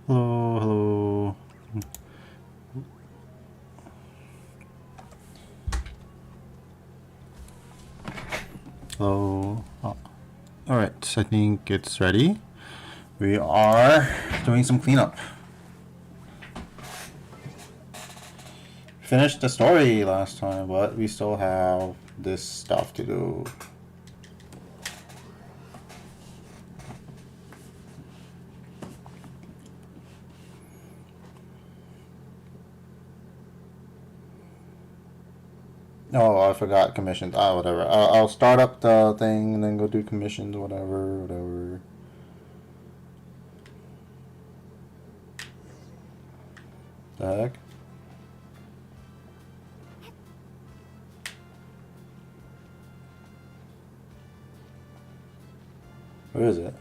Hello, hello. Hello. Oh. Alright, I think it's ready. We are doing some cleanup. Finished the story last time, but we still have this stuff to do. Oh, I forgot commissions. Ah, whatever. I'll start up the thing and then go do commissions, whatever. The heck? Where is it?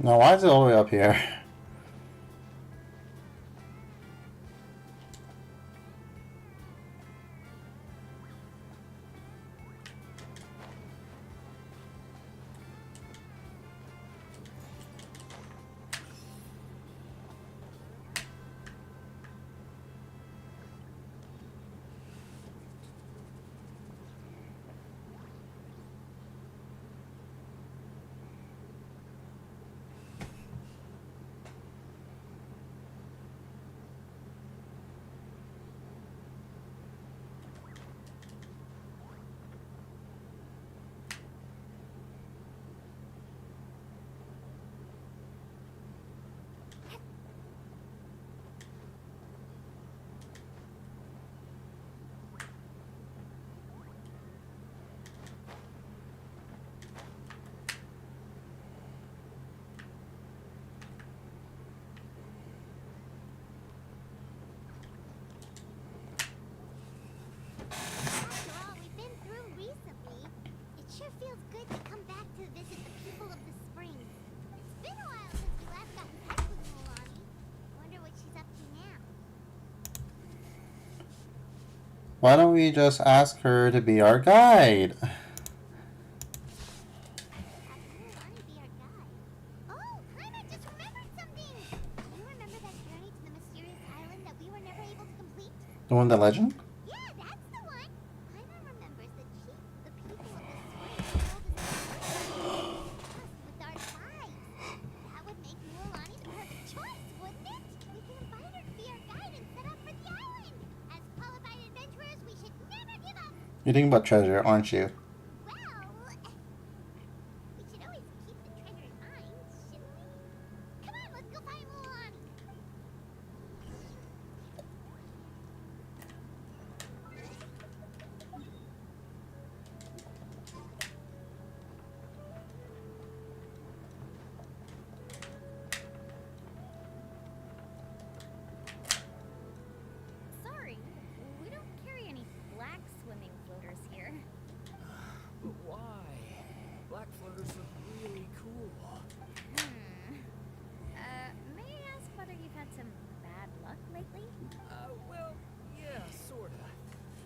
No, why is it all the way up here? Why don't we just ask her to be our guide? The one, the legend? You're thinking about treasure, aren't you?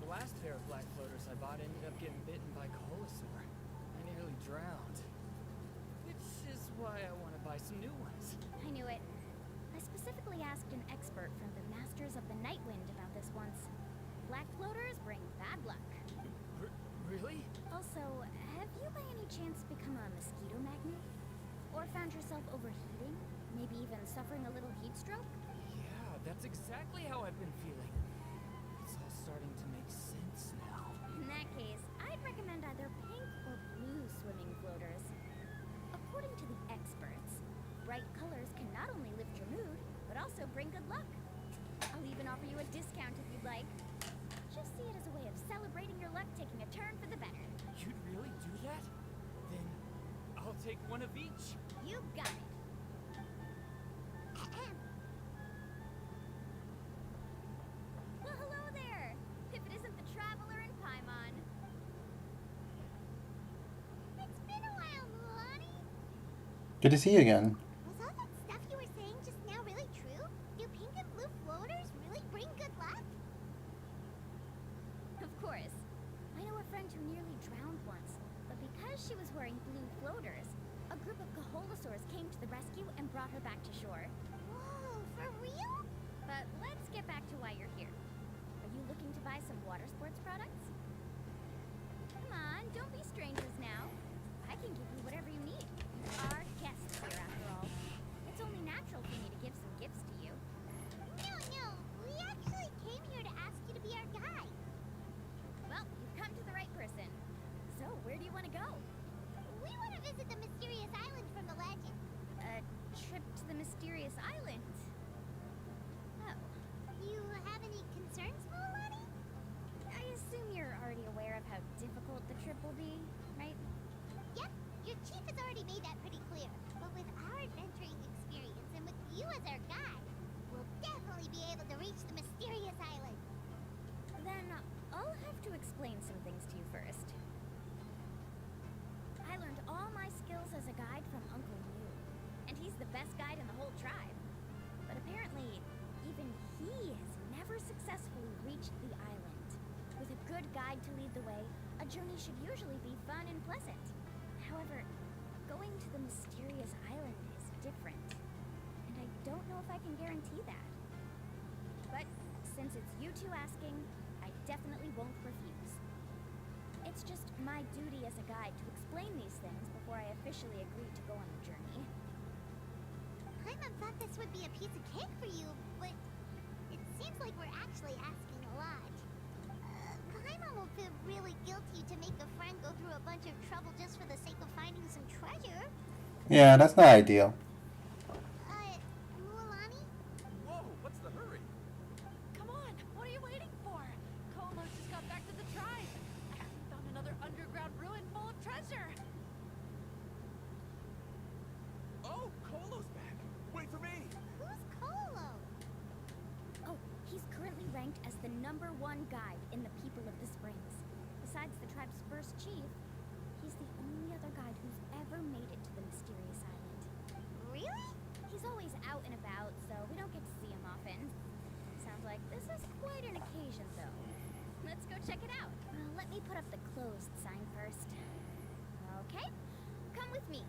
Last pair of black floaters I bought ended up getting bitten by Coholosaur. drowned. Which is why I want to buy some new ones. I knew it. I specifically asked an expert from the Masters of the Night Wind about this once. Black floaters bring bad luck. Really? Also, have you by any chance become a mosquito magnet? Or found yourself overheating? Maybe even suffering a little heat stroke? Yeah, that's exactly how I've been feeling. It's all starting to make sense now. In that case, I'd recommend either pink or blue swimming floaters. According to the experts, bright colors can not only lift your mood, but also bring good luck. I'll even offer you a discount if you'd like. Just see it as a way of celebrating your luck taking a turn for the better. You'd really do that? Then I'll take one of each. You got it. Well, hello there. If it isn't the Traveler in Paimon. It's been a while, Mulani. Good to see you again. Was all that stuff you were saying just now really true? Do pink and blue floaters really bring good luck? Of course. I know a friend who nearly drowned once, but because she was wearing blue floaters, a group of Kaholosaurs came to the rescue and brought her back to shore. Whoa, for real? But let's get back to why you're here. Are you looking to buy some water sports products? Come on, don't be strangers now. I can give you whatever you need. You are guests here after all. It's only natural for me to give some gifts to you. No, we actually came here to ask you to be our guide. Well, you've come to the right person. So, where do you want to go? We want to visit the mysterious island from the legend. A trip to the mysterious island. Oh, You have any concerns, Mulani? I assume you're already aware of how difficult the trip will be, right? Yep, your chief has already made that pretty clear. But with our adventuring experience and with you as our guide, we'll definitely be able to reach the mysterious island. Then I'll have to explain some things to you first. I learned all my skills as a guide from Uncle Mew, and he's the best guide in the whole tribe. But apparently, even he has never successfully reached the island. With a good guide to lead the way, a journey should usually be fun and pleasant. However, going to the mysterious island is different, and I don't know if I can guarantee that. But since it's you two asking, I definitely won't refuse. It's just my duty as a guide to explain these things before I officially agree to go on the journey. Paimon thought this would be a piece of cake for you, but it seems like we're actually asking a lot. Paimon will feel really guilty to make a friend go through a bunch of trouble just for the sake of finding some treasure. Yeah, that's not ideal. Mulani? Whoa, what's the hurry? Come on, what are you waiting for? Kolos just got back to the tribe. We found another underground ruin full of treasure. Oh, Kolo's back. Wait for me. Who's Kolo? Oh, he's currently ranked as the #1 guide in the People of the Springs. Besides the tribe's first chief, he's the only other guide who's ever made it to the mysterious island. Really? He's always out and about, so we don't get to see him often. Sounds like this is quite an occasion, though. Let's go check it out. Let me put up the closed sign first. Okay, come with me.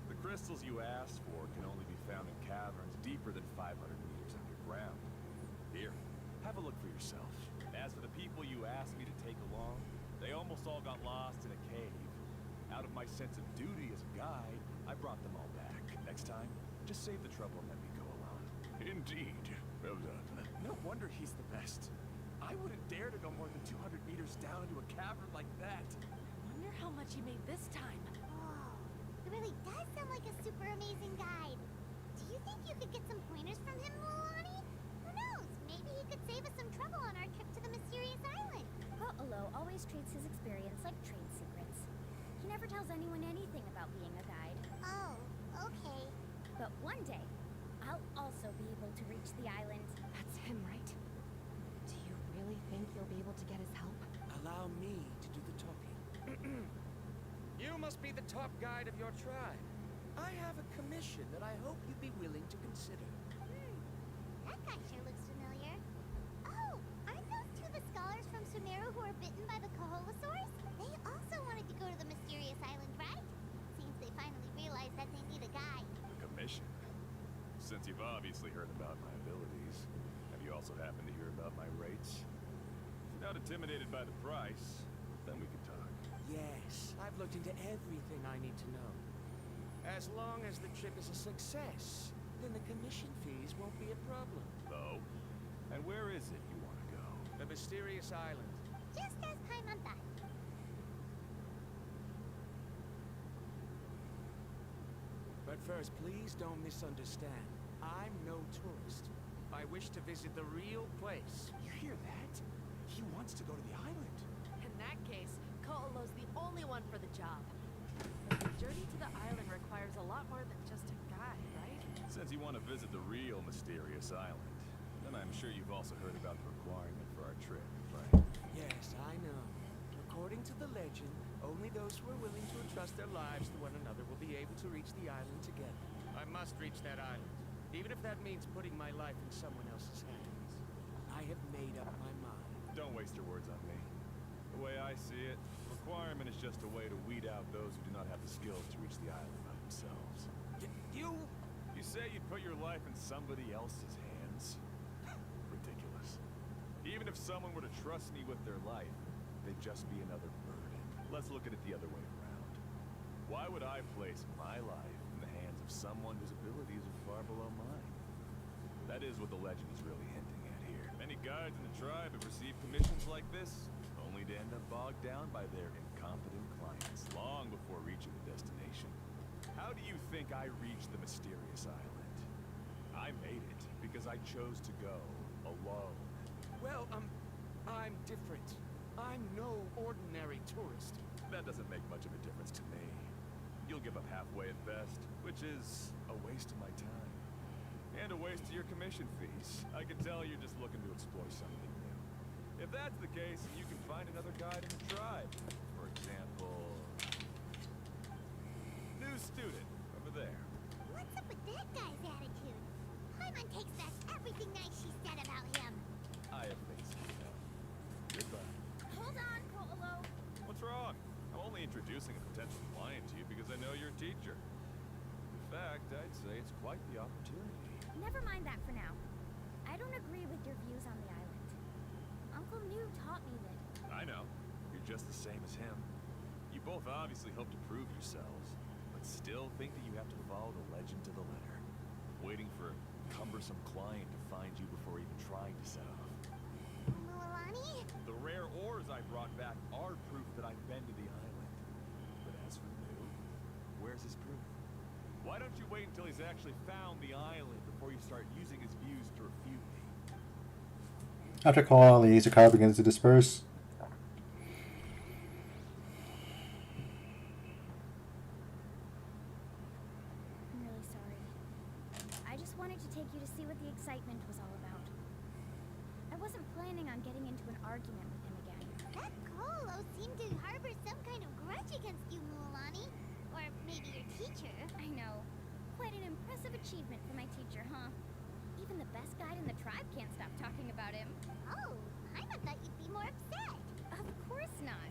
The crystals you asked for can only be found in caverns deeper than 500 meters underground. Here, have a look for yourself. As for the people you asked me to take along, they almost all got lost in a cave. Out of my sense of duty as a guide, I brought them all back. Next time, just save the trouble and let me go alone. Indeed. Well done. No wonder he's the best. I wouldn't dare to go more than 200 meters down into a cavern like that. Wonder how much he made this time. Whoa, it really does sound like a super amazing guide. Do you think you could get some pointers from him, Mulani? Who knows? Maybe he could save us some trouble on our trip to the mysterious island. Olo always treats his experience like trade secrets. He never tells anyone anything about being a guide. Oh, okay. But one day, I'll also be able to reach the island. That's him, right? Do you really think you'll be able to get his help? Allow me to do the talking. You must be the top guide of your tribe. I have a commission that I hope you'd be willing to consider. That guy sure looks familiar. Oh, aren't those two the scholars from Sumeru who were bitten by the Koholosaurs? They also wanted to go to the mysterious island, right? Seems they finally realized that they need a guide. A commission. Since you've obviously heard about my abilities, have you also happened to hear about my rates? If you're not intimidated by the price, then we can talk. Yes, I've looked into everything I need to know. As long as the trip is a success, then the commission fees won't be a problem. Oh? And where is it you want to go? The mysterious island. Just as Paimon thought. But first, please don't misunderstand. I'm no tourist. I wish to visit the real place. You hear that? He wants to go to the island. In that case, Ko'olo's the only one for the job. But the journey to the island requires a lot more than just a guide, right? Since you want to visit the real mysterious island, then I'm sure you've also heard about the requirement for our trip, right? Yes, I know. According to the legend, only those who are willing to entrust their lives to one another will be able to reach the island together. I must reach that island, even if that means putting my life in someone else's hands. I have made up my mind. Don't waste your words on me. The way I see it, requirement is just a way to weed out those who do not have the skills to reach the island by themselves. You... You say you'd put your life in somebody else's hands? Ridiculous. Even if someone were to trust me with their life, they'd just be another burden. Let's look at it the other way around. Why would I place my life in the hands of someone whose abilities are far below mine? That is what the legend is really hinting at here. Many guides in the tribe have received commissions like this, only to end up bogged down by their incompetent clients long before reaching the destination. How do you think I reached the mysterious island? I made it because I chose to go alone. Well, I'm different. I'm no ordinary tourist. That doesn't make much of a difference to me. You'll give up halfway at best, which is a waste of my time. And a waste of your commission fees. I can tell you're just looking to explore something new. If that's the case, then you can find another guide in the tribe. For example... new student, over there. What's up with that guy's attitude? Paimon takes back everything nice she said about him. I have things to do. Goodbye. Hold on, Ko'olo. What's wrong? I'm only introducing a potential client to you because I know you're a teacher. In fact, I'd say it's quite the opportunity. Never mind that for now. I don't agree with your views on the island. Uncle New taught me that. I know. You're just the same as him. You both obviously hope to prove yourselves, but still think that you have to follow the legend to the letter. Waiting for a cumbersome client to find you before even trying to set off. Mualani? The rare ores I brought back are proof that I've been to the island. But as for New, where's his proof? Why don't you wait until he's actually found the island before you start using his views to refute me? After a while, the user crowd begins to disperse. I'm really sorry. I just wanted to take you to see what the excitement was all about. I wasn't planning on getting into an argument with him again. That Kolo seemed to harbor some kind of grudge against you, Mualani. Or maybe your teacher. I know. Quite an impressive achievement for my teacher, huh? Even the best guide in the tribe can't stop talking about him. Oh, I thought you'd be more upset. Of course not.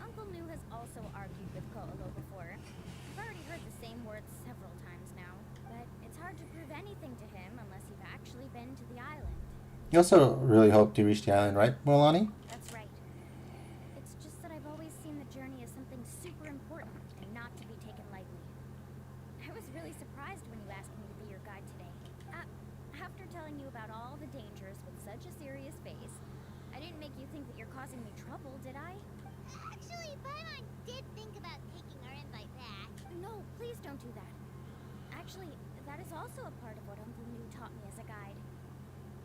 Uncle New has also argued with Ko'olo before. I've already heard the same words several times now, but it's hard to prove anything to him unless you've actually been to the island. You also really hope to reach the island, right, Molani? That's right. It's just that I've always seen the journey as something super important and not to be taken lightly. I was really surprised when you asked me to be your guide today. After telling you about all the dangers with such a serious face, I didn't make you think that you're causing me trouble, did I? Actually, Paimon did think about taking our invite back. No, please don't do that. Actually, that is also a part of what Uncle New taught me as a guide.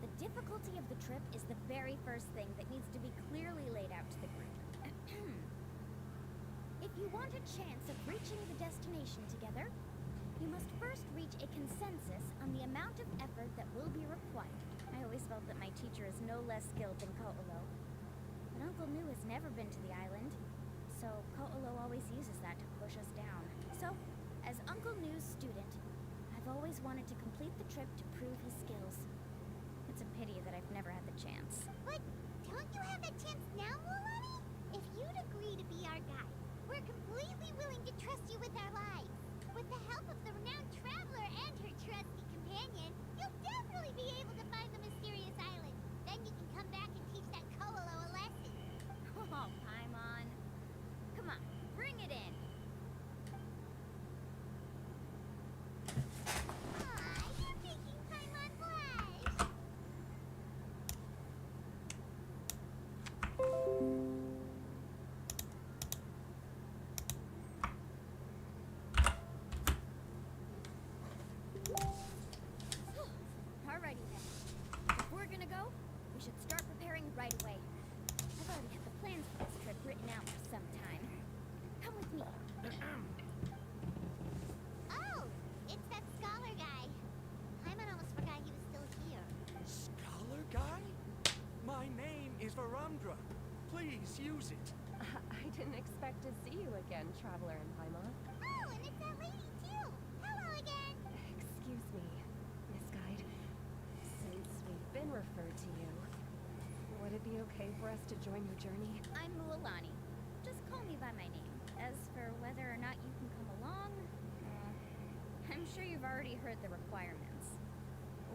The difficulty of the trip is the very first thing that needs to be clearly laid out to the group. If you want to chance of reaching the destination together, you must first reach a consensus on the amount of effort that will be required. I always felt that my teacher is no less skilled than Ko'olo. But Uncle Nu has never been to the island, so Ko'olo always uses that to push us down. So, as Uncle Nu's student, I've always wanted to complete the trip to prove his skills. It's a pity that I've never had the chance. But don't you have that chance now, Mulani? If you'd agree to be our guide, we're completely willing to trust you with our lives. With the help of the renowned traveler and her trusty companion, you'll definitely be able to find the mysterious island. Then you can come back and teach that Ko'olo a lesson. Oh, Paimon. Come on, bring it in. Aw, you're making Paimon blush. Alrighty then. If we're gonna go, we should start preparing right away. I've already had the plans for this trip written out for some time. Come with me. Oh, it's that scholar guy. Paimon almost forgot he was still here. Scholar guy? My name is Varundra. Please use it. I didn't expect to see you again, Traveler and Paimon. Oh, and it's that lady too. Hello again. Excuse me, Miss Guide. Since we've been referred to you, would it be okay for us to join your journey? I'm Mualani. Just call me by my name. As for whether or not you can come along, I'm sure you've already heard the requirements.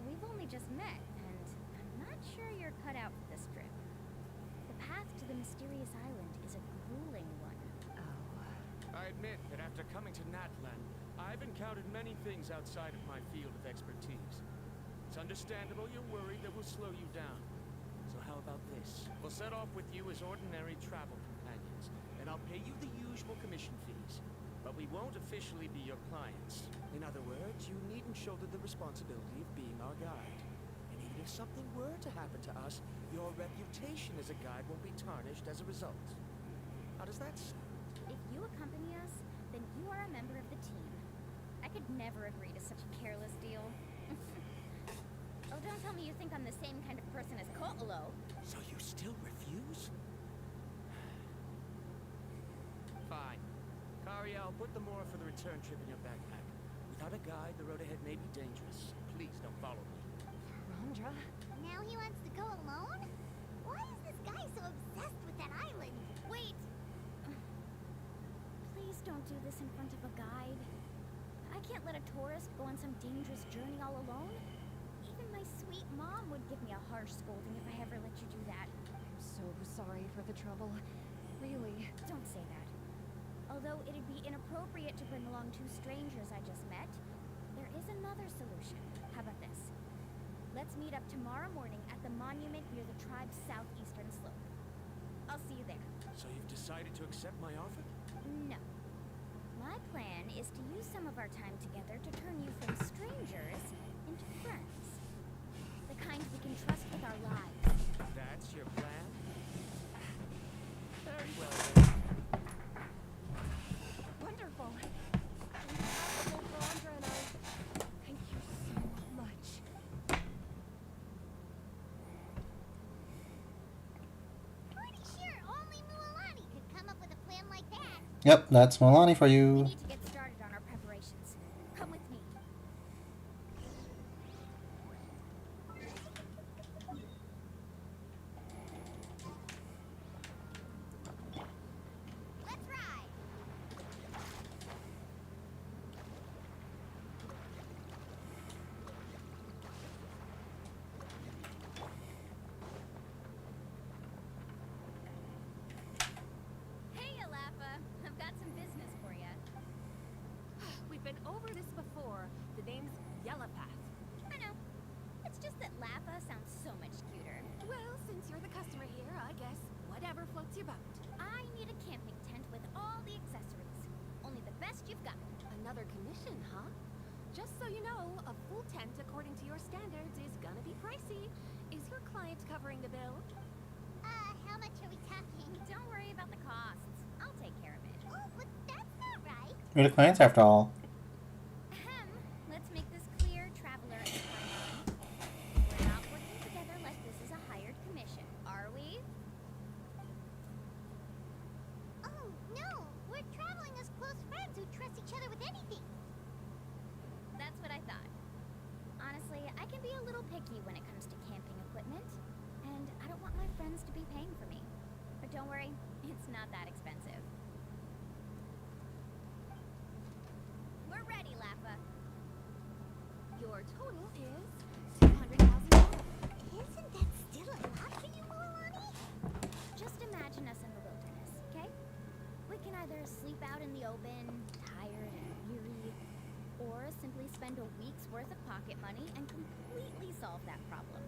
We've only just met, and I'm not sure you're cut out for this trip. The path to the mysterious island is a grueling one. Oh. I admit that after coming to Natlan, I've encountered many things outside of my field of expertise. It's understandable you're worried that we'll slow you down. So how about this? We'll set off with you as ordinary travel companions, and I'll pay you the usual commission fees. But we won't officially be your clients. In other words, you needn't shoulder the responsibility of being our guide. And even if something were to happen to us, your reputation as a guide won't be tarnished as a result. How does that sound? If you accompany us, then you are a member of the team. I could never agree to such a careless deal. Oh, don't tell me you think I'm the same kind of person as Ko'olo. So you still refuse? Fine. Kariel, put the more for the return trip in your backpack. Without a guide, the road ahead may be dangerous. Please don't follow me. Rondra? Now he wants to go alone? Why is this guy so obsessed with that island? Wait! Please don't do this in front of a guide. I can't let a tourist go on some dangerous journey all alone. Even my sweet mom would give me a harsh scolding if I ever let you do that. I'm so sorry for the trouble. Really. Don't say that. Although it'd be inappropriate to bring along two strangers I just met, there is another solution. How about this? Let's meet up tomorrow morning at the monument near the tribe's southeastern slope. I'll see you there. So you've decided to accept my offer? No. My plan is to use some of our time together to turn you from strangers into friends. The kind we can trust with our lives. That's your plan? Very well then. Wonderful. Impossible for Rondra and I. Thank you so much. Pretty sure only Mualani could come up with a plan like that. Yep, that's Milani for We you. need to get started on our preparations. Come with me. Let's ride. Hey, Alafa. I've got some business for you. We've been over this before. The name's Yellowpath. I know. It's just that Lappa sounds so much cuter. Well, since you're the customer here, I guess whatever floats your boat. I need a camping tent with all the accessories. Only the best you've got. Another commission, huh? Just so you know, a full tent according to your standards is gonna be pricey. Is your client covering the bill? How much are we talking? Don't worry about the costs. I'll take care of it. Oh, but that's not We're the clients after all. Ahem. Let's make this clear, Traveler and Paimon. We're not working together like this is a hired commission, are we? Oh, no! We're traveling as close friends who trust each other with anything. That's what I thought. Honestly, I can be a little picky when it comes to camping equipment, and I don't want my friends to be paying for me. But don't worry, it's not that expensive. We're ready, Lappa. Your total is $200,000. Isn't that still a lot for you, Mualani? Just imagine us in the wilderness, okay? We can either sleep out in the open, tired and weary, or simply spend a week's worth of pocket money and completely solve that problem.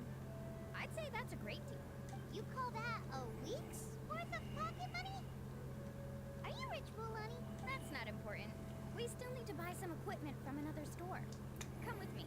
I'd say that's a great deal. You call that a week's worth of pocket money? Are you rich, Mualani? That's not important. We still need to buy some equipment from another store. Come with me.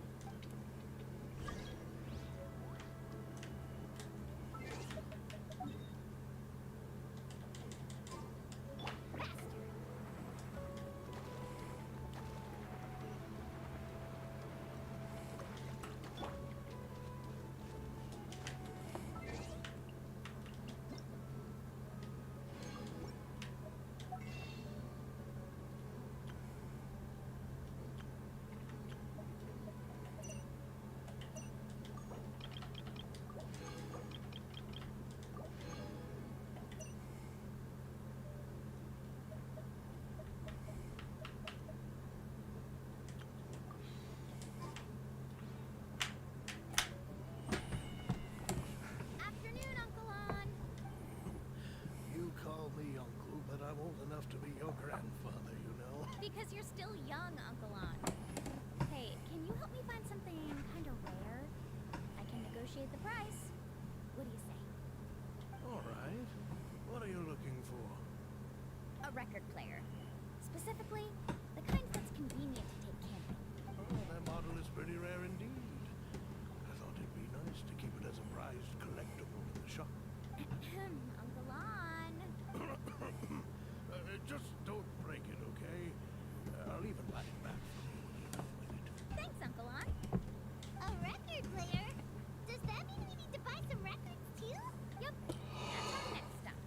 Afternoon, Uncle On. You call me uncle, but I'm old enough to be your grandfather, you know. Because you're still young, Uncle On. Hey, can you help me find something kind of rare? I can negotiate the price. What do you say? All right. What are you looking for? A record player. Specifically, the kind that's convenient to take camping. Oh, that model is pretty rare indeed. I thought it'd be nice to keep it as a prized collectible in the shop. Uncle On. Just don't break it, okay? I'll even buy it back from you when you're done with it. Thanks, Uncle On. A record player? Does that mean we need to buy some records too? Yep, that's our next stop.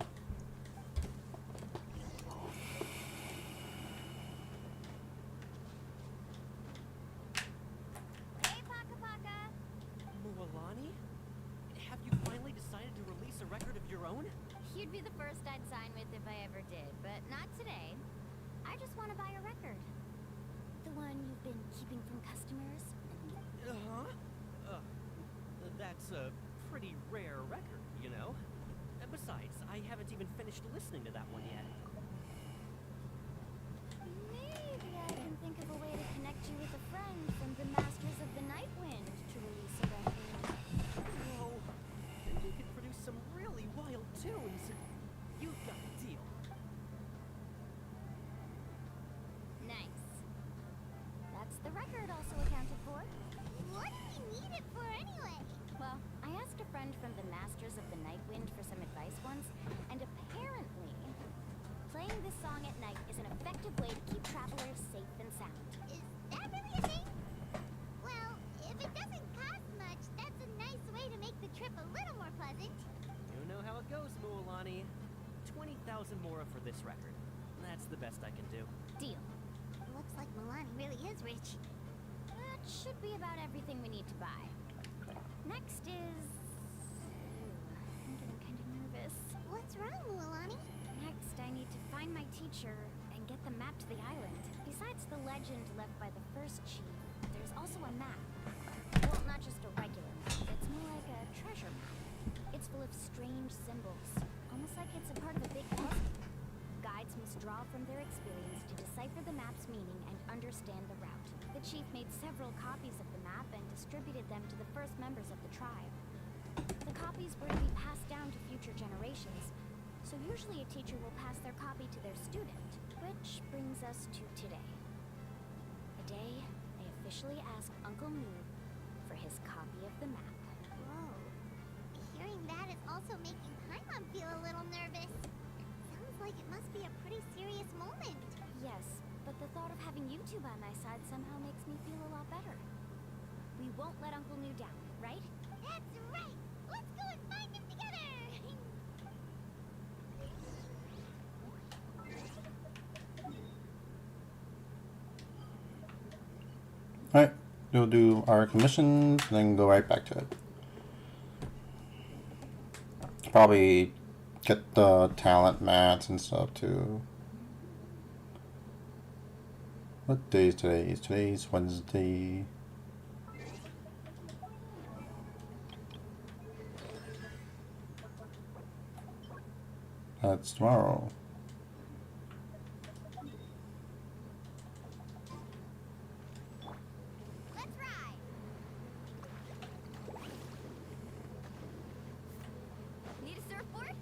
Hey, Paka Paka. Mualani? Have you finally decided to release a record of your own? You'd be the first I'd sign with if I ever did, but not today. I just want to buy a record. The one you've been keeping from customers. Uh-huh. That's a pretty rare record, you know? Besides, I haven't even finished listening to that one yet. Maybe I can think of a way to connect you with a friend from the Masters of the Night Wind to release a record. Whoa. You could produce some really wild tunes. You've got a deal. Nice. That's the record also accounted for. What do we need it for anyway? Well, I asked a friend from the Masters of the Night Wind for some advice once, and apparently, playing this song at night is an effective way to keep travelers safe and sound. Is that really a thing? Well, if it doesn't cost much, that's a nice way to make the trip a little more pleasant. You know how it goes, Mualani. 20,000 more for this record. That's the best I can do. Deal. Looks like Mualani really is rich. That should be about everything we need to buy. Next is... I'm getting kind of nervous. What's wrong, Mualani? Next, I need to find my teacher and get the map to the island. Besides the legend left by the first chief, there's also a map. Well, not just a regular map. It's more like a treasure map. It's full of strange symbols, almost like it's a part of a big puzzle. Guides must draw from their experience to decipher the map's meaning and understand the route. The chief made several copies of the map and distributed them to the first members of the tribe. The copies were to be passed down to future generations, so usually a teacher will pass their copy to their student, which brings us to today. The day I officially asked Uncle Moo for his copy of the map. Whoa. Hearing that is also making Paimon feel a little nervous. Sounds like it must be a pretty serious moment. Yes, but the thought by my side somehow makes me feel a lot better. We won't let Uncle New down, right? That's right! Let's go and find him together! Alright, we'll do our commissions and then go right back to it. Probably get the talent mats and stuff too. What day is today? Today's Wednesday. That's tomorrow. Let's ride! Need a surfboard?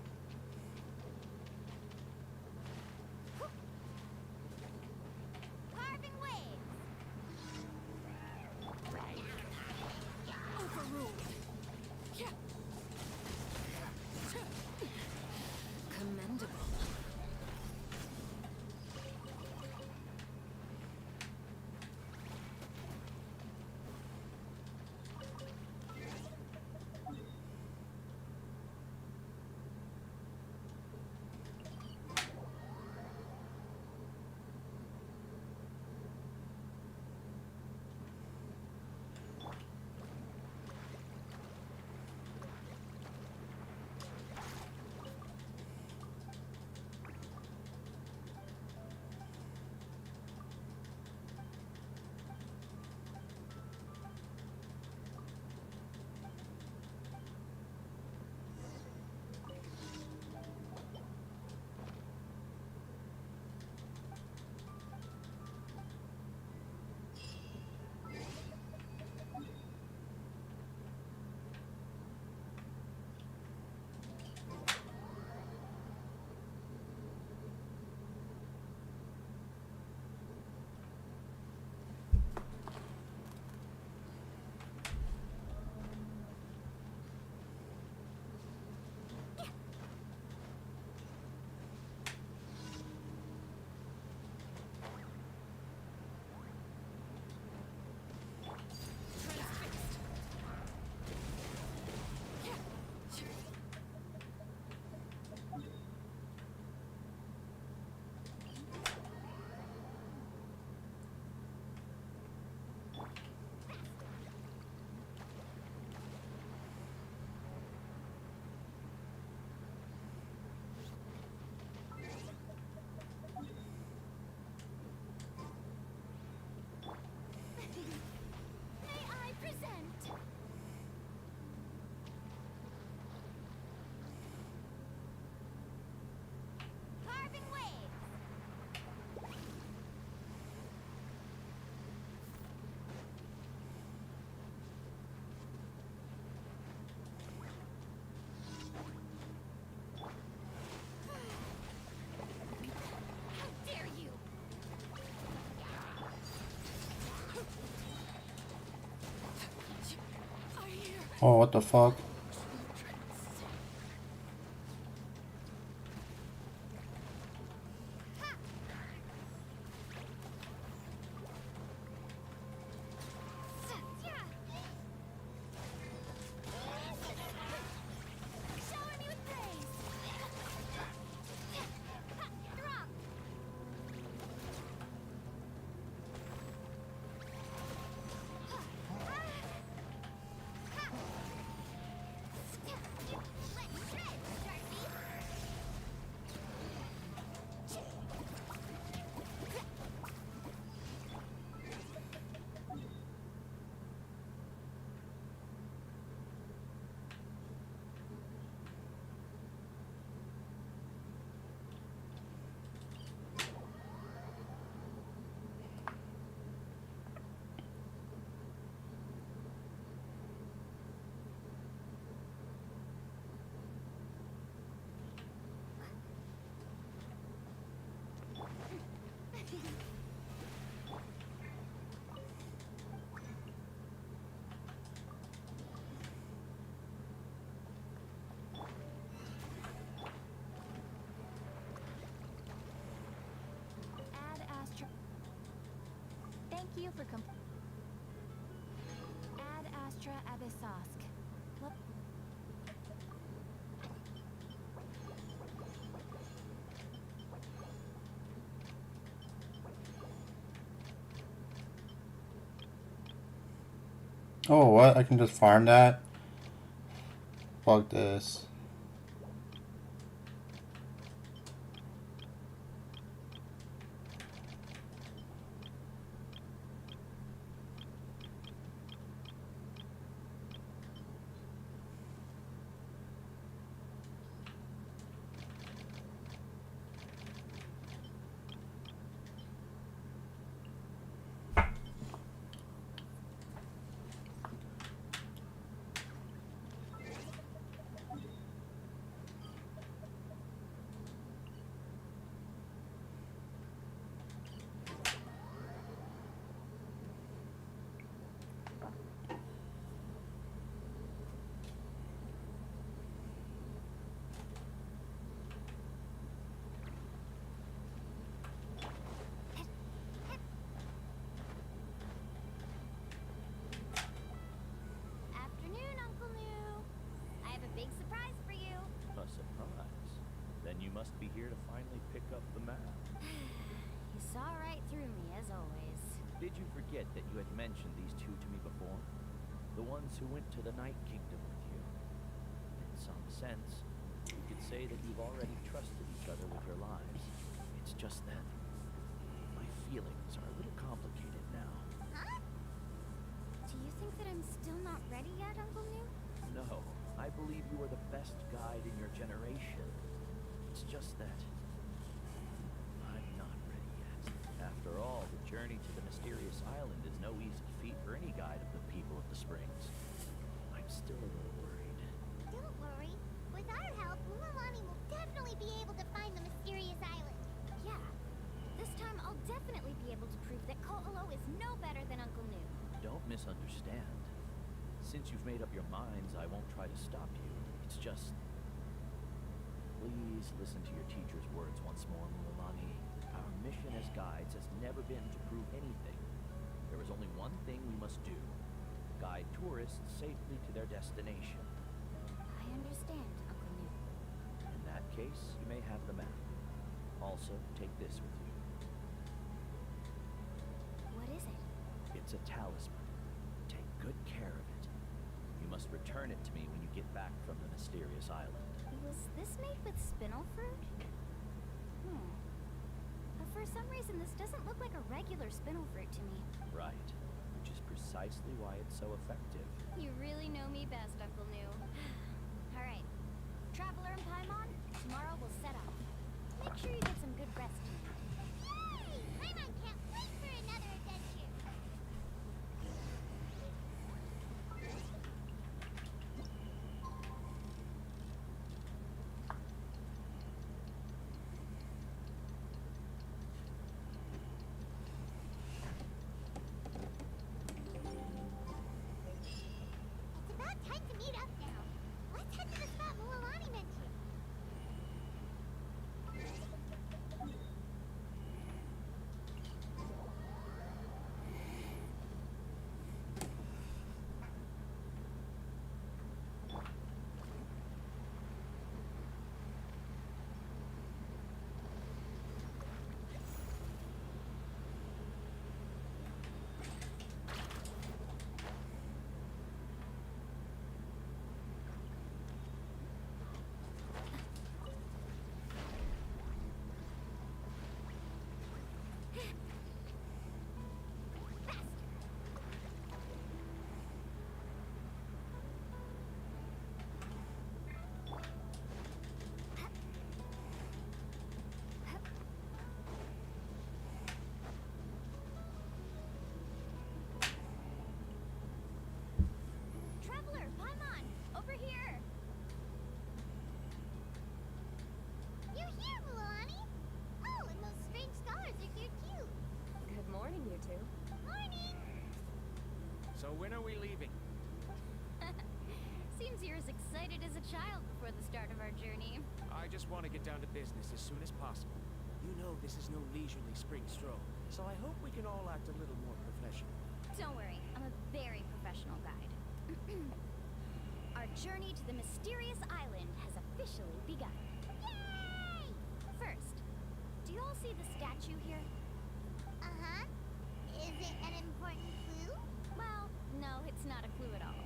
Carving waves! Overruled. Yeah. Commendable. May I present? Carving waves! How dare you! Oh, what the fuck? Shower me with praise! Drop! you for Ad Astra Abyssosk. What? Oh, what? I can just farm that? Fuck this. Afternoon, Uncle New. I have a big surprise for you. A surprise? Then you must be here to finally pick up the map. You saw right through me, as always. Did you forget that you had mentioned these two to me before? The ones who went to the Night Kingdom with you. In some sense, you could say that you've already trusted each other with your lives. It's just that my feelings are a little complicated now. Huh? Do you think that I'm still not ready yet, Uncle New? No, I believe you are the best guide in your generation. It's just that I'm not ready yet. After all, the journey to the mysterious island is no easy feat for any guide of the people of the Springs. I'm still a little worried. Don't worry. With our help, Mulalani will definitely be able to find the mysterious island. Yeah. This time I'll definitely be able to prove that Ko'olo is no better than Uncle New. Don't misunderstand. Since you've made up your minds, I won't try to stop you. It's just... Please listen to your teacher's words once more, Mulalani. Our mission as guides has never been to prove anything. There is only one thing we must do. Guide tourists safely to their destination. I understand, Uncle New. In that case, you may have the map. Also, take this with you. What is it? It's a talisman. Take good care of it. You must return it to me when you get back from the mysterious island. Was this made with spinel fruit? For some reason, this doesn't look like a regular spinel fruit to me. Right. Which is precisely why it's so effective. You really know me best, Uncle New. All right. Traveler and Paimon, tomorrow we'll set off. Make sure you get some good rest tonight. Yay! Paimon can't wait for another adventure. It's about time to meet up now. Let's head to the spot Mulalani mentioned. Traveler, Paimon, over here. You're here, Mulalani! Oh, and those strange stars are here too. Good morning, you two. Morning! So when are we leaving? Seems you're as excited as a child before the start of our journey. I just want to get down to business as soon as possible. You know this is no leisurely spring stroll, so I hope we can all act a little more professional. Don't worry, I'm a very professional guide. Our journey to the mysterious island has officially begun. Yay! First, do you all see the statue here? Uh-huh. Is it an important clue? Well, no, it's not a clue at all.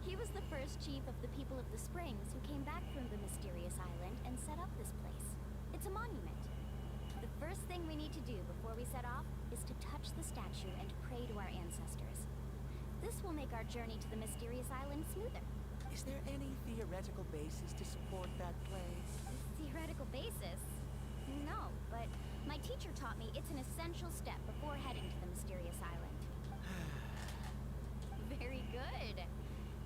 He was the first chief of the people of the Springs who came back from the mysterious island and set up this place. It's a monument. The first thing we need to do before we set off is to touch the statue and pray to our ancestors. This will make our journey to the mysterious island smoother. Is there any theoretical basis to support that claim? Theoretical basis? No, but my teacher taught me it's an essential step before heading to the mysterious island. Very good.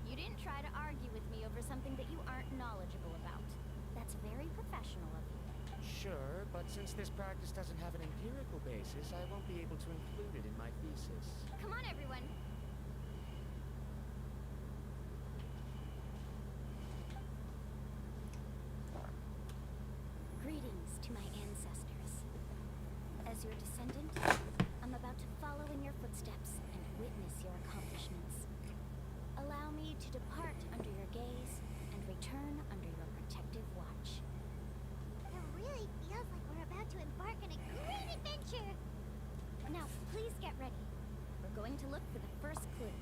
You didn't try to argue with me over something that you aren't knowledgeable about. That's very professional of you. Sure, but since this practice doesn't have an empirical basis, I won't be able to include it in my thesis. Come on, everyone. Greetings to my ancestors. As your descendant, I'm about to follow in your footsteps and witness your accomplishments. Allow me to depart under your gaze and return under your protective watch. It really feels like we're about to embark on a great adventure. Now, please get ready. We're going to look for the first clue.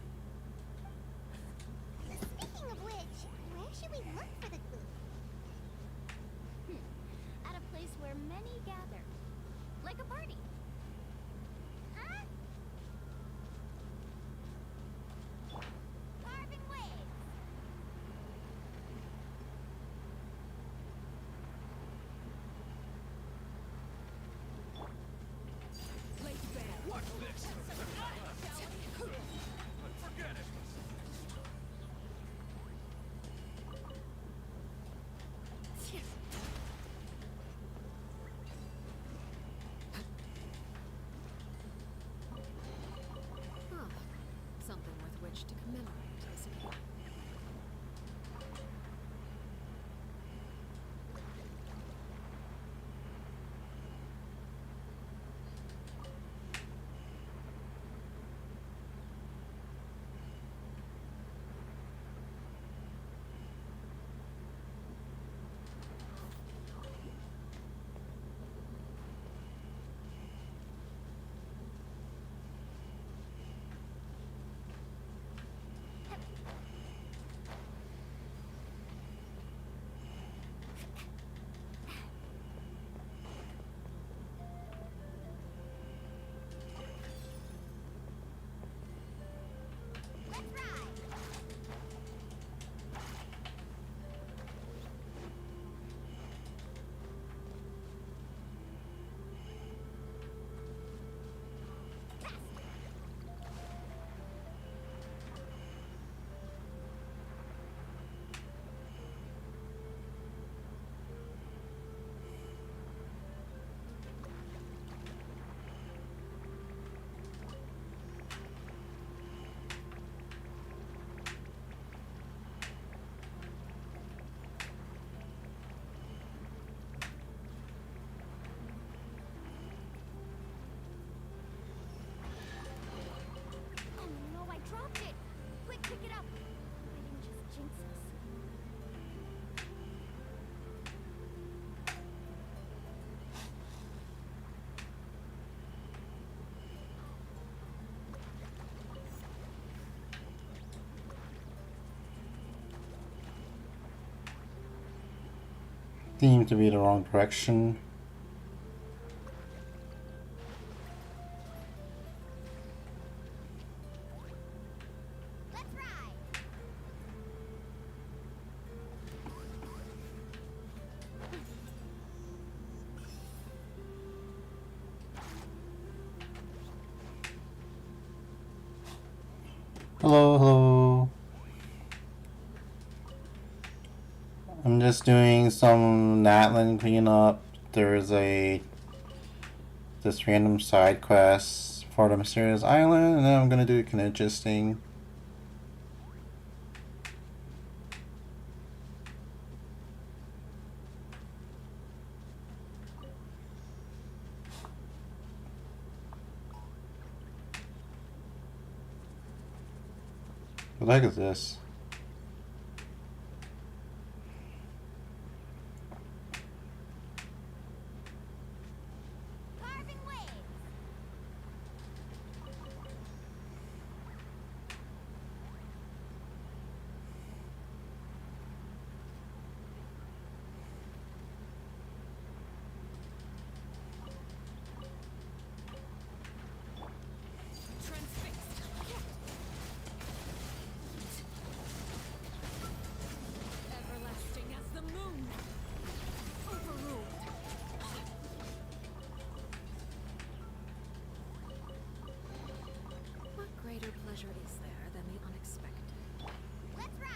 Speaking of which, where should we look for the clue? At a place where many gather. Like a party. Huh? Carving waves. Watch this! Forget it! Huh. Something with which to commemorate, isn't it? Let's ride. Oh no, I dropped it! Quick, pick it up! I didn't just jinx us. Seems to be the wrong direction. Let's ride. Hello, hello. I'm just doing some Natlan cleanup. There's this random side quest for the mysterious island, and then I'm gonna do a Kinetchis thing. What the heck is this? Carving waves. Transfixed. Everlasting as the moon. Overruled. What greater pleasure is there than the unexpected? Let's ride.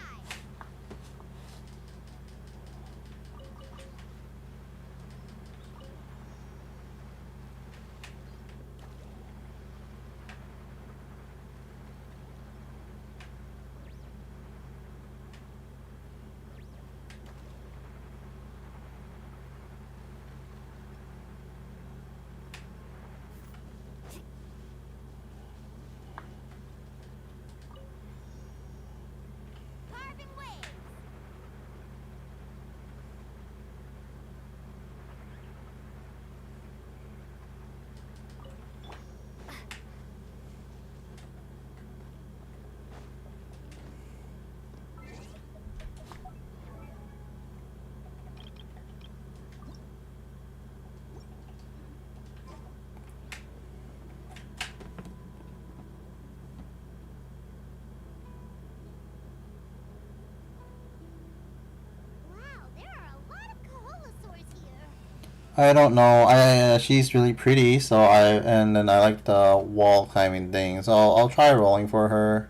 Carving waves. Wow, there are a lot of Kaholosaurs here. I don't know. She's really pretty, so and then I like the wall climbing thing, so I'll try rolling for her.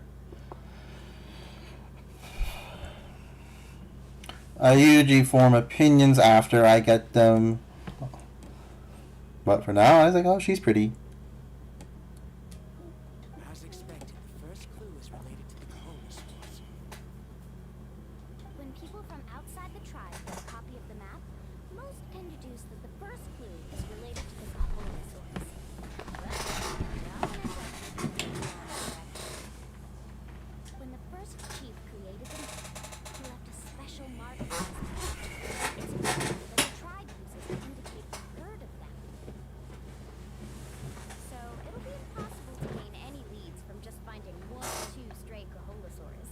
I usually form opinions after I get them, but for now I was like, oh, she's pretty. As expected, the first clue is related to the Kaholosaurs. When people from outside the tribe get a copy of the map, most can deduce that the first clue is related to the Kaholosaurs. When the first chief created the map, he left a special mark on his map. It's a mark that the tribe uses to indicate the herd of them. So it'll be impossible to gain any leads from just finding one or two stray Kaholosaurs.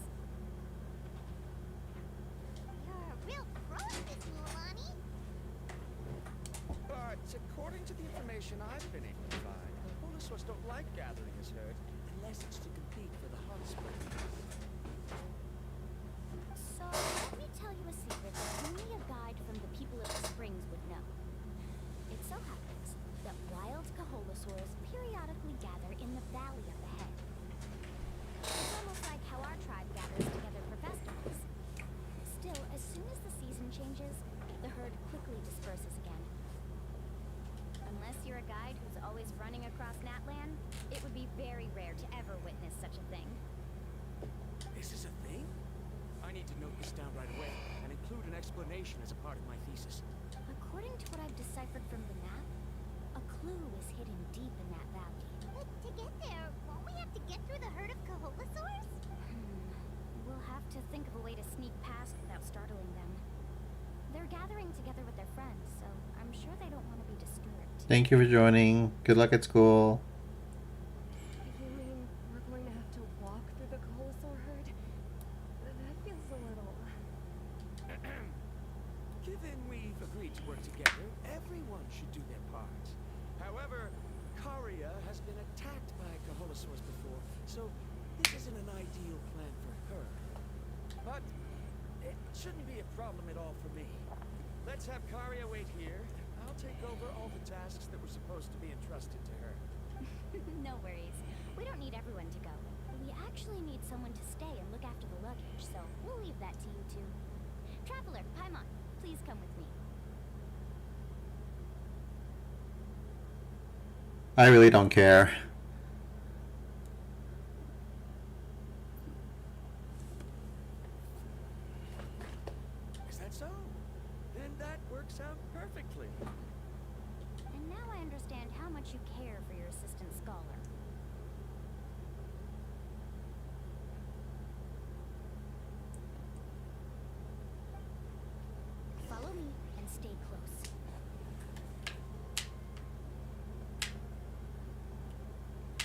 You're a real pro at this, Mualani. But according to the information I've been able to find, Kaholosaurs don't like gathering as herd unless it's to compete for the hot springs. So, let me tell you a secret that only a guide from the people of the springs would know. It so happens that wild Kaholosaurs periodically gather in the valley of the head. It's almost like how our tribe gathers together for festivals. Still, as soon as the season changes, the herd quickly disperses again. Unless you're a guide who's always running across Natlan, it would be very rare to ever witness such a thing. This is a thing? I need to note this down right away and include an explanation as a part of my thesis. According to what I've deciphered from the map, a clue is hidden deep in that valley. But to get there, won't we have to get through the herd of Kaholosaurs? We'll have to think of a way to sneak past without startling them. They're gathering together with their friends, so I'm sure they don't want to be disturbed. Thank you for joining. Good luck at school. You mean we're going to have to walk through the Kaholosaur herd? That feels a little... Given we've agreed to work together, everyone should do their part. However, Karia has been attacked by Kaholosaurs before, so this isn't an ideal plan for her. But it shouldn't be a problem at all for me. Let's have Karia wait here. I'll take over all the tasks that were supposed to be entrusted to her. No worries. We don't need everyone to go. We actually need someone to stay and look after the luggage, so we'll leave that to you two. Traveler, Paimon, please come with me. I really don't care. Is that so? Then that works out perfectly. And now I understand how much you care for your assistant scholar.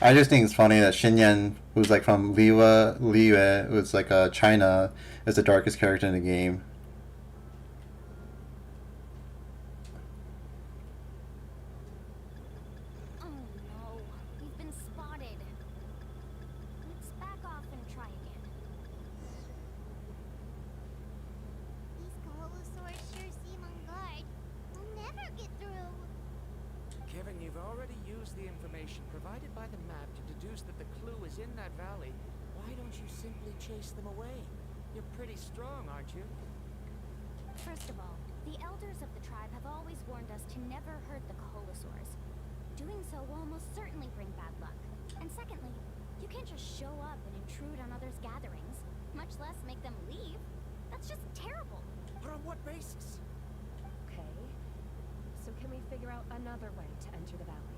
I just think it's funny that Xinyan, who's like from Liyue, who's like China, is the darkest character in the game. Oh no, we've been spotted. Let's back off and try again. These Koholosaurs sure seem on guard. We'll never get through. Kevin, you've already used the information provided by the map to deduce that the clue is in that valley. Why don't you simply chase them away? You're pretty strong, aren't you? First of all, the elders of the tribe have always warned us to never hurt the Koholosaurs. Doing so will almost certainly bring bad luck. And secondly, you can't just show up and intrude on others' gatherings, much less make them leave. That's just terrible. But on what basis? Okay. So can we figure out another way to enter the valley?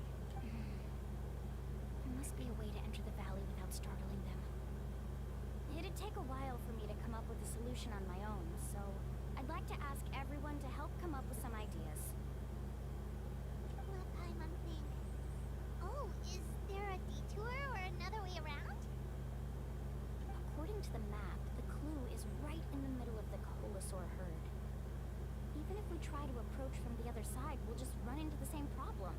There must be a way to enter the valley without startling them. It'd take a while for me to come up with a solution on my own, so I'd like to ask everyone to help come up with some ideas. Let Paimon think. Oh, is there a detour or another way around? According to the map, the clue is right in the middle of the Koholosaur herd. Even if we try to approach from the other side, we'll just run into the same problem.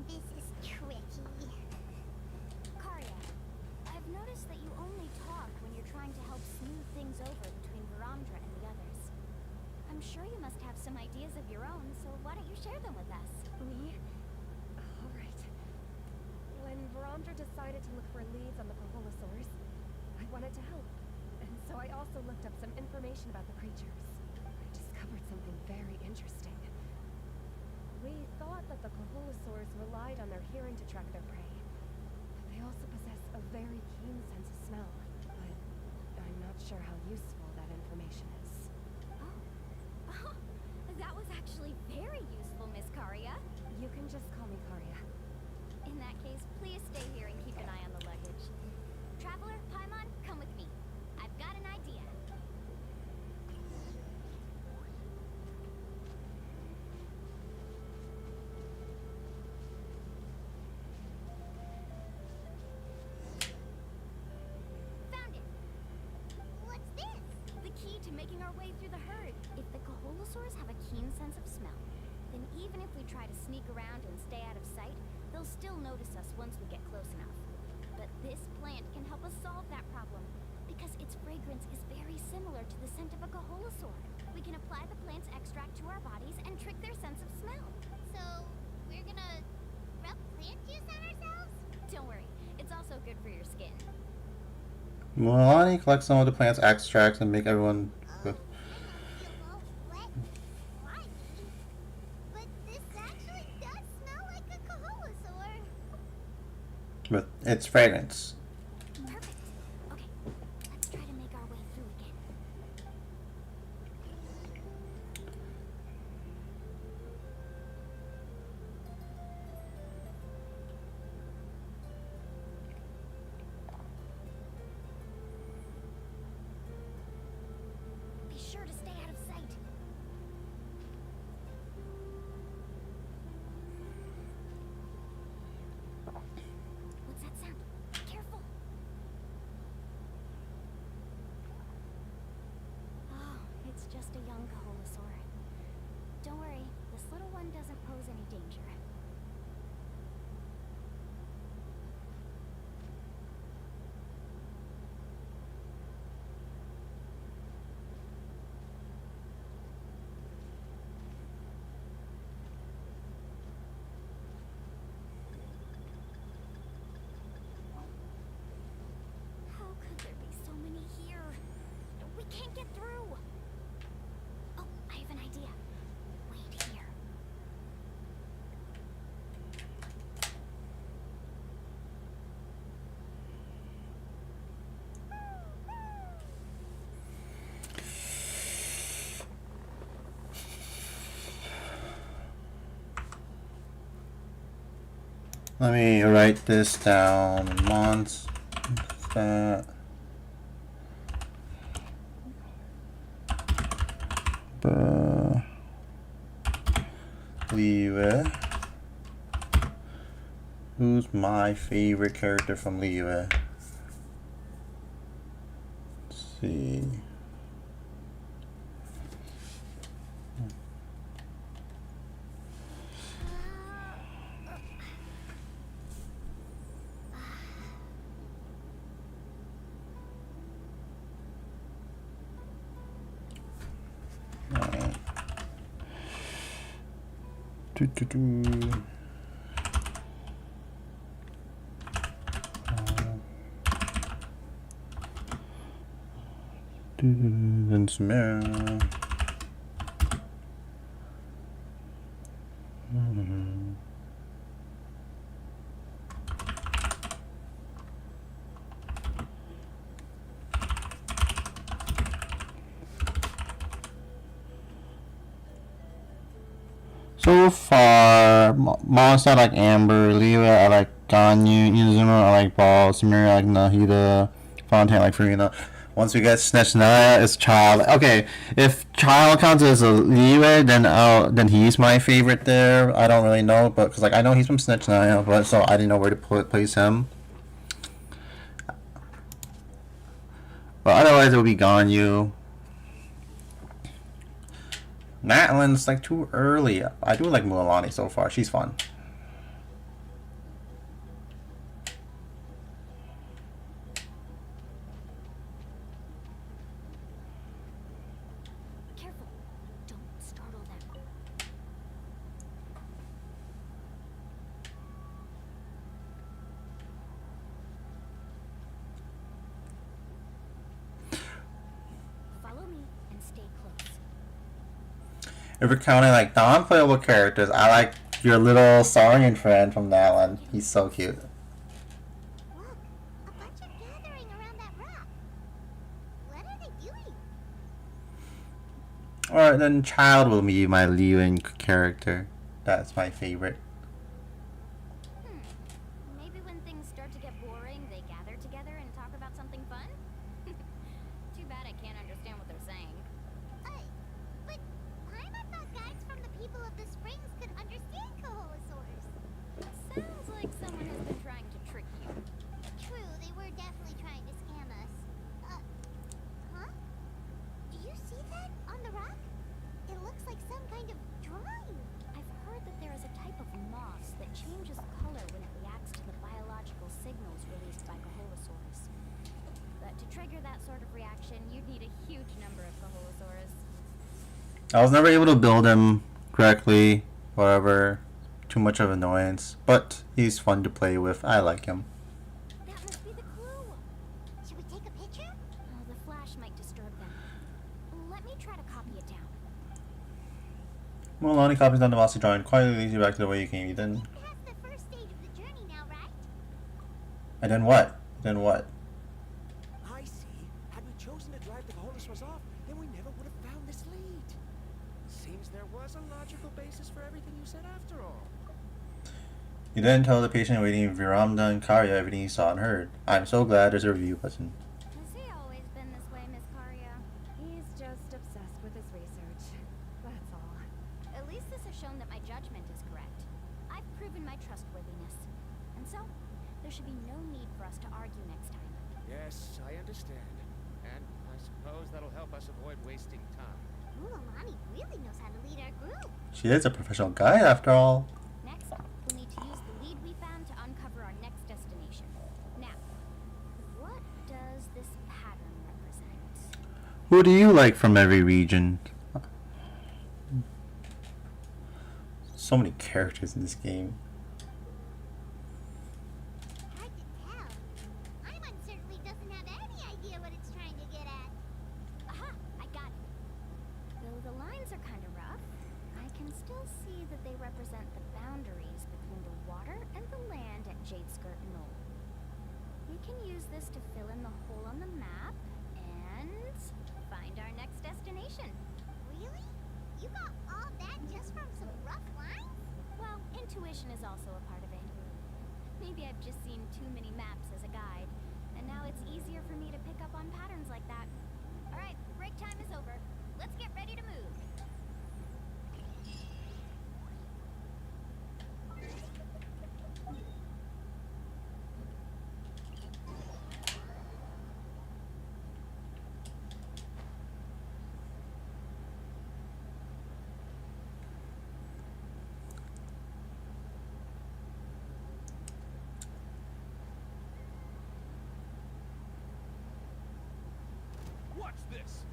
This is tricky. Karya, I've noticed that you only talk when you're trying to help smooth things over between Varamdra and the others. I'm sure you must have some ideas of your own, so why don't you share them with us? Me? Alright. When Varamdra decided to look for leads on the Koholosaurs, I wanted to help. And so I also looked up some information about the creatures. I discovered something very interesting. We thought that the Koholosaurs relied on their hearing to track their prey, but they also possess a very keen sense of smell. But I'm not sure how useful that information is. Oh, that was actually very useful, Miss Karya. You can just call me Karya. In that case, please stay here and keep an eye on the luggage. Traveler, Paimon, come with me. I've got an idea. Found it! What's this? The key to making our way through the herd. If the Koholosaurs have a keen sense of smell, then even if we try to sneak around and stay out of sight, they'll still notice us once we get close enough. But this plant can help us solve that problem, because its fragrance is very similar to the scent of a Koholosaur. We can apply the plant's extract to our bodies and trick their sense of smell. So, we're gonna rub plant juice on ourselves? Don't worry, it's also good for your skin. Milani collects some of the plant's extracts and make everyone with. Feel all wet and slimy. But this actually does smell like a Koholosaur. With its fragrance. Perfect. Okay, let's try to make our way through again. Be sure to stay out of sight. What's that sound? Careful. Oh, it's just a young Koholosaur. Don't worry, this little one doesn't pose any danger. How could there be so many here? We can't get through. Oh, I have an idea. Wait here. Let me write this down. Mons. Liebe Who's my favorite character from Liyue? Let's see. Alright. Then Samara. So far, Monster I like Amber, Liyue I like Ganyu, Inazuma I like Ball, Samira I like Nahida, Fontaine I like Farina. Once we get Snechnaya, it's Child. Okay, if Child counts as a Liyue, then he's my favorite there. I don't really know, but because like I know he's from Snechnaya, but so I didn't know where to place him. But otherwise, it would be Ganyu. Natlan's like too early. I do like Mualani so far. She's fun. Careful. Don't startle them. Follow me and stay close. If we're counting like non-playable characters, I like your little Saurian friend from Natlan. He's so cute. Look, a bunch are gathering around that rock. What are they doing? Or then Child will be my Liyue character. That's my favorite. Maybe when things start to get boring, they gather together and talk about something fun? Too bad I can't understand what they're saying. But Paimon thought guides from the people of the springs could understand Koholosaurs. Sounds like someone has been trying to trick you. True, they were definitely trying to scam us. Huh? Do you see that on the rock? It looks like some kind of drawing. I've heard that there is a type of moss that changes color when it reacts to the biological signals released by Koholosaurs. But to trigger that sort of reaction, you'd need a huge number of Koholosaurs. I was never able to build him correctly. Whatever. Too much of annoyance. But he's fun to play with. I like him. That must be the clue. Should we take a picture? Oh, the flash might disturb them. Let me try to copy it down. Mualani copies down the mossy drawing. Quietly leads you back to the way you came. You then. It has the first stage of the journey now, right? And then what? Then what? I see. Had we chosen to drive the Koholosaurs off, then we never would have found this lead. Seems there was a logical basis for everything you said after all. You then tell the patient waiting Viramda and Karya everything you saw and heard. I'm so glad there's a review button. Has he always been this way, Miss Karya? He's just obsessed with his research. That's all. At least this has shown that my judgment is correct. I've proven my trustworthiness. And so, there should be no need for us to argue next time. Yes, I understand. And I suppose that'll help us avoid wasting time. Mualani really knows how to lead our group. She is a professional guide after all. Next, we'll need to use the lead we found to uncover our next destination. Now, what does this pattern represent? Who do you like from every region? So many characters in this game. Hard to tell. Paimon certainly doesn't have any idea what it's trying to get at. Aha! I got it. Though the lines are kind of rough, I can still see that they represent the boundaries between the water and the land at Jadeskirt Knoll. We can use this to fill in the hole on the map and find our next destination. Really? You got all that just from some rough lines? Well, intuition is also a part of it. Maybe I've just seen too many maps as a guide, and now it's easier for me to pick up on patterns like that. All right, break time is over. Let's get ready to move. Watch this.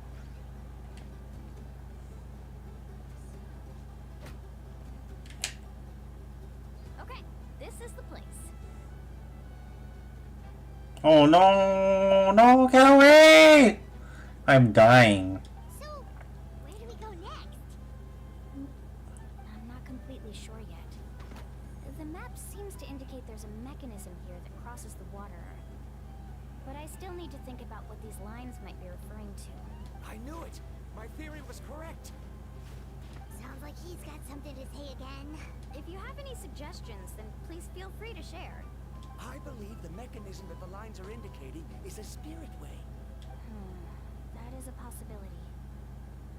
Okay, this is the place. Oh no, no, get away! I'm dying. So, where do we go next? I'm not completely sure yet. The map seems to indicate there's a mechanism here that crosses the water. But I still need to think about what these lines might be referring to. I knew it! My theory was correct! Sounds like he's got something to say again. If you have any suggestions, then please feel free to share. I believe the mechanism that the lines are indicating is a spirit way. That is a possibility.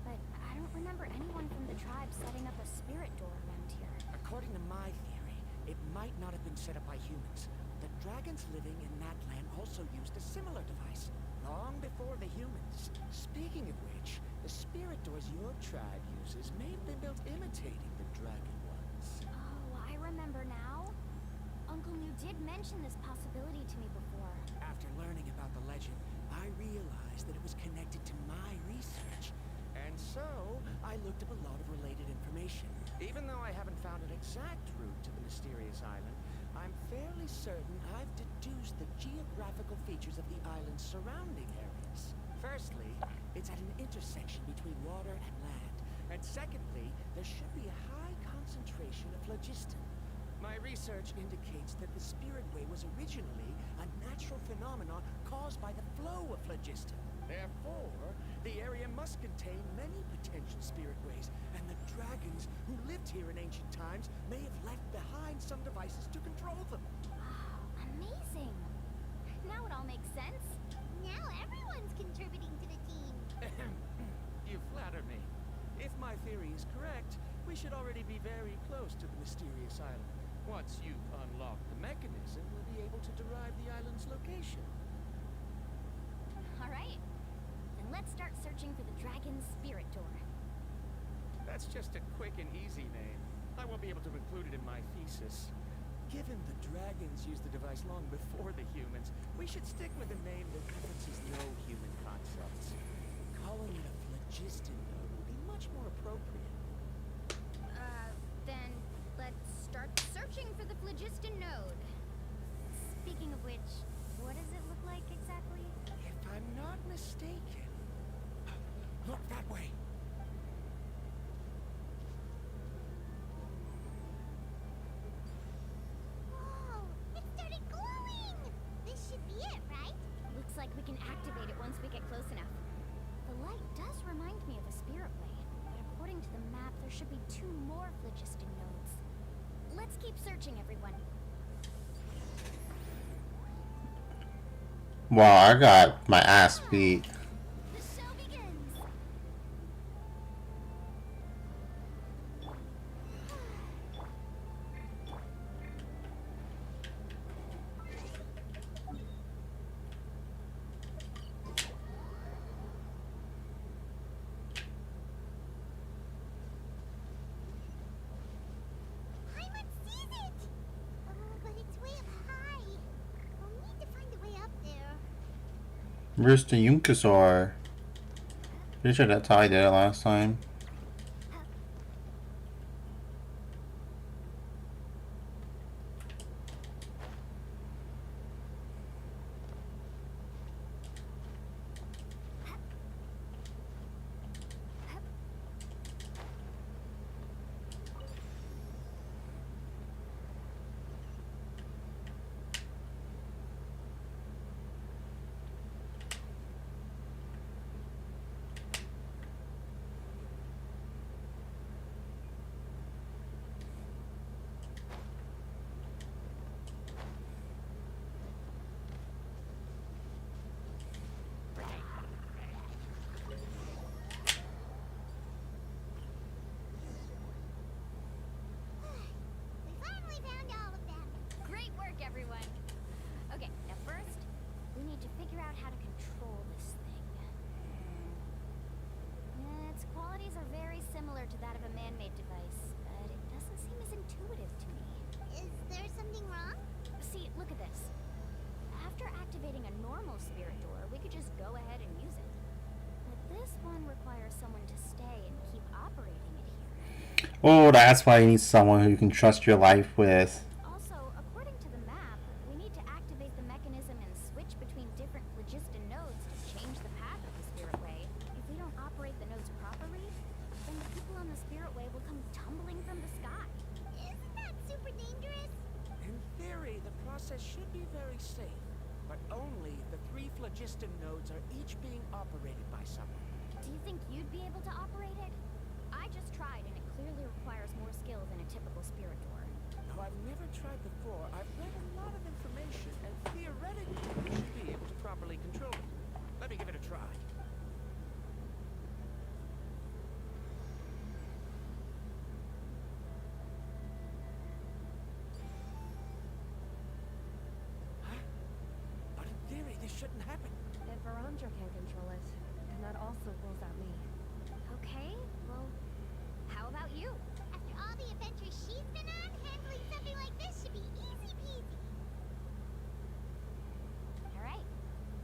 But I don't remember anyone from the tribe setting up a spirit door around here. According to my theory, it might not have been set up by humans. The dragons living in that land also used a similar device, long before the humans. Speaking of which, the spirit doors your tribe uses may have been built imitating the dragon ones. Oh, I remember now. Uncle New did mention this possibility to me before. After learning about the legend, I realized that it was connected to my research. And so, I looked up a lot of related information. Even though I haven't found an exact route to the mysterious island, I'm fairly certain I've deduced the geographical features of the island's surrounding areas. Firstly, it's at an intersection between water and land. And secondly, there should be a high concentration of phlogiston. My research indicates that the spirit way was originally a natural phenomenon caused by the flow of phlogiston. Therefore, the area must contain many potential spirit ways, and the dragons who lived here in ancient times may have left behind some devices to control them. Wow, amazing. Now it all makes sense. Now everyone's contributing to the team. You flatter me. If my theory is correct, we should already be very close to the mysterious island. Once you've unlocked the mechanism, we'll be able to derive the island's location. All right. Then let's start searching for the dragon's spirit door. That's just a quick and easy name. I won't be able to include it in my thesis. Given the dragons used the device long before the humans, we should stick with a name that references no human concepts. Calling it a phlogiston node would be much more appropriate. Then let's start searching for the phlogiston node. Speaking of which, what does it look like exactly? If I'm not mistaken... Look that way! Whoa, it started glowing! This should be it, right? Looks like we can activate it once we get close enough. The light does remind me of a spirit way, but according to the map, there should be 2 more phlogiston nodes. Let's keep searching, everyone. Wow, I got my ass beat. The show begins! Paimon sees it! Oh, but it's way up high. We'll need to find a way up there. Where's the Yunkasaur? Pretty sure that's how I did it last time. Oh, that's why you need someone who you can trust your life with. Also, according to the map, we need to activate the mechanism and switch between different phlogiston nodes to change the path of the spirit way. If we don't operate the nodes properly, then the people on the spirit way will come tumbling from the sky. Isn't that super dangerous? In theory, the process should be very safe, but only the 3 phlogiston nodes are each being operated by someone. Do you think you'd be able to operate it? I just tried, and it clearly requires more skill than a typical spirit door. Though I've never tried before, I've read a lot of information, and theoretically, we should be able to properly control it. Let me give it a try. Huh? But in theory, this shouldn't happen. If Varandra can control it, then that also rules out me. Okay, well, how about you? After all the adventures she's been on, handling something like this should be easy peasy. Alright,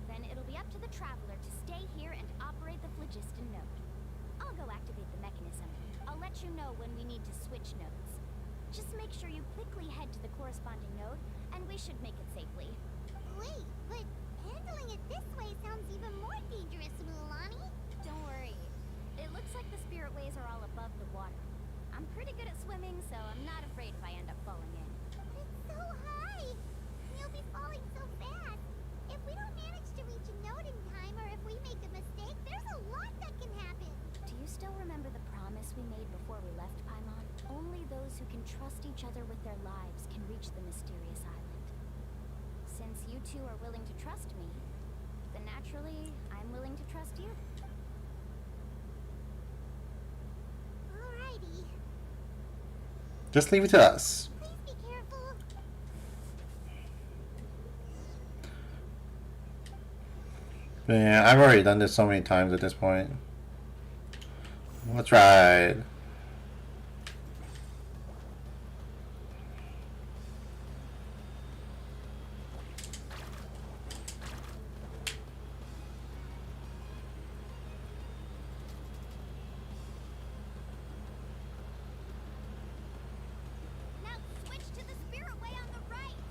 then it'll be up to the Traveler to stay here and operate the phlogiston node. I'll go activate the mechanism. I'll let you know when we need to switch nodes. Just make sure you quickly head to the corresponding node, and we should make it safely. Wait, but handling it this way sounds even more dangerous, Mulani. Don't worry. It looks like the spirit ways are all above the water. I'm pretty good at swimming, so I'm not afraid if I end up falling in. It's so high! You'll be falling so fast. If we don't manage to reach a node in time, or if we make a mistake, there's a lot that can happen. Do you still remember the promise we made before we left Paimon? Only those who can trust each other with their lives can reach the mysterious island. Since you two are willing to trust me, then naturally, I'm willing to trust you. Alrighty. Just leave it to us. Please be careful. Yeah, I've already done this so many times at this point. Let's ride. Now switch to the spirit way on the right.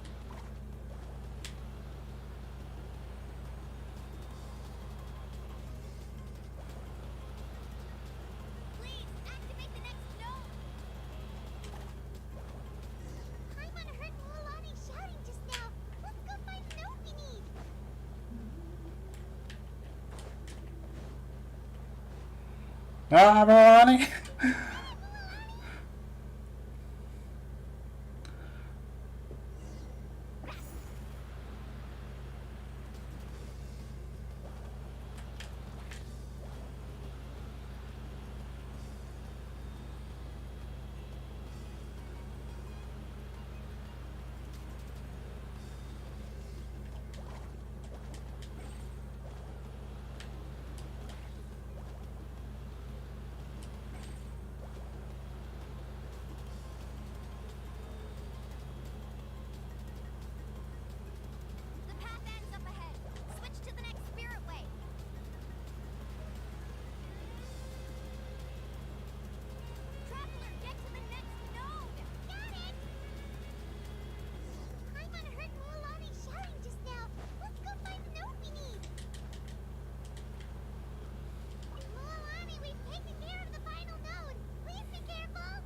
Please activate the next node. Paimon heard Mulani shouting just now. Let's go find the node we need. Ah, Milani. The path ends up ahead. Switch to the next spirit way. Traveler, get to the next node. Got it. Paimon heard Mulani shouting just now. Let's go find the node we need. Mulani, we've taken care of the final node. Please be careful.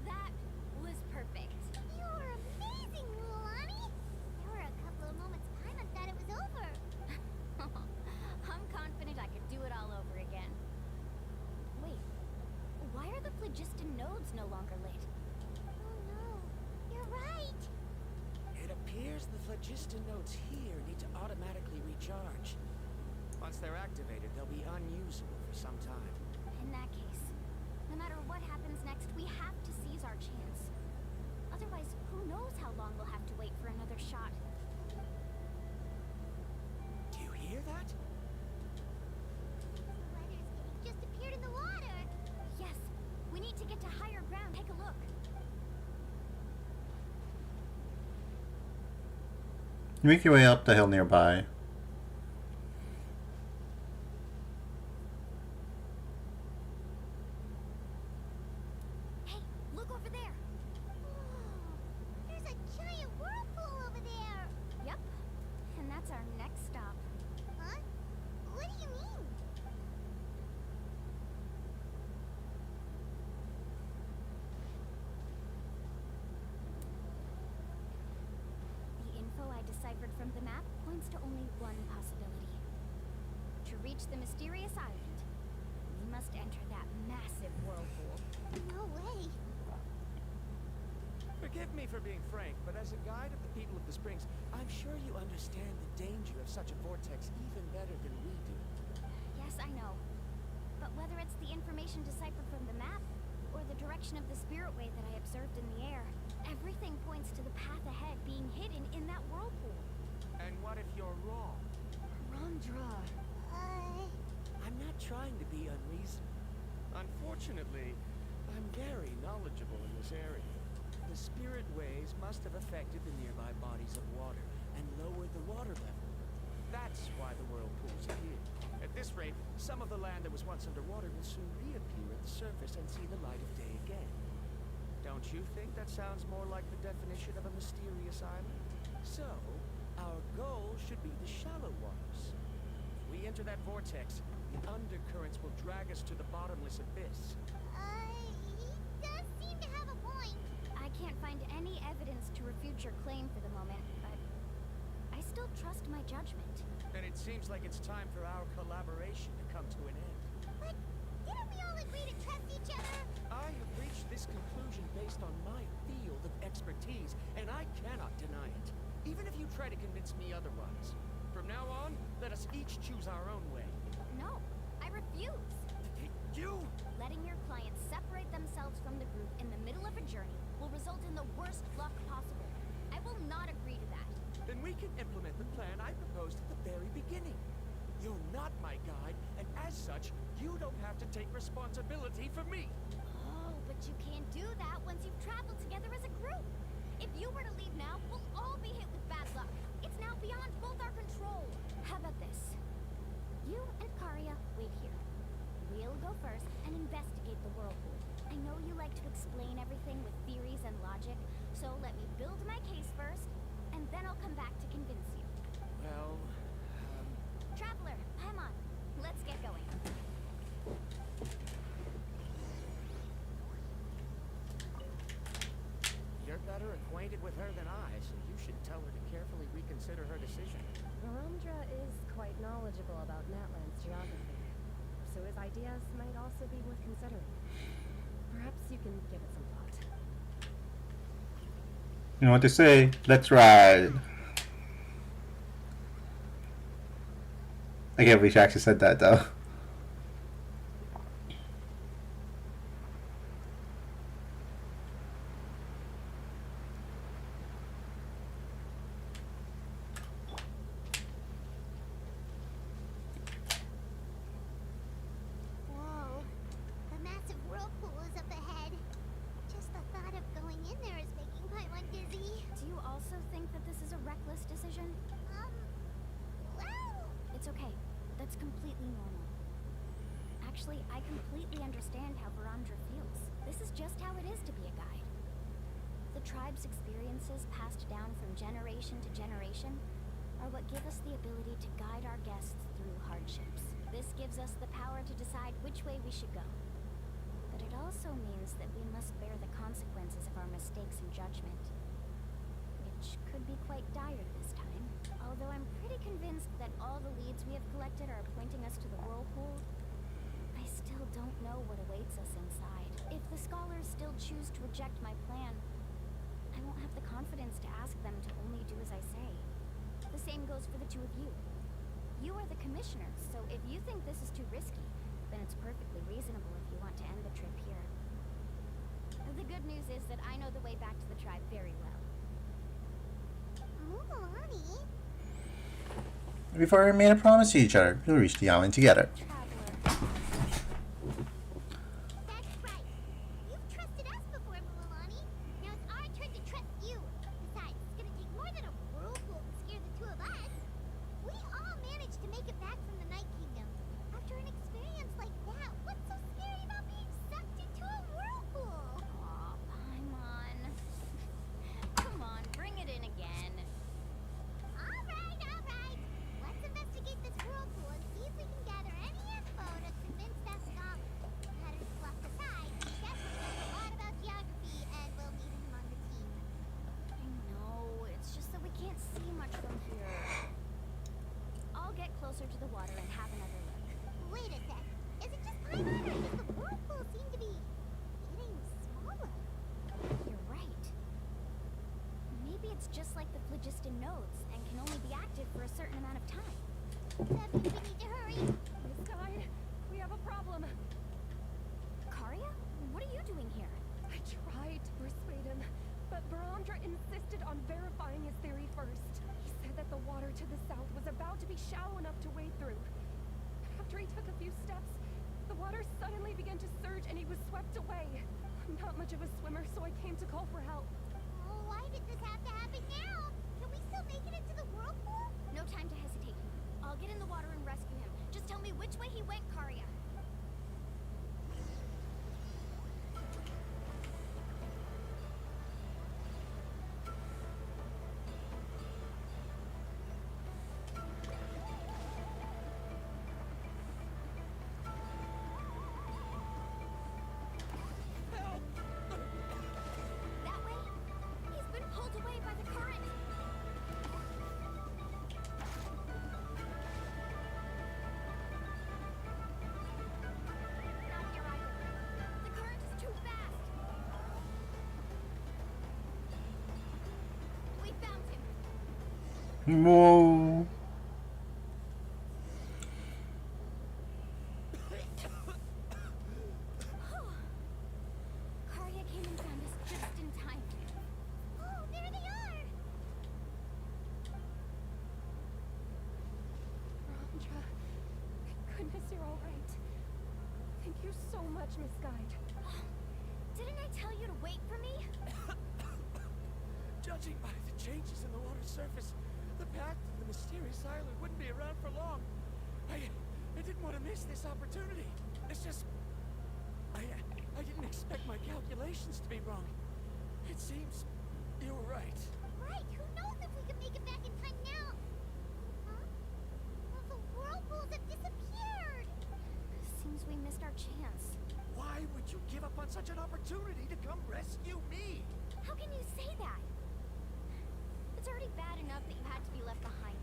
That was perfect. You were amazing, Mulani. There were a couple of moments Paimon thought it was over. I'm confident I could do it all over again. Wait, why are the phlogiston nodes no longer lit? piston nodes here need to automatically recharge. Once they're activated, they'll be unusable for some time. In that case, no matter what happens next, we have to seize our chance. Otherwise, who knows how long we'll have to wait for another shot. Do you hear that? The weather's getting just appeared in the water. Yes, we need to get to higher ground. Take a look. You make your way up the hill nearby. Hey, look over there. Whoa, there's a giant whirlpool over there. Yep, and that's our next stop. Huh? What do you mean? The info I deciphered from the map points to only one possibility. To reach the mysterious island, we must enter that massive whirlpool. No way. Forgive me for being frank, but as a guide of the people of the Springs, I'm sure you understand the danger of such a vortex even better than we do. Yes, I know. But whether it's the information deciphered from the map, or the direction of the spirit way that I observed in the air, everything points to the path ahead being hidden in that whirlpool. And what if you're wrong? Rondra. I'm not trying to be unreasonable. Unfortunately, I'm very knowledgeable in this area. The spirit waves must have affected the nearby bodies of water and lowered the water level. That's why the whirlpools appear. At this rate, some of the land that was once underwater will soon reappear at the surface and see the light of day again. Don't you think that sounds more like the definition of a mysterious island? So, our goal should be the shallow waters. If we enter that vortex, the undercurrents will drag us to the bottomless abyss. He does seem to have a point. I can't find any evidence to refute your claim for the moment, but I still trust my judgment. Then it seems like it's time for our collaboration to come to an end. But didn't we all agree to trust each other? I have reached this conclusion based on my field of expertise, and I cannot deny it, even if you try to convince me otherwise. From now on, let us each choose our own way. No, I refuse. You? Letting your clients separate themselves from the group in the middle of a journey will result in the worst luck possible. I will not agree to that. Then we can implement the plan I proposed at the very beginning. You're not my guide, and as such, you don't have to take responsibility for me. Oh, but you can't do that once you've traveled together as a group. If you were to leave now, we'll all be hit with bad luck. It's now beyond both our control. How about this? You and Karya wait here. We'll go first and investigate the whirlpool. I know you like to explain everything with theories and logic, so let me build my case first, and then I'll come back to convince you. Well, Traveler, come on. Let's get going. you're better acquainted with her than I, so you should tell her to carefully reconsider her decision. Rondra is quite knowledgeable about Natland's geography, so his ideas might also be worth considering. Perhaps you can give it some thought. You know what they say? Let's ride. I can't believe she actually said that though. Whoa, a massive whirlpool is up ahead. Just the thought of going in there is making Paimon dizzy. Do you also think that this is a reckless decision? Well, It's okay. That's completely normal. Actually, I completely understand how Verandra feels. This is just how it is to be a guide. The tribe's experiences passed down from generation to generation are what give us the ability to guide our guests through hardships. This gives us the power to decide which way we should go. But it also means that we must bear the consequences of our mistakes and judgment, which could be quite dire this time. Although I'm pretty convinced that all the leads we have collected are pointing us to the whirlpool, I still don't know what awaits us inside. If the scholars still choose to reject my plan, I won't have the confidence to ask them to only do as I say. commissioner, so if you think this is too risky, then it's perfectly reasonable if you want to end the trip here. The good news is that I know the way back to the tribe very well. Mulan? We've already made a promise to each other. We'll reach the island together. Traveler. That's right. You've trusted us before, Mulani. Now it's our turn to trust you. Besides, it's gonna take more than a whirlpool to scare the two of us. We all managed to make it back from the Night Kingdom. After an experience like that, what's so scary about being sucked into a whirlpool? Aw, Paimon. Come on, bring it in again. All right, all right. Let's investigate this whirlpool and see if we can gather any info to convince that scholar. Matters fluff aside, he definitely knows a lot about geography, and we'll need him on the team. I know, it's just that we can't see much from here. I'll get closer to the water and have another look. Wait a sec. Is it just Paimon, or does the whirlpool seem to be getting smaller? You're right. Maybe it's just like the phlogiston nodes and can only be active for a certain amount of time. That means we need to hurry. Miss Guide, we have a problem. Karya? What are you doing here? I tried to persuade him, but Barandra insisted on verifying his theory first. He said that the water to the south was about to be shallow enough to wade through. After he took a few steps, the water suddenly began to surge and he was swept away. I'm not much of a swimmer, so I came to call for help. Oh, why did this have to happen now? Can we still make it into the whirlpool? No time to hesitate. I'll get in the water and rescue him. Just tell me which way he went, Karya. That way? He's been pulled away by the current. Not here either. The current is too fast. We found him. Whoa. Karya came and found us just in time. Oh, there they are! Barandra, thank goodness you're all right. Thank you so much, Miss Guide. Didn't I tell you to wait for me? Judging by the changes in the water surface, the path to the mysterious island wouldn't be around for long. I didn't want to miss this opportunity. It's just... I didn't expect my calculations to be wrong. It seems you were right. Right, who knows if we can make it back in time now? Huh? Well, the whirlpools have disappeared! Seems we missed our chance. Why would you give up on such an opportunity to come rescue me? How can you say that? It's already bad enough that you had to be left behind.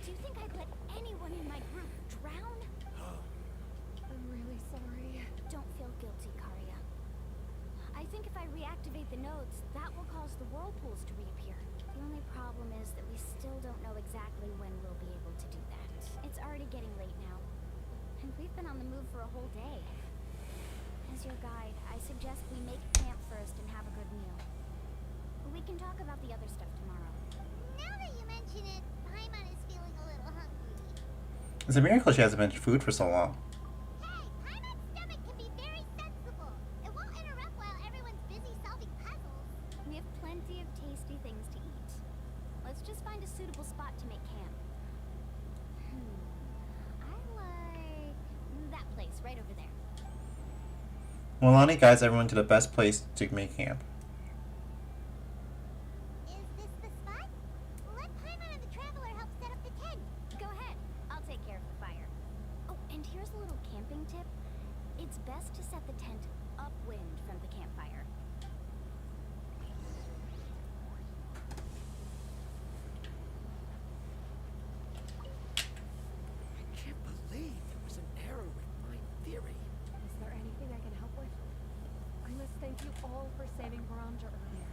Do you think I'd let anyone in my group drown? I'm really sorry. Don't feel guilty, Karya. I think if I reactivate the nodes, that will cause the whirlpools to reappear. The only problem is that we still don't know exactly when we'll be able to do that. It's already getting late now, and we've been on the move for a whole day. As your guide, I suggest we make camp first and have a good meal. We can talk about the other stuff tomorrow. Now that you mention it, Paimon is feeling a little hungry. It's a miracle she hasn't mentioned food for so long. Hey, Paimon's stomach can be very sensible. It won't interrupt while everyone's busy solving puzzles. We have plenty of tasty things to eat. Let's just find a suitable spot to make camp. I like that place right over there. Milani guides everyone to the best place to make camp. Is this the spot? Let Paimon and the Traveler help set up the tent. Go ahead. I'll take care of the fire. Oh, and here's a little camping tip. It's best to set the tent upwind from the campfire. I can't believe there was an error with my theory. Is there anything I can help with? I must thank you all for saving Barandra earlier.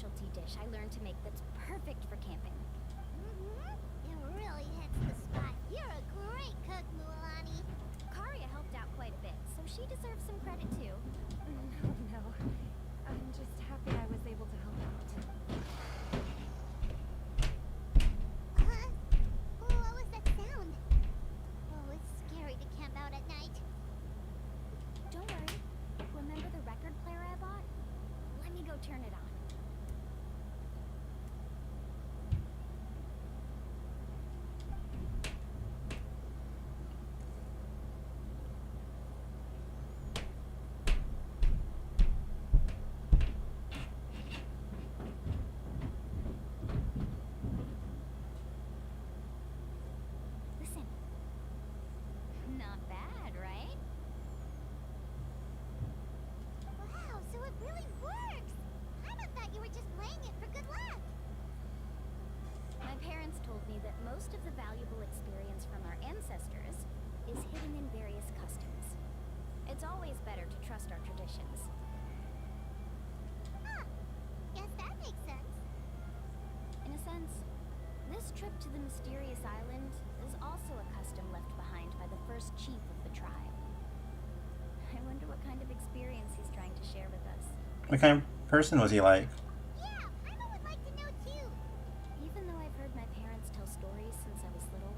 specialty dish I learned to make that's perfect for camping. It really hits the spot. You're a great cook, Mualani. Karia helped out quite a bit, so she deserves some credit too. No. I'm just happy I was able to help out. Huh? What was that sound? Oh, it's scary to camp out at night. Don't worry. Remember the record player I bought? Let me go turn it on. Listen. Not bad, right? Wow, so it really works! I thought you were just playing it for good luck. My parents told me that most of the valuable experience from our ancestors is hidden in various customs. It's always better to trust our traditions. Huh. Guess that makes sense. In a sense, this trip to the mysterious island is also a custom left behind by the first chief of the tribe. I wonder what kind of experience he's trying to share with us. What kind of person was he like? Yeah, Paimon would like to know too. Even though I've heard my parents tell stories since I was little,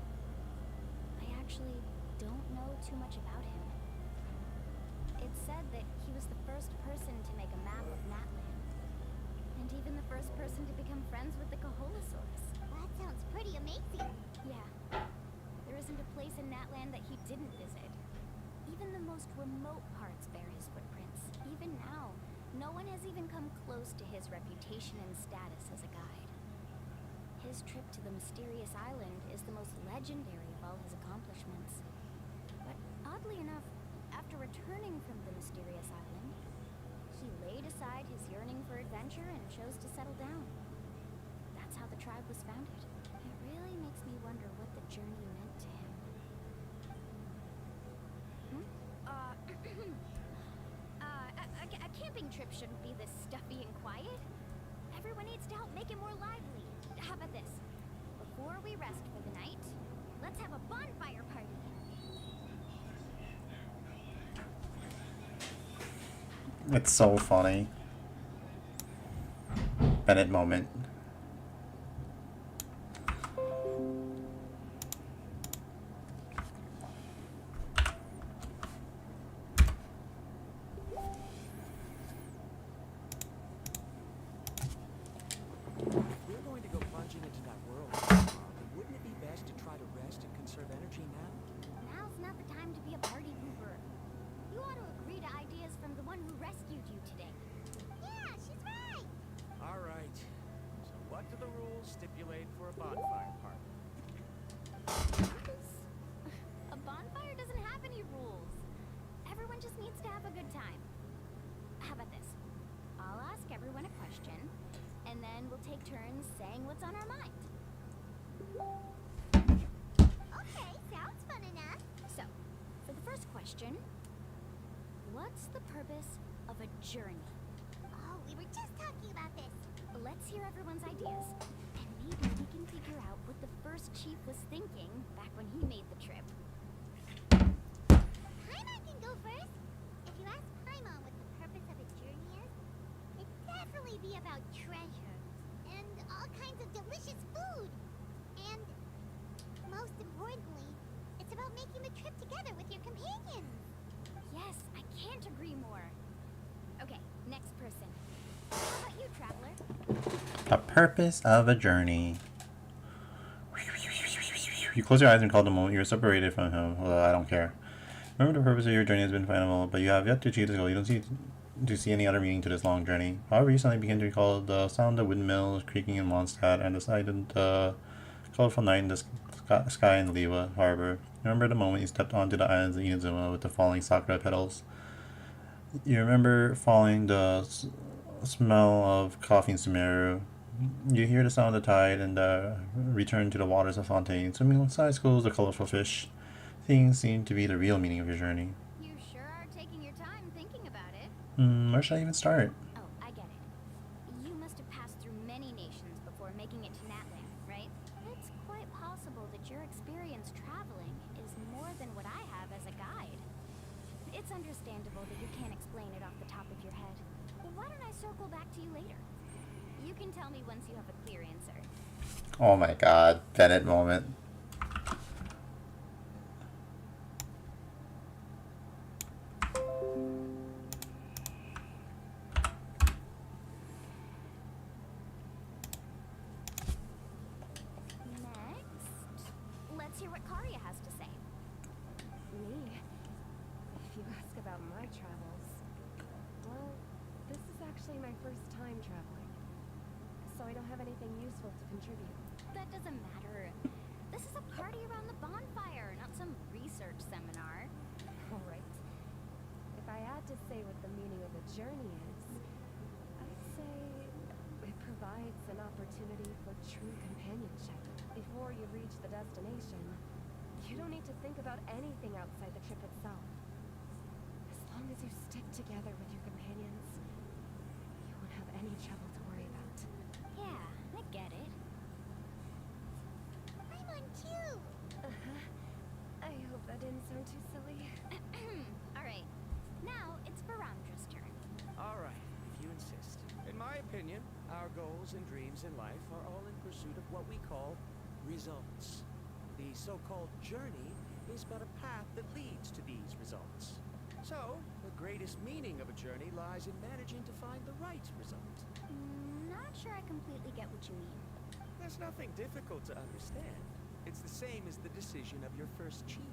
I actually don't know too much about him. It's said that he was the first person to make a map of Natland, and even the first person to become friends with the Kaholosaurus. That sounds pretty amazing. Yeah, there isn't a place in Natland that he didn't visit. Even the most remote parts bear his footprints. Even now, no one has even come close to his reputation and status as a guide. His trip to the mysterious island is the most legendary of all his accomplishments. But oddly enough, after returning from the mysterious island, he laid aside his yearning for adventure and chose to settle down. That's how the tribe was founded. It really makes me wonder what the journey meant to him. A camping trip shouldn't be this stuffy and quiet. Everyone needs to help make it more lively. How about this? Before we rest for the night, let's have a bonfire party. It's so funny. Bennett moment. If we're going to go plunging into that world, wouldn't it be best to try to rest and conserve energy now? Now's not the time to be a party pooper. You ought to agree to ideas from the one who rescued you today. Yeah, she's right. All right. So what do the rules stipulate for a bonfire party? A bonfire doesn't have any rules. Everyone just needs to have a good time. How about this? I'll ask everyone a question, and then we'll take turns saying what's on our mind. Okay, sounds fun enough. So, for the first question, what's the purpose of a journey? Oh, we were just talking about this. Let's hear everyone's ideas, and maybe we can figure out what the first chief was thinking back when he made the trip. Paimon can go first. If you ask Paimon what the purpose of a journey is, it'd definitely be about treasure and all kinds of delicious food. And most importantly, it's about making the trip together with your companions. Yes, I can't agree more. Okay, next person. How about you, Traveler? The purpose of a journey. You close your eyes and recall the moment you were separated from him. Well, I don't care. Remember, the purpose of your journey has been final, but you have yet to achieve this goal. You don't see any other meaning to this long journey. However, you suddenly begin to recall the sound of windmills creaking in Mondstadt and the sight of the colorful night in the sky in Liwa harbor. Remember the moment you stepped onto the islands of Inazuma with the falling sakura petals. You remember falling the smell of coffee in Sumeru. You hear the sound of the tide and return to the waters of Fontaine. Swimming alongside schools, the colorful fish. Things seem to be the real meaning of your journey. You sure are taking your time thinking about it. Where should I even start? Oh, I get it. You must have passed understandable that you can't explain it off the top of your head. Why don't I circle back to you later? You can tell me once you have a clear answer. Oh my god, Bennett moment. Next, let's hear what Karya has to say. Me? If you ask about my travels, well, this is actually my first time traveling, so I don't have anything useful to contribute. That doesn't matter. This is a party around the bonfire, not some research seminar. Alright. If I had to say what the meaning of a journey is, I'd say it provides an opportunity for true companionship. Before you reach the destination, you don't need to think about anything outside the trip itself. As long as you stick together with your companions, you won't have any trouble to worry about. Yeah, I get it. I'm on too. I hope that didn't sound too silly. Alright, now it's Barandra's turn. Alright, if you insist. In my opinion, our goals and dreams in life are all in pursuit of what we call results. The so-called journey is but a path that leads to these results. So, the greatest meaning of a journey lies in managing to find the right result. Not sure I completely get what you mean. There's nothing difficult to understand. It's the same as the decision of your first chief.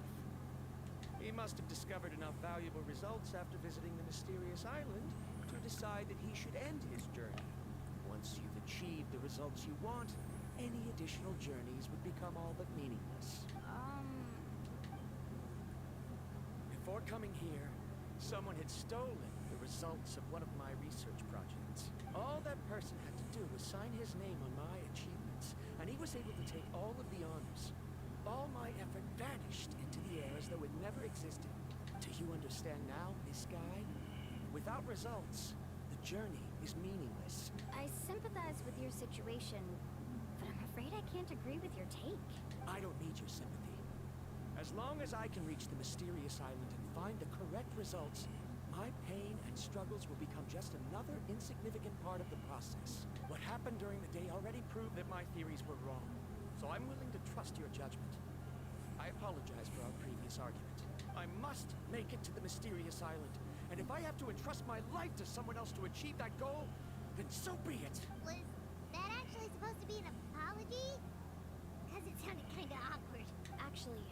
He must have discovered enough valuable results after visiting the mysterious island to decide that he should end his journey. Once you've achieved the results you want, any additional journeys would become all but meaningless. Before coming here, someone had stolen the results of one of my research projects. All that person had to do was sign his name on my achievements, and he was able to take all of the honors. All my effort vanished into the air as though it never existed. Do you understand now, Miss Guide? Without results, the journey is meaningless. I sympathize with your situation, but I'm afraid I can't agree with your take. I don't need your sympathy. As long as I can reach the mysterious island and find the correct results, my pain and struggles will become just another insignificant part of the process. What happened during the day already proved that my theories were wrong, so I'm willing to trust your judgment. I apologize for our previous argument. I must make it to the mysterious island, and if I have to entrust my life to someone else to achieve that goal, then so be it. Was that actually supposed to be an apology? Because it sounded kind of awkward. Actually,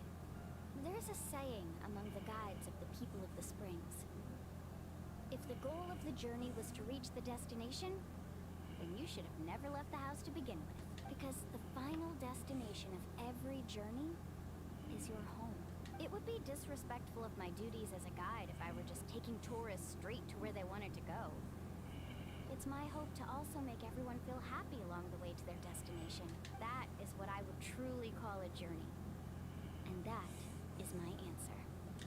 there's a saying among the guides of the people of the Springs. If the goal of the journey was to reach the destination, then you should have never left the house to begin with. Because the final destination of every journey is your home. It would be disrespectful of my duties as a guide if I were just taking tourists straight to where they wanted to go. It's my hope to also make everyone feel happy along the way to their destination. That is what I would truly call a journey. And that is my answer.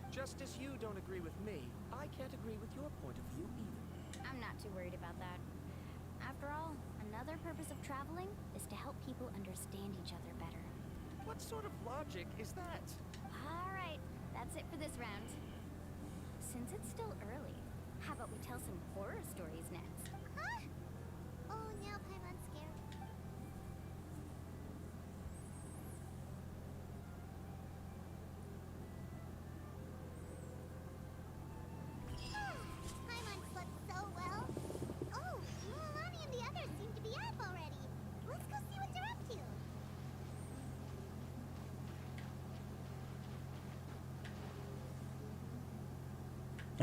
Just as you don't agree with me, I can't agree with your point of view either. I'm not too worried about that. After all, another purpose of traveling is to help people understand each other better. What sort of logic is that? Alright, that's it for this round. Since it's still early, how about we tell some horror stories next? Huh? Oh, now Paimon's scared. Paimon slept so well. Oh, Mulan and the others seem to be up already. Let's go see what they're up to.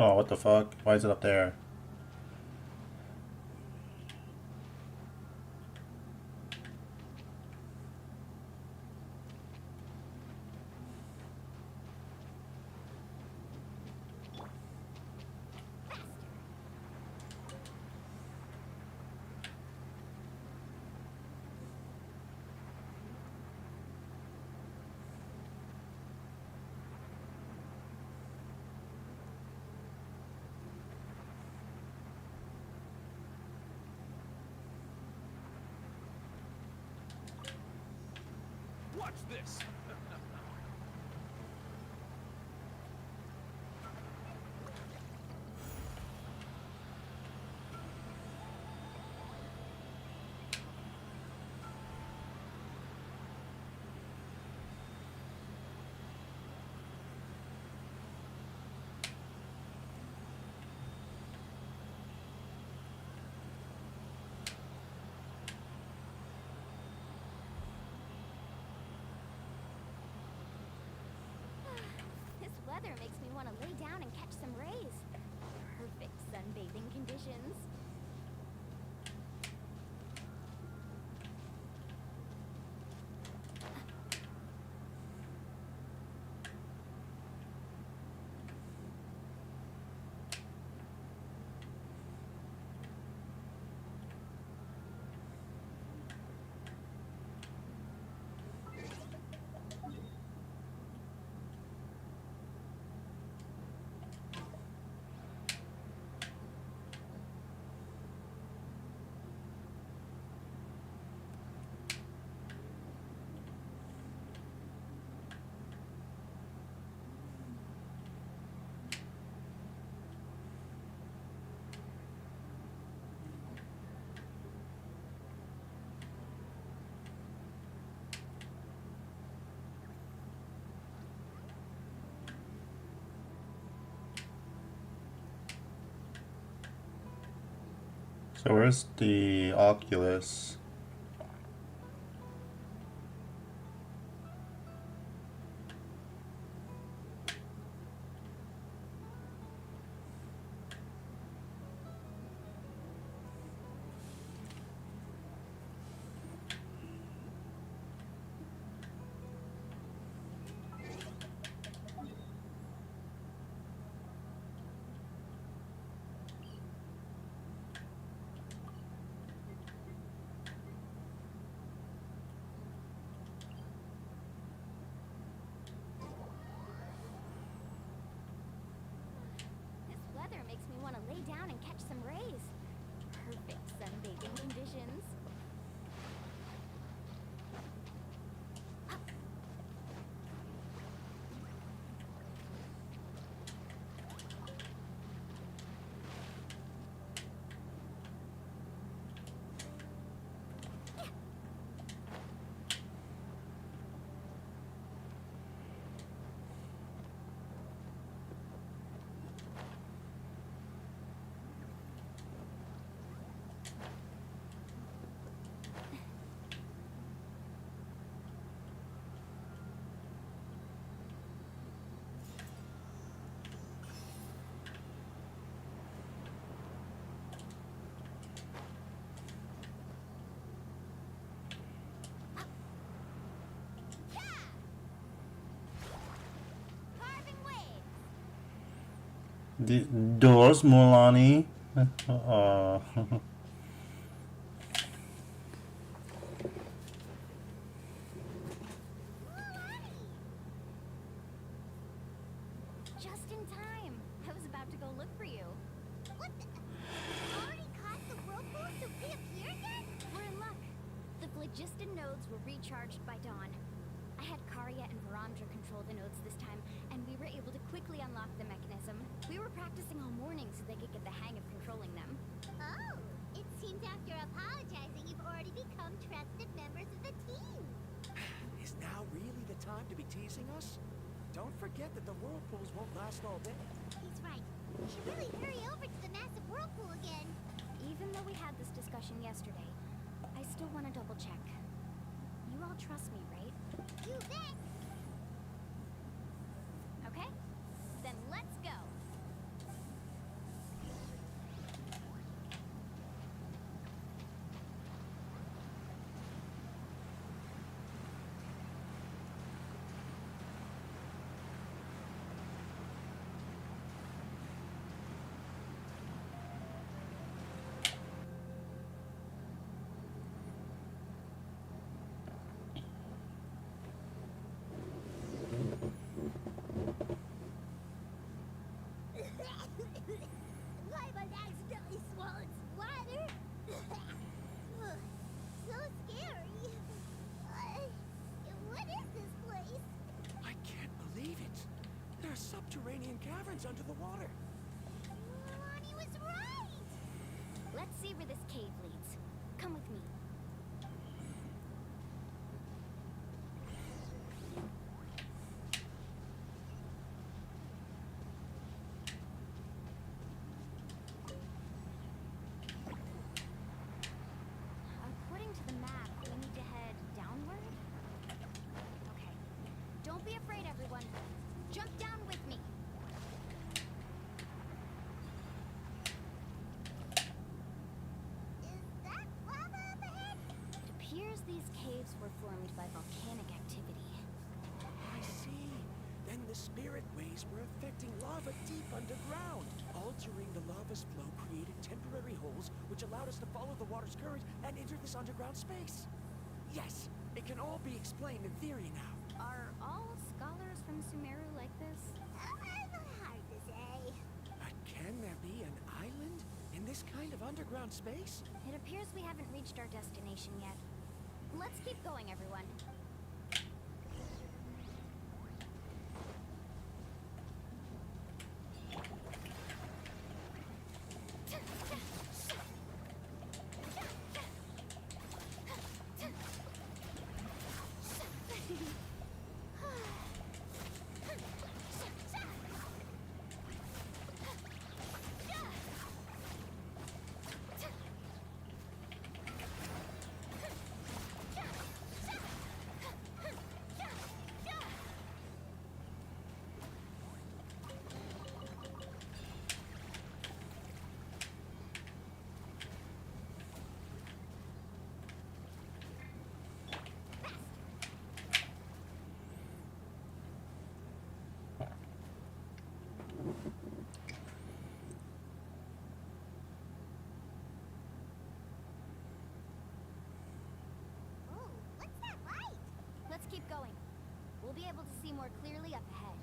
Oh, what the fuck? Why is it up there? Watch this! weather makes me want to lay down and catch some rays. Perfect sunbathing conditions. So where's the Oculus? This weather makes me want to lay down and catch some rays. Perfect sunbathing conditions. Carving waves. The doors, Mulani. Oh. Just in time. I was about to go look for you. What the? Already caught the whirlpool to reappear again? We're in luck. The phlogiston nodes were recharged by dawn. I had Karya and Varandra control the nodes this time, and we were able to quickly unlock the mechanism. We were practicing all morning so they could get the hang of controlling them. Oh, it seems after apologizing, you've already become trusted members of the team. Is now really the time to be teasing us? Don't forget that the whirlpools won't last all day. He's right. We should really hurry over to the massive whirlpool again. Even though we had this discussion yesterday, I still want to double check. You all trust me, right? You bet. Okay? Then let's go. Paimon accidentally swallowed some water. Ugh, so scary. What is this place? I can't believe it. There are subterranean caverns under the water. Lonnie was right. Let's see where this cave leads. Come with me. According to the map, we need to head downward? Okay. Don't be afraid, everyone. Jump down with me. were formed by volcanic activity. I see. Then the spirit waves were affecting lava deep underground. Altering the lava's flow created temporary holes, which allowed us to follow the water's current and enter this underground space. Yes, it can all be explained in theory now. Are all scholars from Sumeru like this? Hard to say. But can there be an island in this kind of underground space? It appears we haven't reached our destination yet. Let's keep going, everyone. Oh, what's that light? Let's keep going. We'll be able to see more clearly up ahead.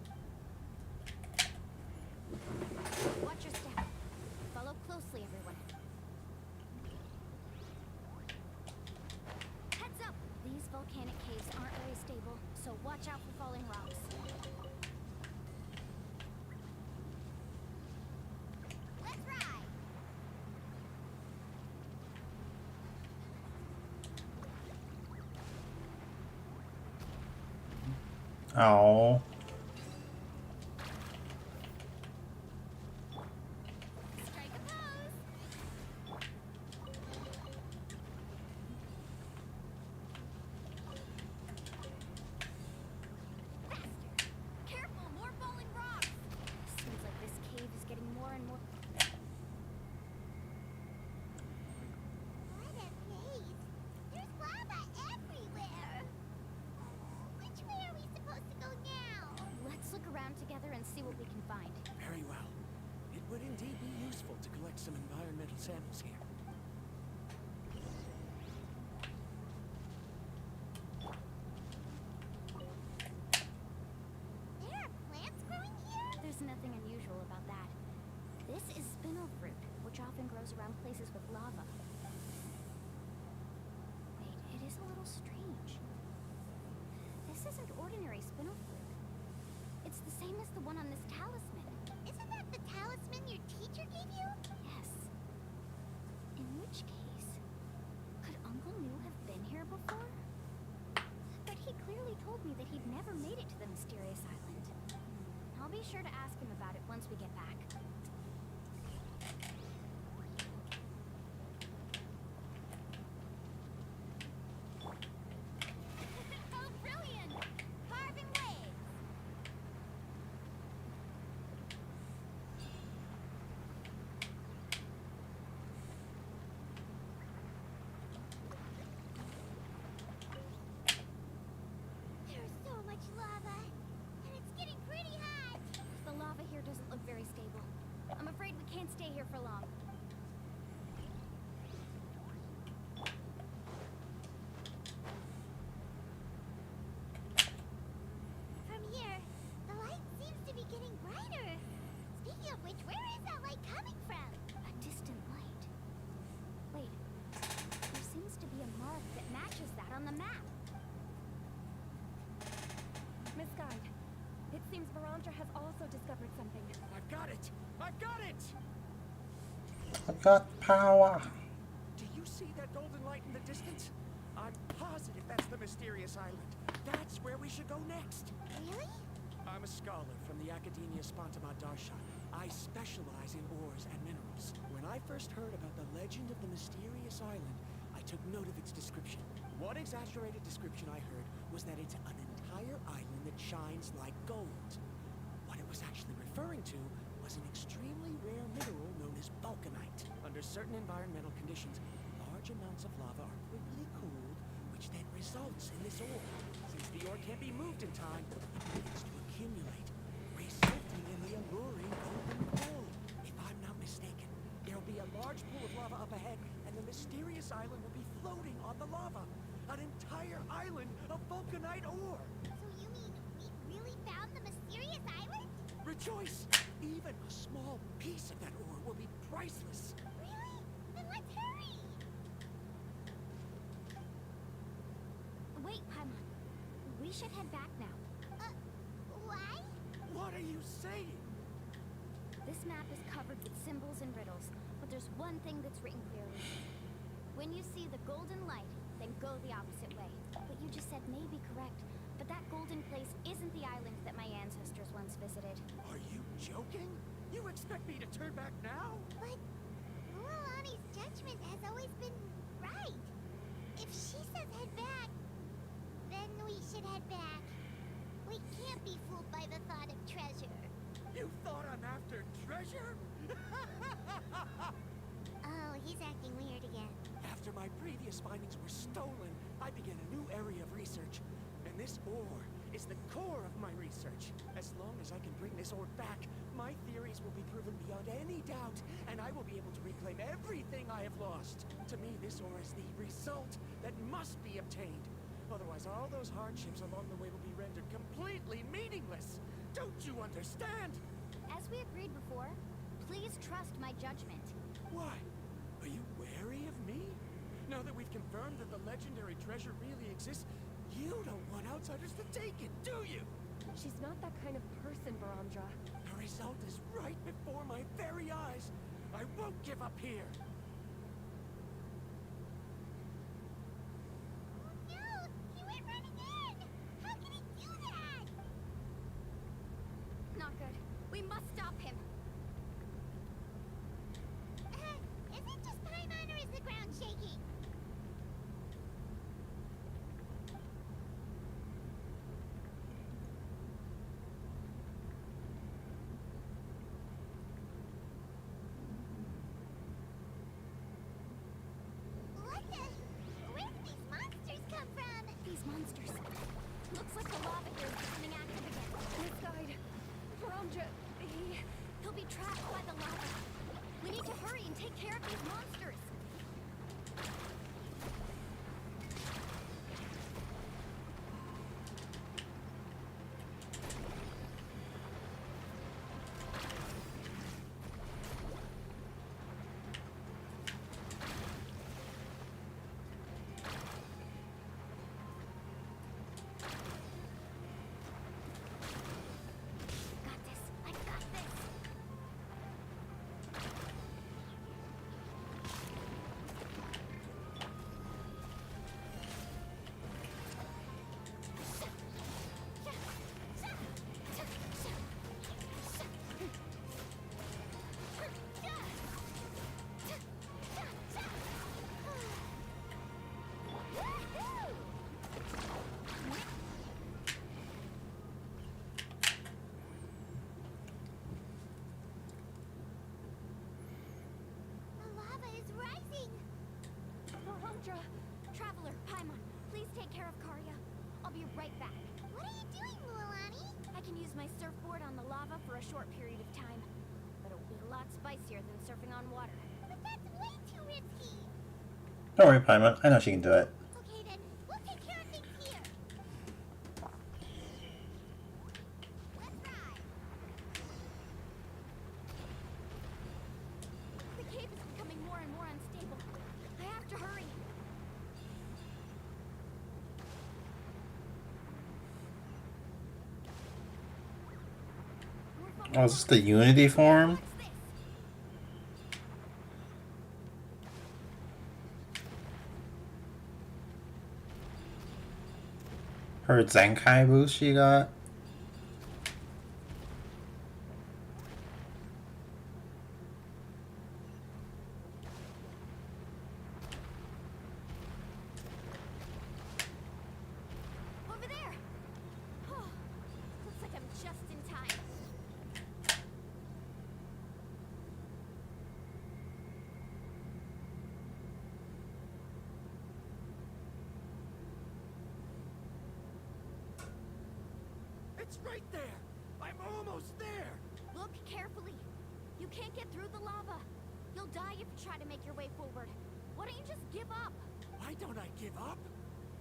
Watch your step. Follow closely, everyone. Heads up! These volcanic caves aren't very stable, so watch out for falling rocks. Let's ride. Oh. Strike a pose! Faster! Careful! More falling rocks! Seems like this cave is getting more and more... What a place. There's lava everywhere. Which way are we supposed to go now? Let's look around together and see what we can find. Very well. It would indeed be useful to collect some environmental samples here. There are plants growing here? There's nothing unusual about that. This is spinel fruit, which often grows around places with lava. Wait, it is a little strange. This isn't ordinary spinel fruit. It's the same as the one on this talisman. Isn't that the talisman your teacher gave you? Yes. In which case, could Uncle New have been here before? But he clearly told me that he'd never made it to the mysterious island. I'll be sure to ask him about it once we get back. Oh, brilliant! Carving waves. There's so much lava, and it's getting pretty hot. The lava here doesn't look very stable. I'm afraid we can't stay here for long. From here, the light seems to be getting brighter. Speaking of which, where is that light coming from? A distant light. Wait, there seems to be a mark that matches that on the map. Miss Guide, it seems Verandra has also discovered something. I've got it! I've got it! I've got power. Do you see that golden light in the distance? I'm positive that's the mysterious island. That's where we should go next. Really? I'm a scholar from the Academia Spontima Darsha. I specialize in ores and minerals. When I first heard about the legend of the mysterious island, I took note of its description. One exaggerated description I heard was that it's an entire island that shines like gold. What it was actually referring to was an extremely rare mineral known as vulcanite. Under certain environmental conditions, large amounts of lava are quickly cooled, which which then results in this ore. Since the ore can't be moved in time, it begins to accumulate, resulting in the alluring golden pool. If I'm not mistaken, there'll be a large pool of lava up ahead, and the mysterious island will be floating on the lava. An entire island of vulcanite ore. So you mean we really found the mysterious island? Rejoice! Even a small piece of that ore will be priceless. Really? Then let's hurry! Wait, Paimon. We should head back now. Why? What are you saying? This map is covered with symbols and riddles, but there's one thing that's written clearly. When you see the golden light, then go the opposite way. What you just said may be correct, but that golden place isn't the island that my ancestors once visited. Are you joking? You expect me to turn back now? But Mualani's judgment has always been right. If she says head back, then we should head back. We can't be fooled by the thought of treasure. You thought I'm after treasure? Oh, he's acting weird again. After my previous findings were stolen, I began a new area of research. And this ore is the core of my research. As long as I can bring this ore back, my theories will be proven beyond any doubt, and I will be able to reclaim everything I have lost. To me, this ore is the result that must be obtained. Otherwise, all those hardships along the way will be rendered completely meaningless. Don't you understand? As we agreed before, please trust my judgment. Why? Are you wary of me? Now that we've confirmed that the legendary treasure really exists, you don't want outsiders to take it, do you? She's not that kind of person, Baramdra. The result is right before my very eyes. I won't give up here. Oh no! He went running in! How can he do that? Not good. We must stop him. Is it just Paimon or is the ground shaking? What the? Where did these monsters come from? These monsters. Looks like the lava here is becoming active again. This guide, Baramdra, He'll be trapped by the lava. We need to hurry and take care of these monsters. Got this. I got this. The lava is rising! Baramdra! Traveler, Paimon, please take care of Karya. I'll be right back. What are you doing, Mualani? I can use my surfboard on the lava for a short period of time. But it will be a lot spicier than surfing on water. But that's way too risky! Don't worry, Paimon. I know she can do it. Okay then, we'll take care of things here! Let's ride! The cave is becoming more and more unstable. I have to hurry. Oh, is this the Unity form? What's this? Her Zenkai boost she got? Over there! Oh, looks like I'm just in time. It's right there! I'm almost there! Look carefully. You can't get through the lava. You'll die if you try to make your way forward. Why don't you just give up? Why don't I give up?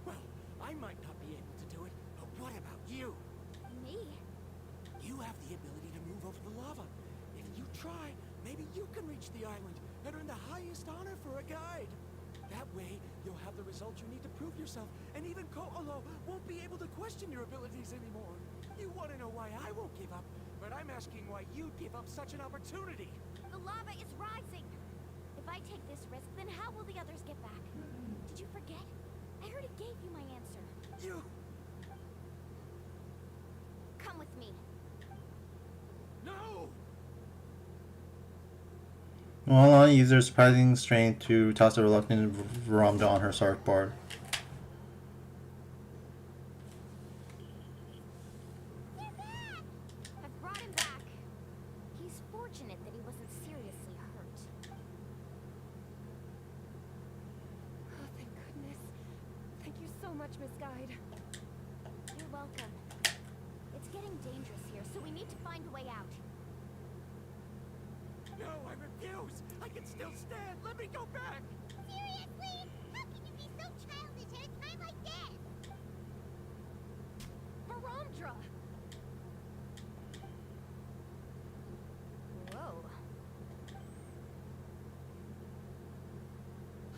Well, I might not be able to do it, but what about you? Me? You have the ability to move over the lava. If you try, maybe you can reach the island and earn the highest honor for a guide. That way, you'll have the results you need to prove yourself, and even Ko'olo won't be able to question your abilities anymore. You want to know why I won't give up, but I'm asking why you'd give up such an opportunity. The lava is rising. If I take this risk, then how will the others get back? Did you forget? I already gave you my answer. You... Come with me. No! Malala used her surprising strength to toss a reluctant Ramja on her surfboard. You're back! I've brought him back. He's fortunate that he wasn't seriously hurt. Oh, thank goodness. Thank you so much, Miss Guide. You're welcome. It's getting dangerous here, so we need to find a way out. No, I refuse! I can still stand! Let me go back! Seriously? How can you be so childish at a time like this? Baramdra! Whoa.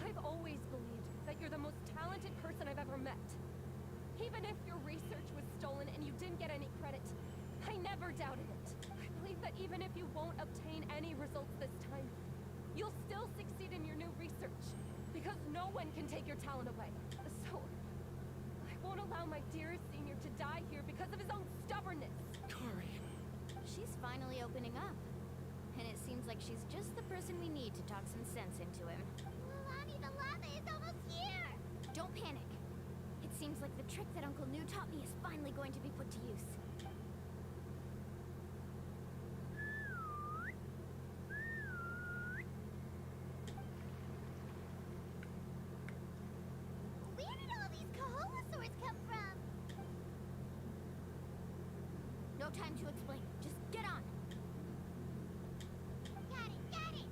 I've always believed that you're the most talented person I've ever met. Even if your research was stolen and you didn't get any credit, I never doubted it. I believe that even if you won't obtain any results this time, you'll still succeed in your new research. Because no one can take your talent away. So, I won't allow my dearest senior to die here because of his own stubbornness. Kari. She's finally opening up. And it seems like she's just the person we need to talk some sense into him. Lani, the lava is almost here! Don't panic. It seems like the trick that Uncle New taught me is finally going to be put to use. Where did all these Kaholosaurs come from? No time to explain. Just get on. Got it, got it!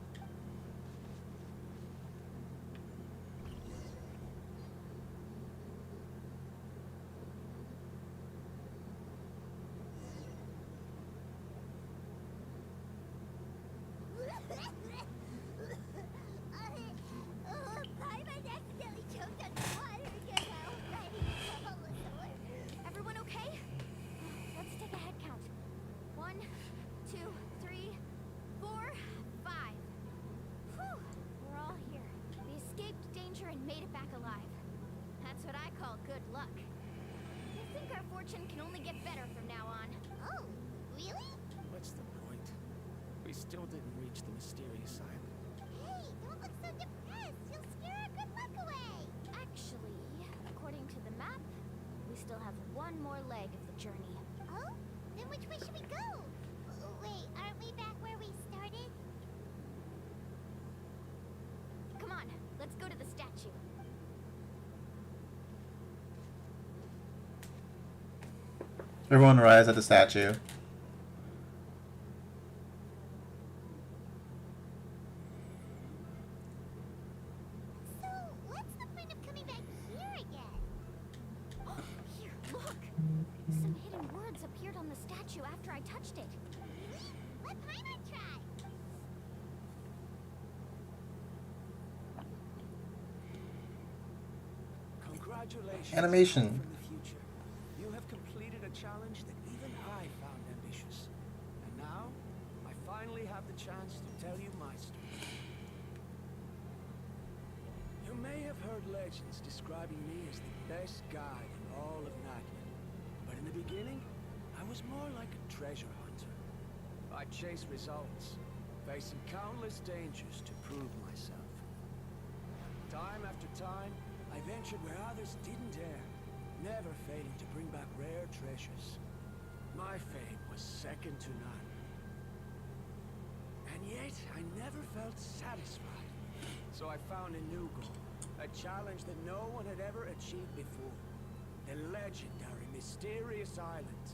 Paimon accidentally choked on the water again while fighting a Kaholosaur. Everyone okay? Let's take a head count. 1, 2, 3, 4, 5. Whew, we're all here. We escaped danger and made it back alive. That's what I call good luck. I think our fortune can only get better from now on. Oh, really? What's the point? We still didn't reach the mysterious island. Hey, don't look so depressed. You'll scare our good luck away. Actually, according to the map, we still have one more leg of the journey. Oh? Then which way should we go? Wait, aren't we back where we started? Come on, let's go to the statue. Everyone arrives at the statue. So, what's the point of coming back here again? Oh, here, look! Some hidden words appeared on the statue after I touched it. Really? Let Paimon try. Congratulations. Animation. From the future. You have completed a challenge that even I found ambitious. And now, I finally have the chance to tell you my story. You may have heard legends describing me as the best guide in all of Natlan. But in the beginning, I was more like a treasure hunter. I chased results, facing countless dangers to prove myself. Time after time, I ventured where others didn't dare, never failing to bring back rare treasures. My fame was second to none. And yet, I never felt satisfied. So I found a new goal, a challenge that no one had ever achieved before. The legendary Mysterious Island.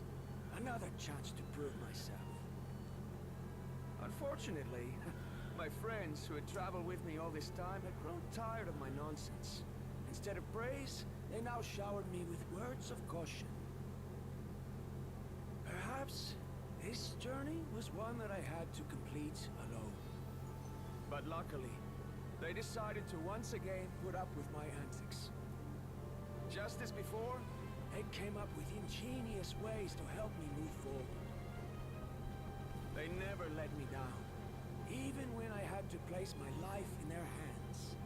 Another chance to prove myself. Unfortunately, my friends who had traveled with me all this time had grown tired of my nonsense. Instead of praise, they now showered me with words of caution. Perhaps this journey was one that I had to complete alone. But luckily, they decided to once again put up with my antics. Just as before, they came up with ingenious ways to help me move forward. They never let me down, even when I had to place my life in their hands.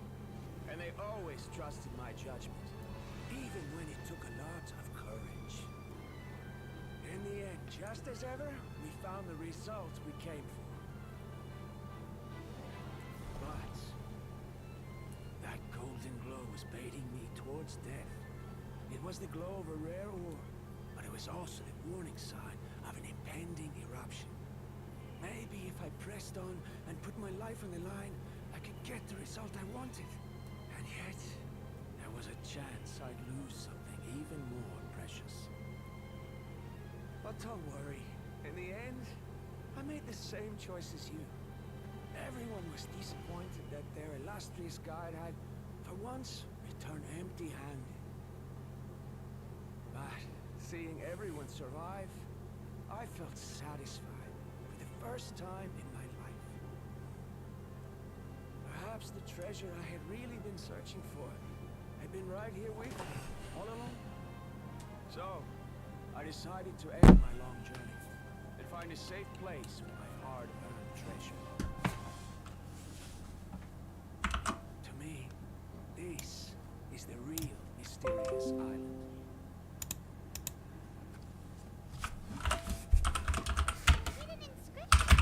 And they always trusted my judgment, even when it took a lot of courage. In the end, just as ever, we found the result we came for. But that golden glow was baiting me towards death. It was the glow of a rare ore, but it was also the warning sign of an impending eruption. Maybe if I pressed on and put my life on the line, I could get the result I wanted. And yet, there was a chance I'd lose something even more precious. But don't worry. In the end, I made the same choice as you. Everyone was disappointed that their illustrious guide had, for once, returned empty-handed. But seeing everyone survive, I felt satisfied for the first time in my life. Perhaps the treasure I had really been searching for had been right here with me, all along. So, I decided to end my long journey and find a safe place for my hard-earned treasure. To me, this is the real mysterious island. Hidden inscription.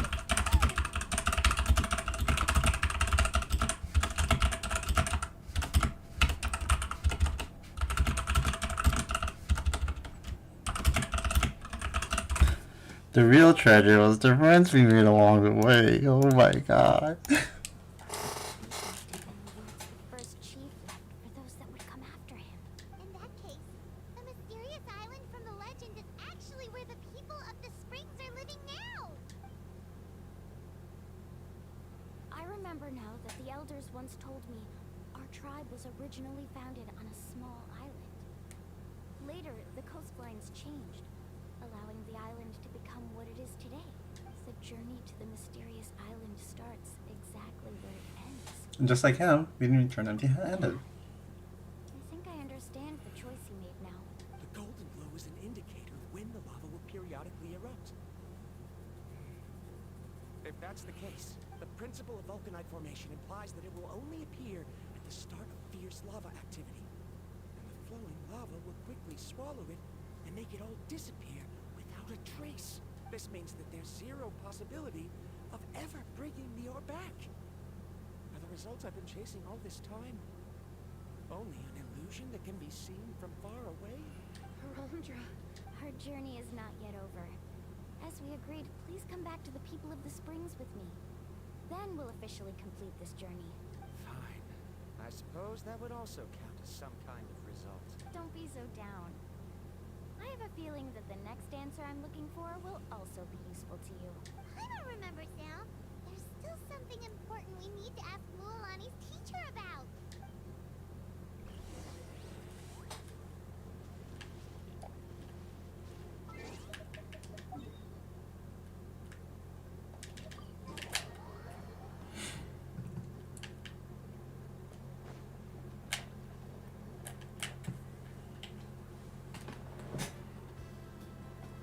The real treasure was the friends we made along the way. Oh my god. First chief left for those that would come after him. In that case, the mysterious island from the legend is actually where the people of the springs are living now. I remember now that the elders once told me our tribe was originally founded on a small island. Later, the coastlines changed, allowing the island to become what it is today. The journey to the mysterious island starts exactly where it ends. And just like him, we didn't return empty-handed. I think I understand the choice he made now. The golden glow is an indicator of when the lava will periodically erupt. If that's the case, the principle of vulcanite formation implies that it will only appear at the start of fierce lava activity. And the flowing lava will quickly swallow it and make it all disappear without a trace. This means that there's zero possibility of ever bringing the ore back. Are the results I've been chasing all this time only an illusion that can be seen from far away? Rondra. Our journey is not yet over. As we agreed, please come back to the people of the springs with me. Then we'll officially complete this journey. Fine. I suppose that would also count as some kind of result. Don't be so down. I have a feeling that the next answer I'm looking for will also be useful to you. I don't remember, Sam. There's still something important we need to ask Mualani's teacher about.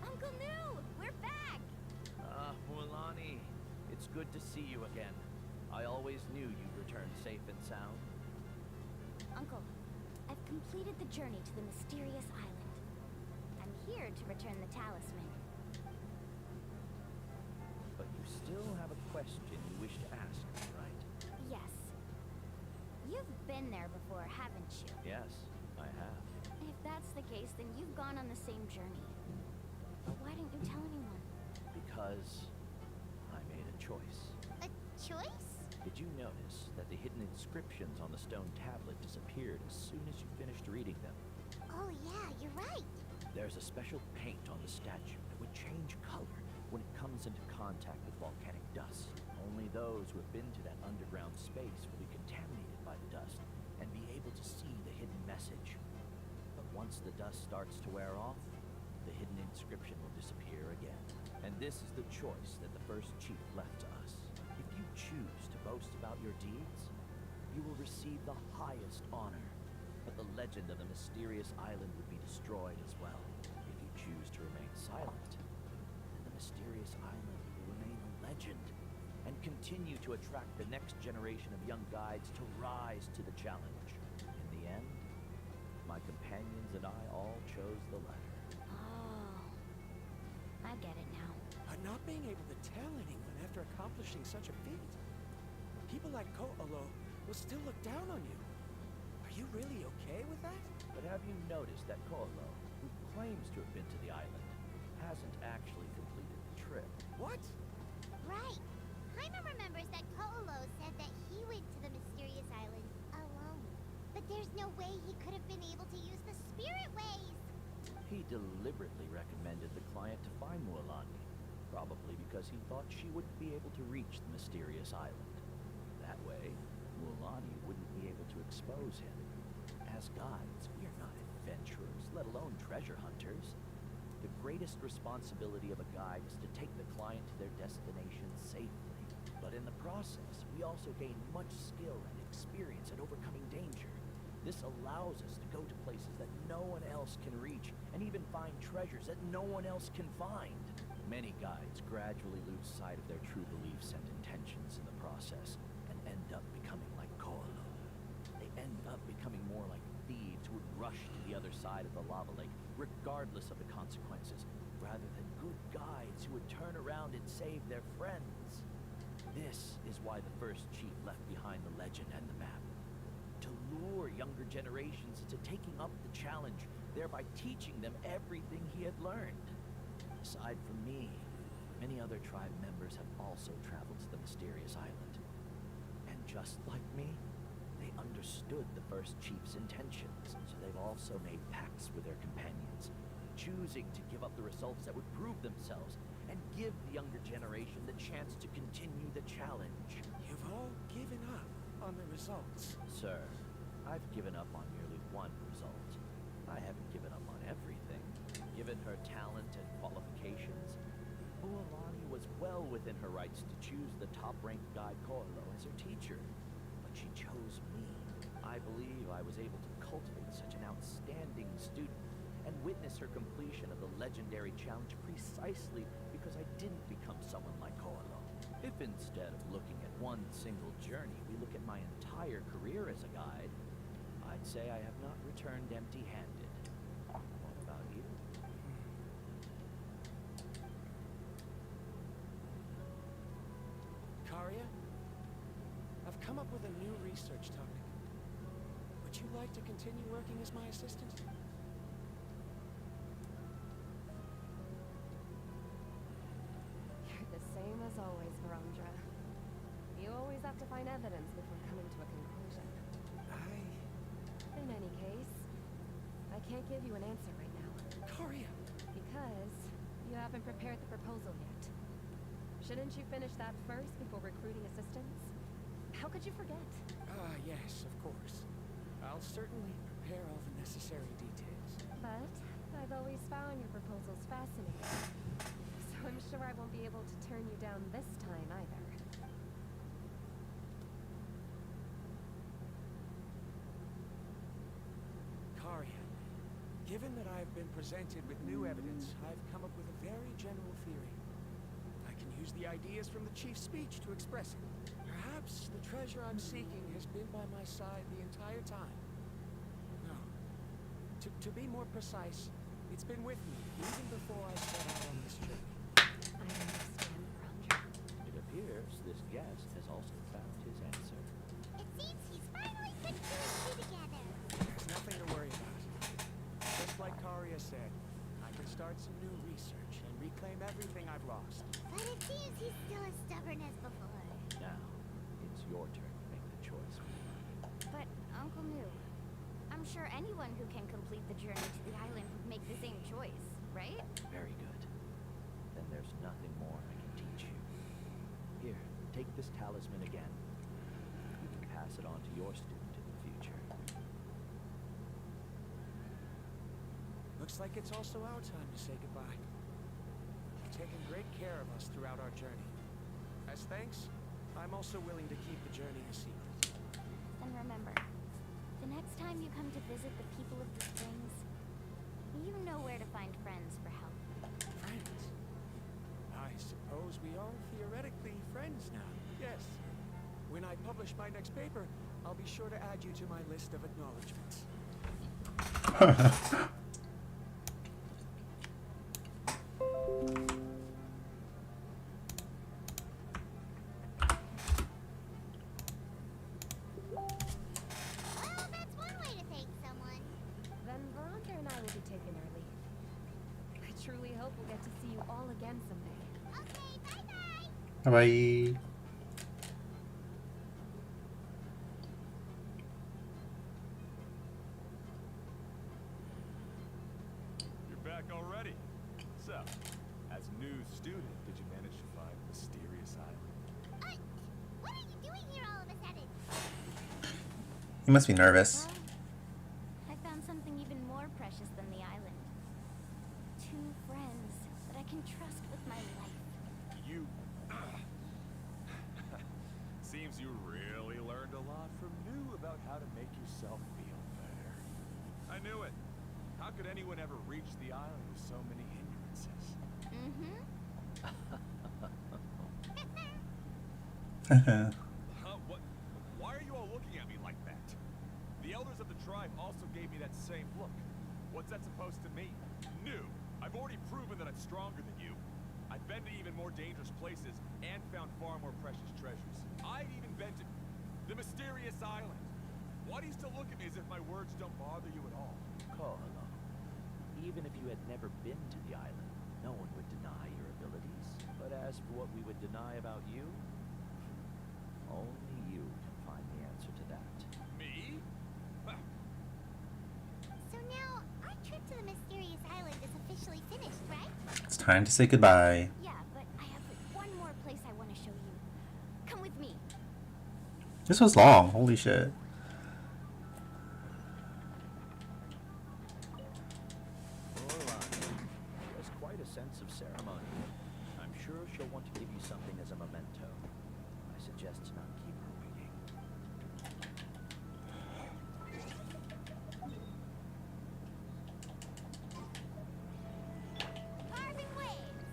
Uncle New, we're back! Mualani, it's good to see you again. I always knew you'd return safe and sound. Uncle, I've completed the journey to the mysterious island. I'm here to return the talisman. But you still have a question you wish to ask me, right? Yes. You've been there before, haven't you? Yes, I have. If that's the case, then you've gone on the same journey. But why didn't you tell anyone? Because I made a choice. A choice? Did you notice that the hidden inscriptions on the stone tablet disappeared as soon as you finished reading them? Oh yeah, you're right. There's a special paint on the statue that would comes into contact with volcanic dust. Only those who have been to that underground space will be contaminated by the dust and be able to see the hidden message. But once the dust starts to wear off, the hidden inscription will disappear again. And this is the choice that the first chief left to us. If you choose to boast about your deeds, you will receive the highest honor. But the legend of the mysterious island would be destroyed as well. If you choose to remain silent, then the mysterious island will remain a legend and continue to attract the next generation of young guides to rise to the challenge. In the end, my companions and I all chose the latter. Oh, I get it now. But not being able to tell anyone after accomplishing such a feat. People like Ko'olo will still look down on you. Are you really okay with that? But have you noticed that Ko'olo, who claims to have been to the island, hasn't actually completed the trip? What? Right. Paimon remembers that Ko'olo said that he went to the mysterious island alone. But there's no way he could have been able to use the spirit ways. He deliberately recommended the client to find Mualani, probably because he thought she wouldn't be able to reach the mysterious island. That way, Mualani wouldn't be able to expose him. As guides, we are not adventurers, let alone treasure hunters. The greatest responsibility of a guide is to take the client to their destination safely. But in the process, we also gain much skill and experience at overcoming danger. This allows us to go to places that no one else can reach, and even find treasures that no one else can find. Many guides gradually lose sight of their true beliefs and intentions in the process, and end up becoming like Ko'olo. They end up becoming more like thieves who would rush to the other side of the lava lake, regardless of the consequences, rather than good guides who would turn around and save their friends. This is why the first chief left behind the legend and the map. To lure younger generations into taking up the challenge, thereby teaching them everything he had learned. Aside from me, many other tribe members have also traveled to the mysterious island. And just like me, they understood the first chief's intentions, so they've also made pacts with their companions, choosing to give up the results that would prove themselves and give the younger generation the chance to continue the challenge. You've all given up on the results. Sir, I've given up on merely one result. I haven't given up on everything. Given her talent and qualifications, Mualani was well within her rights to choose the top-ranked guide Ko'olo as her teacher. But she chose me. I believe I was able to cultivate such an outstanding student and witness her completion of the legendary challenge precisely because I didn't become someone like Ko'olo. If instead of looking at one single journey, we look at my entire career as a guide, I'd say I have not returned empty-handed. What about you? Karia, I've come up with a new research topic. Would you like to continue working as my assistant? You're the same as always, Varandra. You always have to find evidence before coming to a conclusion. In any case, I can't give you an answer right now. Karia! Because you haven't prepared the proposal yet. Shouldn't you finish that first before recruiting assistants? How could you forget? Yes, of course. I'll certainly prepare all the necessary details. But I've always found your proposals fascinating. So I'm sure I won't be able to turn you down this time either. Karia, given that I've been presented with new evidence, I've come up with a very general theory. I can use the ideas from the chief's speech to express it. Perhaps the treasure I'm seeking has been by my side the entire time. No. To be more precise, it's been with me even before I set out on this trip. I understand, Varandra. It appears this guest has also found his answer. It seems he's finally put two and two together. There's nothing to worry about. Just like Karia said, I can start some new research and reclaim everything I've lost. But it seems he's still as stubborn as before. Now, it's your turn to make the choice. But, Uncle New, I'm sure anyone who can complete the journey to the island would make the same choice, right? Very good. Then there's nothing more I can talisman again. You can pass it on to your student in the future. Looks like it's also our time to say goodbye. You've taken great care of us throughout our journey. As thanks, I'm also willing to keep the journey a secret. And remember, the next time you come to visit the people of the Springs, you know where to find friends for help. Friends? I suppose we are theoretically friends now. Yes. When I publish my next paper, I'll be sure to add you to my list of acknowledgements. Well, that's one way to thank someone. Then Veronica and I will be taking our leave. I truly hope we'll get to see you all again someday. Okay, bye-bye. Bye. You're back already. So, as new student, did you manage to find the mysterious island? What are you doing here all of a sudden? You must be nervous. Well, I found something even more precious than the island. 2 friends that I can trust with my life. You... Seems you really learned a lot from New about how to make yourself feel better. I knew it. How could anyone ever reach the island with so many hindrances? Mm-hmm. Huh? What? Why are you all looking at me like that? The elders of the tribe also gave me that same look. What's that supposed to mean? New. I've already proven that I'm stronger than you. I've been to even more dangerous places and found far more precious treasures. I've even been to the mysterious island. Why do you still look at me as if my words don't bother you at all? Koholo, even if you had never been to the island, no one would deny your abilities. But as for what we would deny about you, only you can find the answer to that. Me? Huh. So now, our trip to the mysterious island is officially finished, right? It's time to say goodbye. Yeah, but I have one more place I want to show you. Come with me. This was long. Holy shit. Orlando has quite a sense of ceremony. I'm sure she'll want to give you something as a memento. I suggest not keep her waiting. Carving waves!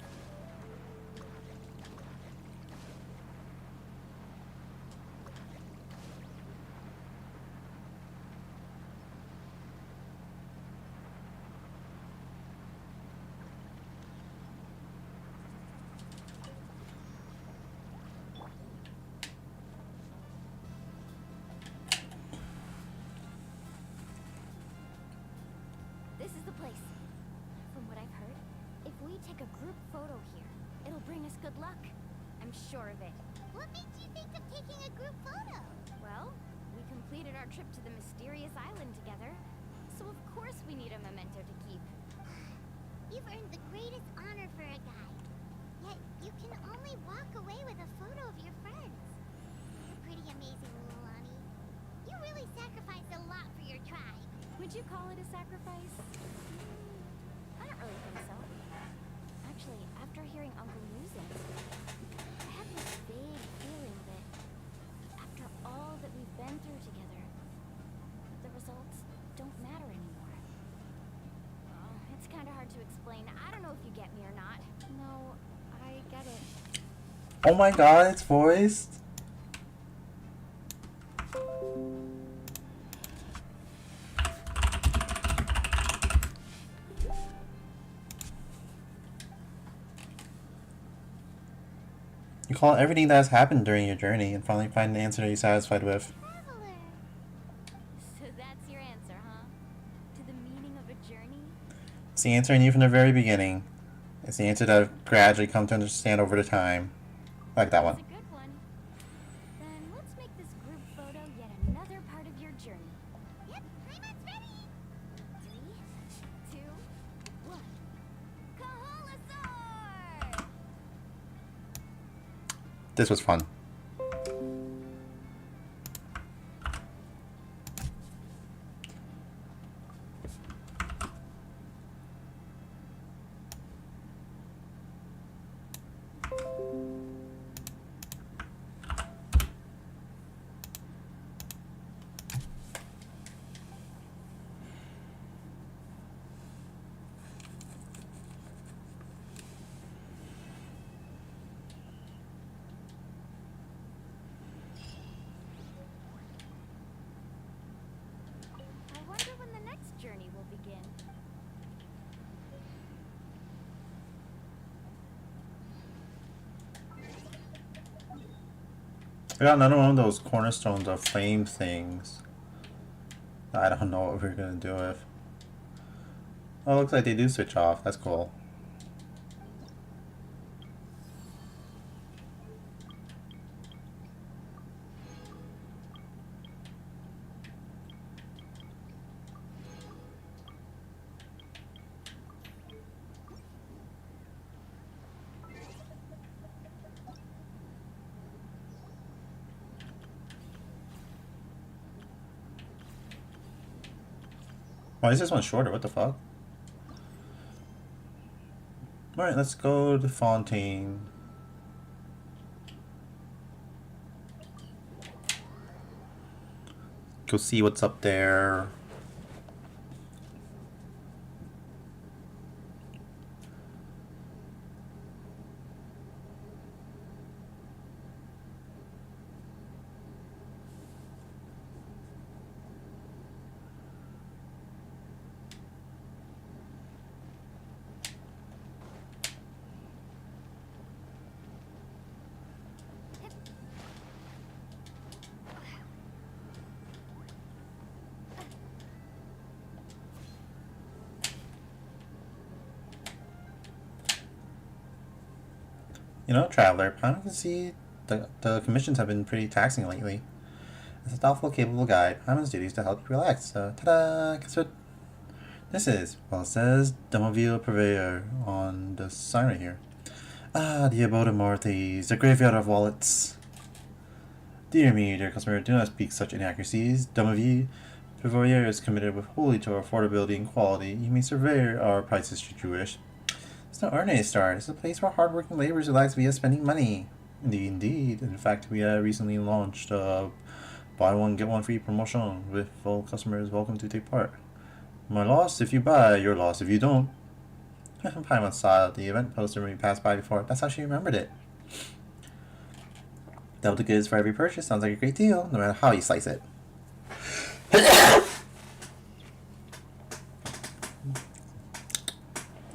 This is the place. From what I've heard, if we take a group photo here, it'll bring us good luck. I'm sure of it. What made you think of taking a group photo? Well, we completed our trip to the mysterious island together, so of course we need a memento to keep. You've earned the greatest honor for a guide. Yet, you can only walk away with a photo of your friends. You're pretty amazing, Lulani. You really sacrificed a lot for your tribe. Would you call it a sacrifice? I don't really think so. Actually, after hearing Uncle New's answer, I have this vague feeling that after all that we've been through together, the results don't matter anymore. Oh, it's kind of hard to explain. I don't know if you get me or not. No, I get it. Oh my god, it's voiced. You call out everything that has happened during your journey and finally find an answer that you're satisfied with. Traveler. So that's your answer, huh? To the meaning of a journey? It's the answer I knew from the very beginning. It's the answer that I've gradually come to understand over the time. I like that one. That's a good one. Then let's make this group photo yet another part of your journey. Yep, Paimon's ready. 3, 2, 1. Kaholasaur! This was fun. I got another one of those cornerstones of flame things. I don't know what we're gonna do with. Oh, it looks like they do switch off. That's cool. Why is this one shorter? What the fuck? Alright, let's go to Fontaine. Go see what's up there. You know, Traveler, I can see the commissions have been pretty taxing lately. As a thoughtful, capable guide, Paimon's duty is to help you relax. So, ta-da! Guess what this is? Well, it says Demoville Purveyor on the sign right here. Ah, the abode of Morthes, the graveyard of wallets. Dear me, dear customer, do not speak such inaccuracies. Demoville Purveyor is committed wholly to affordability and quality. You may survey our prices should you wish. It's no ordinary store. It's a place where hardworking laborers relax via spending money. Indeed. In fact, we recently launched a buy one get one free promotion with all customers welcome to take part. My loss if you buy, your loss if you don't. Paimon saw the event poster when we passed by before. That's how she remembered it. Double the goods for every purchase sounds like a great deal, no matter how you slice it.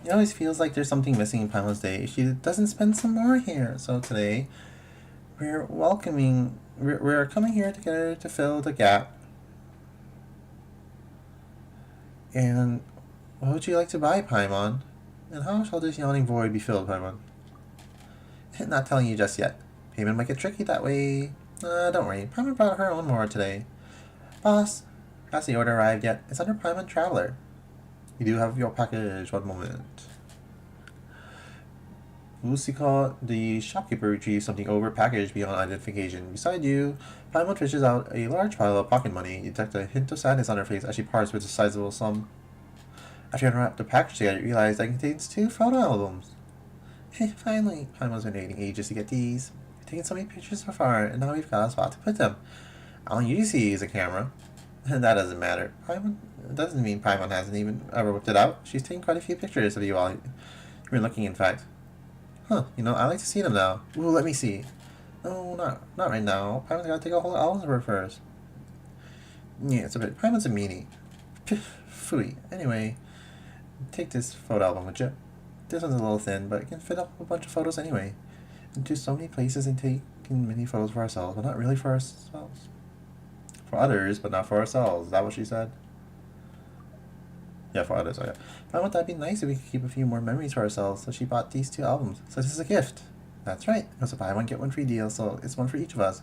It always feels like there's something missing in Paimon's day. She doesn't spend some more here. So today, we're coming here together to fill the gap. And what would you like to buy, Paimon? And how shall this yawning void be filled, Paimon? Not telling you just yet. Payment might get tricky that way. Don't worry. Paimon brought her own more today. Boss, has the order arrived yet? It's under Paimon Traveler. You do have your package. One moment. Lusika, the shopkeeper, retrieves something over packaged beyond identification. Beside you, Paimon fishes out a large pile of pocket money. You detect a hint of sadness on her face as she parts with a sizable sum. After you unwrap the package together, you realize that it contains 2 photo albums. Finally, Paimon's been waiting ages to get these. We've taken so many pictures so far, and now we've got a spot to put them. All you see is a camera. And that doesn't matter. Paimon doesn't mean Paimon hasn't even ever whipped it out. She's taken quite a few pictures of you while you've been looking, in fact. Huh, you know, I like to see them now. Ooh, let me see. No, not right now. Paimon's gotta take a whole album's worth first. Yeah, it's a bit. Paimon's a meanie. Phooey. Anyway, take this photo album, would you? This one's a little thin, but it can fit up a bunch of photos anyway. Into so many places and taking many photos for ourselves, but not really for ourselves. For others, but not for ourselves. Is that what she said? Yeah, for others, okay. I thought that'd be nice if we could keep a few more memories for ourselves, so she bought these 2 albums. So this is a gift. That's right. It was a buy one, get one free deal, so it's one for each of us.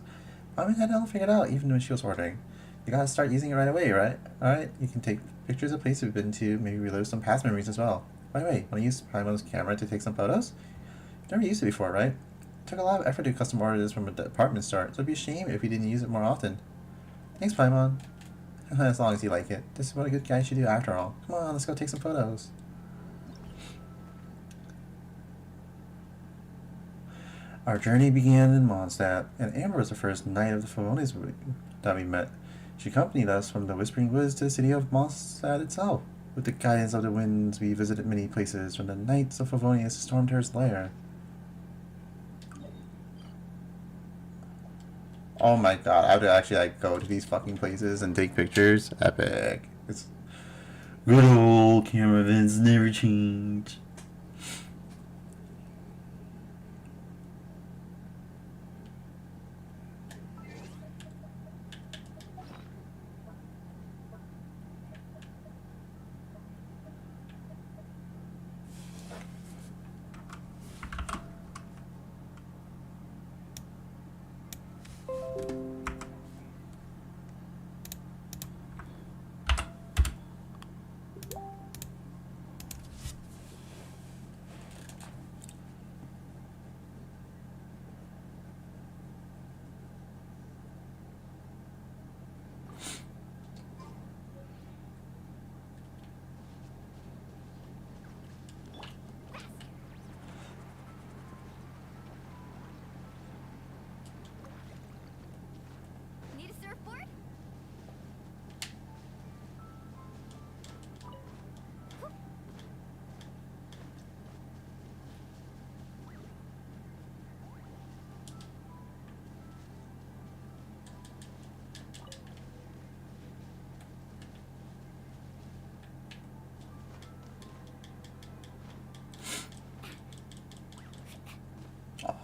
Mom had it all figured out, even when she was ordering. You gotta start using it right away, right? Alright, you can take pictures of places we've been to, maybe relive some past memories as well. By the way, wanna use Paimon's camera to take some photos? You've never used it before, right? It took a lot of effort to custom order this from a department store, so it'd be a shame if we didn't use it more often. Thanks, Paimon. As long as you like it. This is what a good guy should do after all. Come on, let's go take some photos. Our journey began in Mondstadt, and Amber was the first knight of the Favones that we met. She accompanied us from the Whispering Woods to the city of Mondstadt itself. With the guidance of the winds, we visited many places, from the Knights of Favonius to Stormterror's lair. Oh my god, I have to actually go to these fucking places and take pictures. Epic. It's good old camera events never change.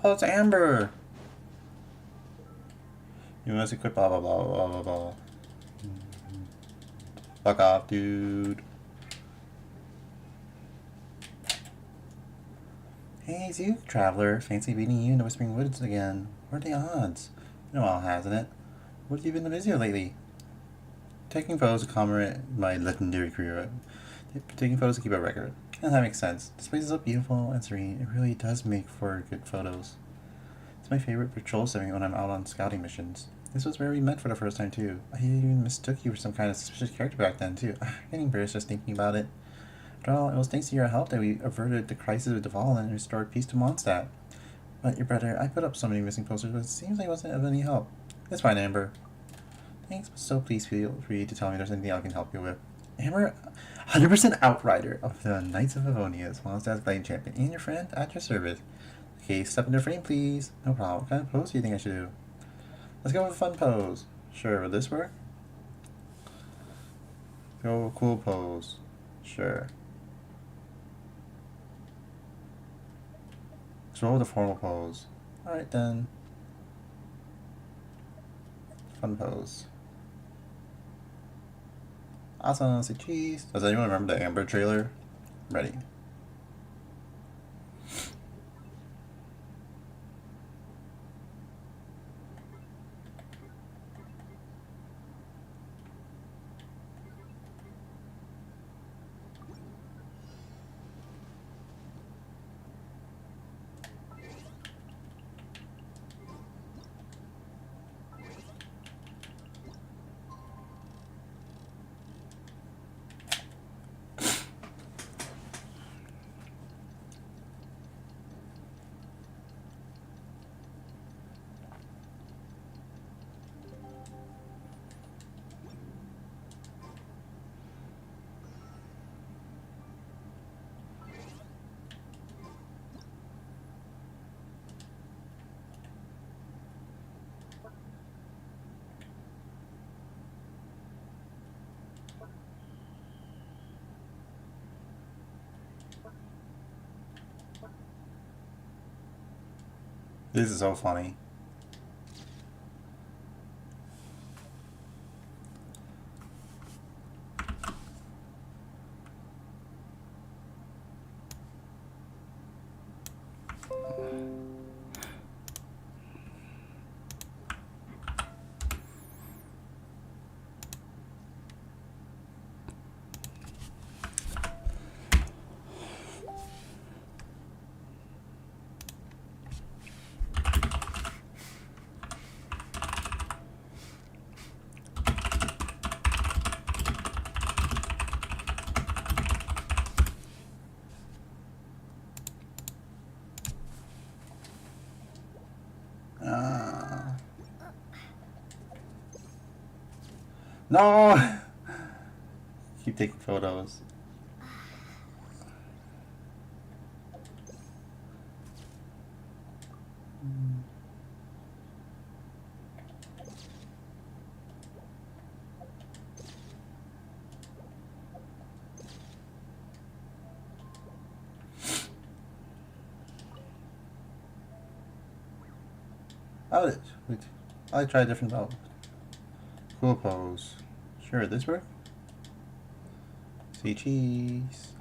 Oh, it's Amber. You must equip blah blah blah blah blah blah. Fuck off, dude. Hey, Zoo Traveler. Fancy meeting you in the Whispering Woods again. What are the odds? No all hasn't it? What have you been busy lately? Taking photos to commemorate my legendary career. Taking photos to keep a record. And that makes sense. This place is so beautiful and serene. It really does make for good photos. It's my favorite patrol setting when I'm out on scouting missions. This was where we met for the first time too. I even mistook you for some kind of suspicious character back then too. Getting embarrassed just thinking about it. After all, it was thanks to your help that we averted the crisis with Duvall and restored peace to Mondstadt. But your brother, I put up so many missing posters, but it seems like it wasn't of any help. It's fine, Amber. Thanks, but so please feel free to tell me if there's anything I can help you with. Amber, 100% outrider of the Knights of Avonia's Mondstadt's Gliding Champion, and your friend at your service. Okay, step into frame, please. No problem. What kind of pose do you think I should do? Let's go with a fun pose. Sure, will this work? Go with a cool pose. Sure. Let's roll with a formal pose. Alright then. Fun pose. Awesome, say cheese. Does anyone remember the Amber trailer? Ready. This is so funny. No! Keep taking photos. Outage. Wait. I'll try a different pose. Cool pose. Sure, this work? Say cheese.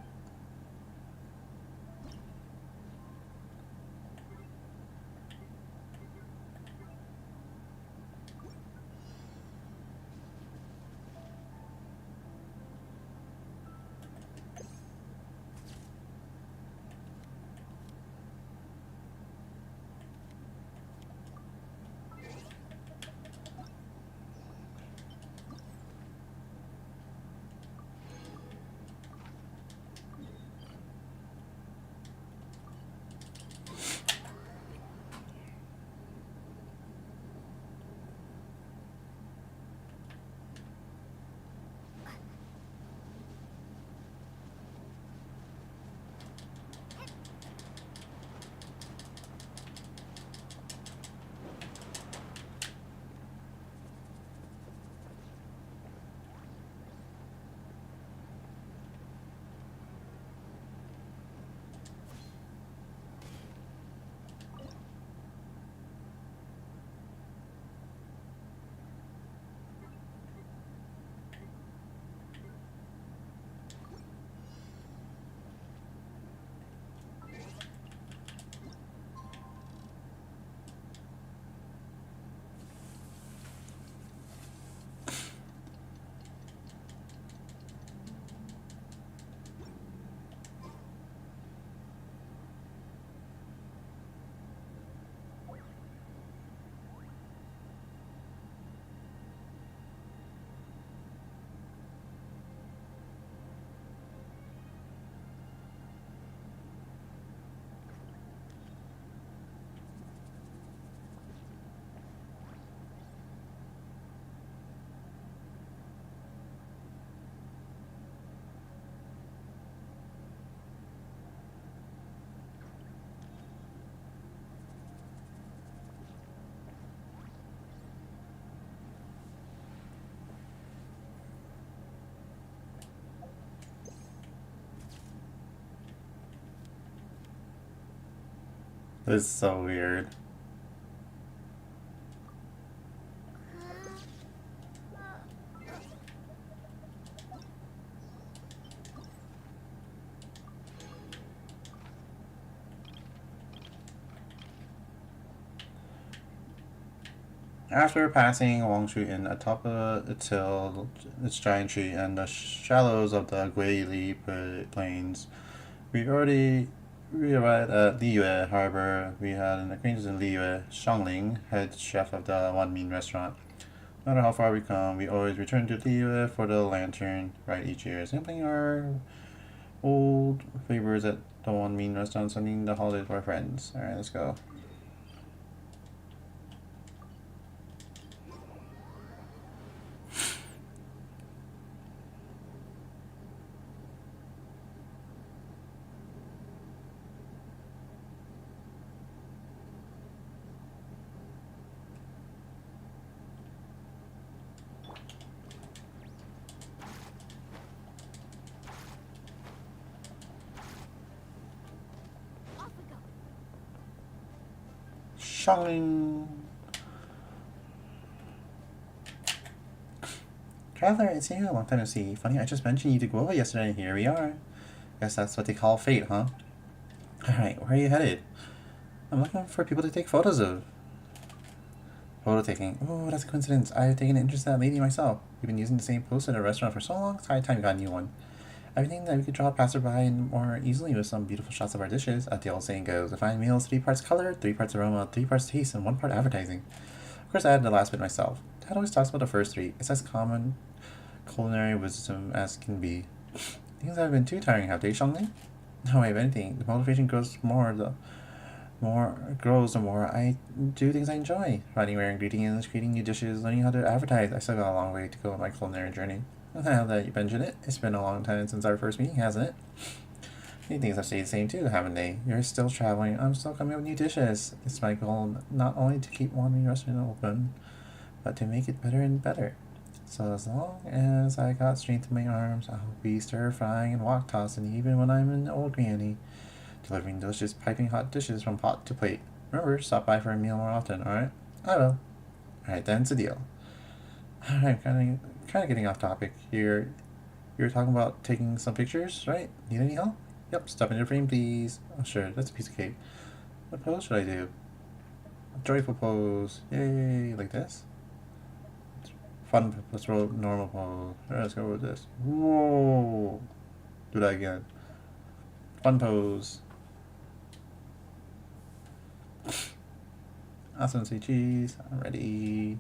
This is so weird. After passing Wangshu Inn atop its hill, its giant tree, and the shallows of the Guili Plains, we arrived at Liyue Harbor. We had an acquaintance in Liyue, Shangling, head chef of the Wan Min restaurant. No matter how far we come, we always return to Liyue for the lantern ride each year, sampling our old favorites at the Wan Min restaurant, spending the holidays with our friends. Alright, let's go. Off we go. Shangling. Traveler, it's you. Long time no see. Funny, I just mentioned you to Guova yesterday, and here we are. Guess that's what they call fate, huh? Alright, where are you headed? I'm looking for people to take photos of. Photo taking. Oh, that's a coincidence. I've taken an interest in that lady myself. We've been using the same post at a restaurant for so long, it's high time we got a new one. Everything that we could draw passerby in more easily with some beautiful shots of our dishes. As the old saying goes, a fine meal is 3 parts color, 3 parts aroma, 3 parts taste, and 1 part advertising. Of course, I added the last bit myself. Dad always talks about the first 3. It's as common culinary wisdom as can be. Things haven't been too tiring, have they, Shangling? No way, if anything, the motivation grows the more I do things I enjoy. Finding rare ingredients, creating new dishes, learning how to advertise. I still got a long way to go on my culinary journey. Now that you mention it, it's been a long time since our first meeting, hasn't it? Many things have stayed the same too, haven't they? You're still traveling, I'm still coming up with new dishes. It's my goal not only to keep one restaurant open, but to make it better and better. So as long as I got strength in my arms, I'll be stir-frying and wok-tossing even when I'm an old granny. Delivering delicious piping hot dishes from pot to plate. Remember, stop by for a meal more often, alright? I will. Alright, then it's a deal. Alright, kind of getting off topic here. You were talking about taking some pictures, right? Need any help? Yep, step into the frame, please. Oh, sure, that's a piece of cake. What pose should I do? A joyful pose. Yay, like this? Fun, let's roll normal pose. Alright, let's go with this. Whoa! Do that again. Fun pose. Awesome, say cheese. I'm ready.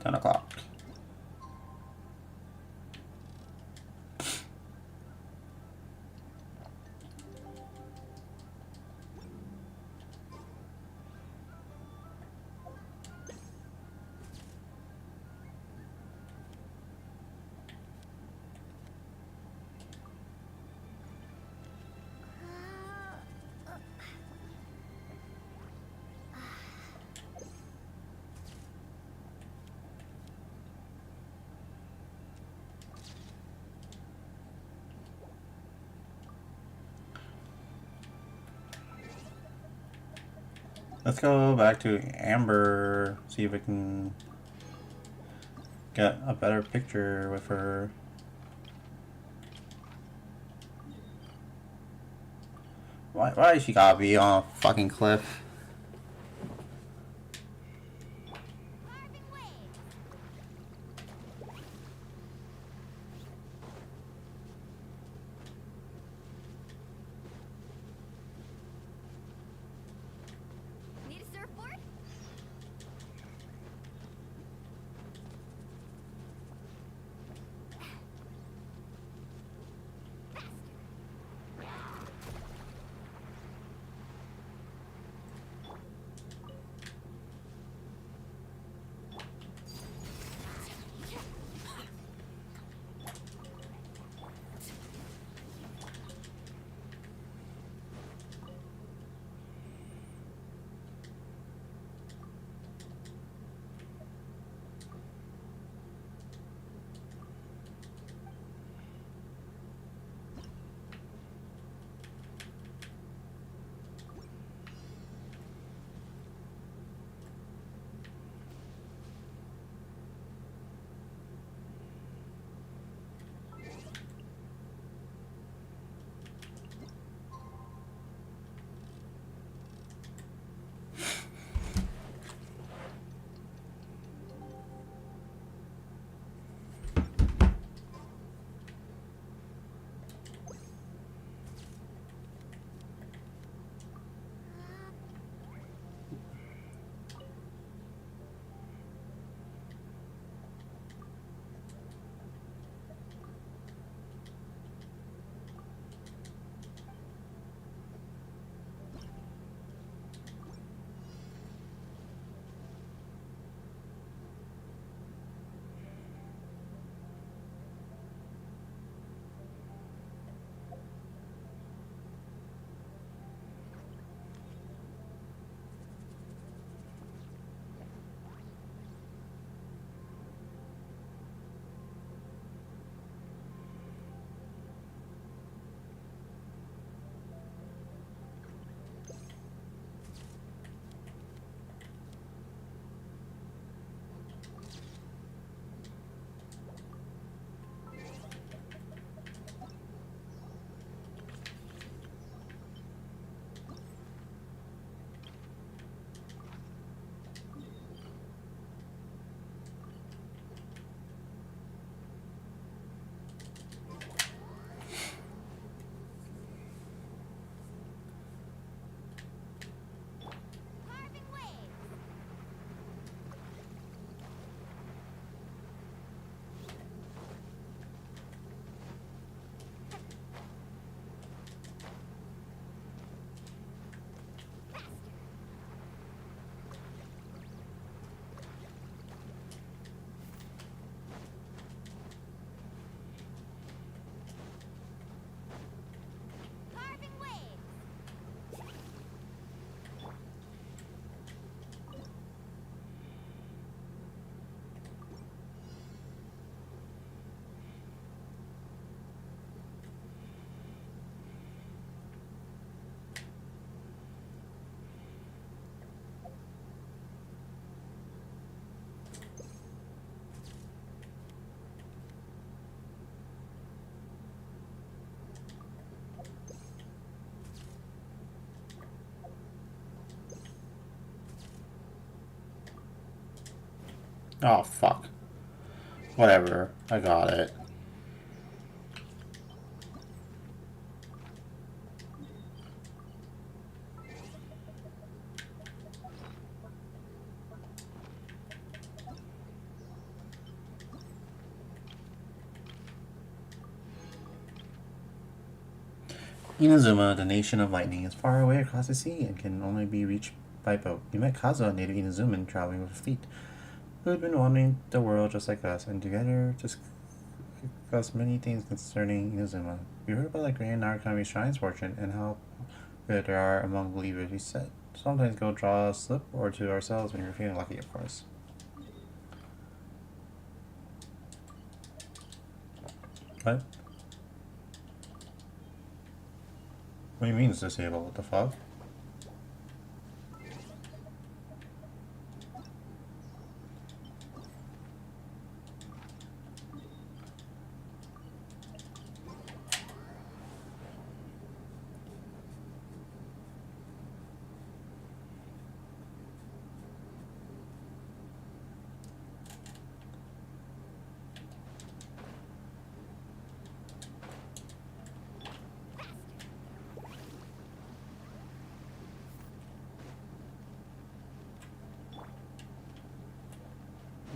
$10. 'Let's go back to Amber, see if we can get a better picture with her. Why she gotta be on a fucking cliff? Need a surfboard? Oh, fuck. Whatever. I got it. Inazuma, the nation of lightning, is far away across the sea and can only be reached by boat. We met Kazuo, a native Inazuman, traveling with a fleet, who had been wandering the world just like us, and together discussed many things concerning Inazuma. We heard about the Grand Narukami Shrine's fortune and how good there are among believers. We said sometimes go draw a slip or two ourselves when you're feeling lucky, of course. What? What do you mean it's disabled? What the fuck?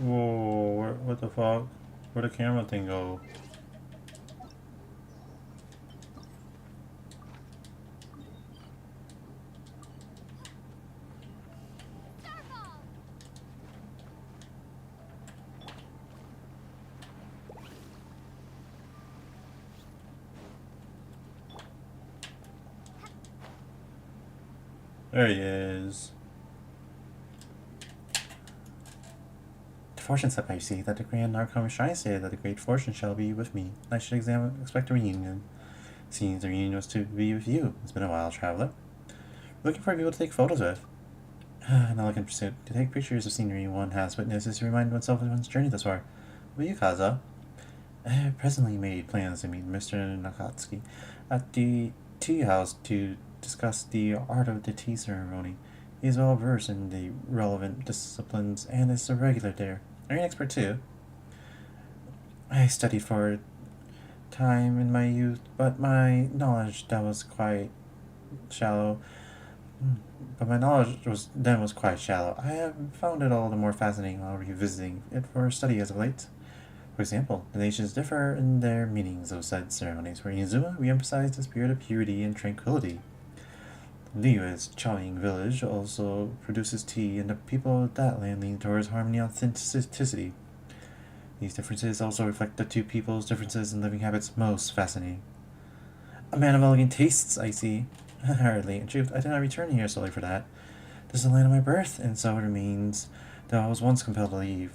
Whoa, what the fuck? Where'd the camera thing go? There he is. The fortune step I see that the Grand Narukami Shrine stated that the great fortune shall be with me. I should expect a reunion. Seems the reunion was to be with you. It's been a while, traveler. Looking for people to take photos with. Now looking in pursuit. To take pictures of scenery one has witnessed is to remind oneself of one's journey thus far. Will you, Kaza? I have presently made plans to meet Mr. Nakatsuki at the tea house to discuss the art of the tea ceremony. He is well versed in the relevant disciplines and is a regular there. Are you an expert too? I studied for a time in my youth, but my knowledge that was quite shallow. But my knowledge was quite shallow. I have found it all the more fascinating while revisiting it for study as of late. For example, the nations differ in their meanings of said ceremonies. For Inazuma, we emphasize the spirit of purity and tranquility. Liyue's Chaoying village also produces tea, and the people of that land lean towards harmony and authenticity. These differences also reflect the two people's differences in living habits. Most fascinating. A man of elegant tastes, I see. Hardly. In truth, I did not return here solely for that. This is the land of my birth, and so it remains, though I was once compelled to leave.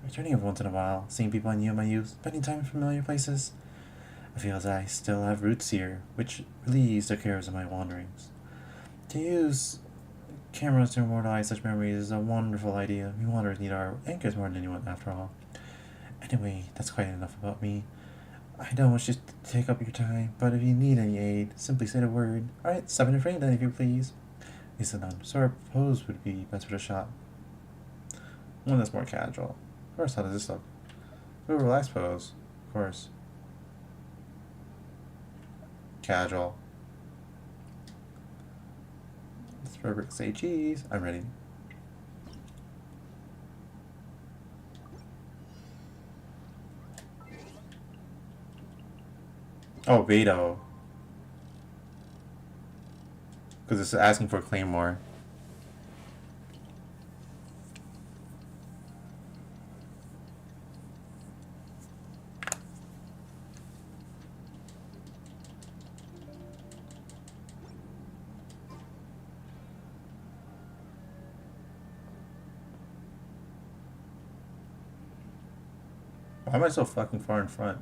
Returning every once in a while, seeing people I knew in my youth, spending time in familiar places. I feel as I still have roots here, which relieves the cares of my wanderings. To use cameras to immortalize such memories is a wonderful idea. We wanderers need our anchors more than anyone, after all. Anyway, that's quite enough about me. I don't wish to take up your time, but if you need any aid, simply say the word. Alright, 7 and frame then, if you please. Lisa none. So our pose would be best for the shot. One that's more casual. Of course, how does this look? Ooh, relaxed pose. Of course. Casual. Let's rubric say cheese. I'm ready. Oh, Beto. Because it's asking for Claymore. Why am I so fucking far in front?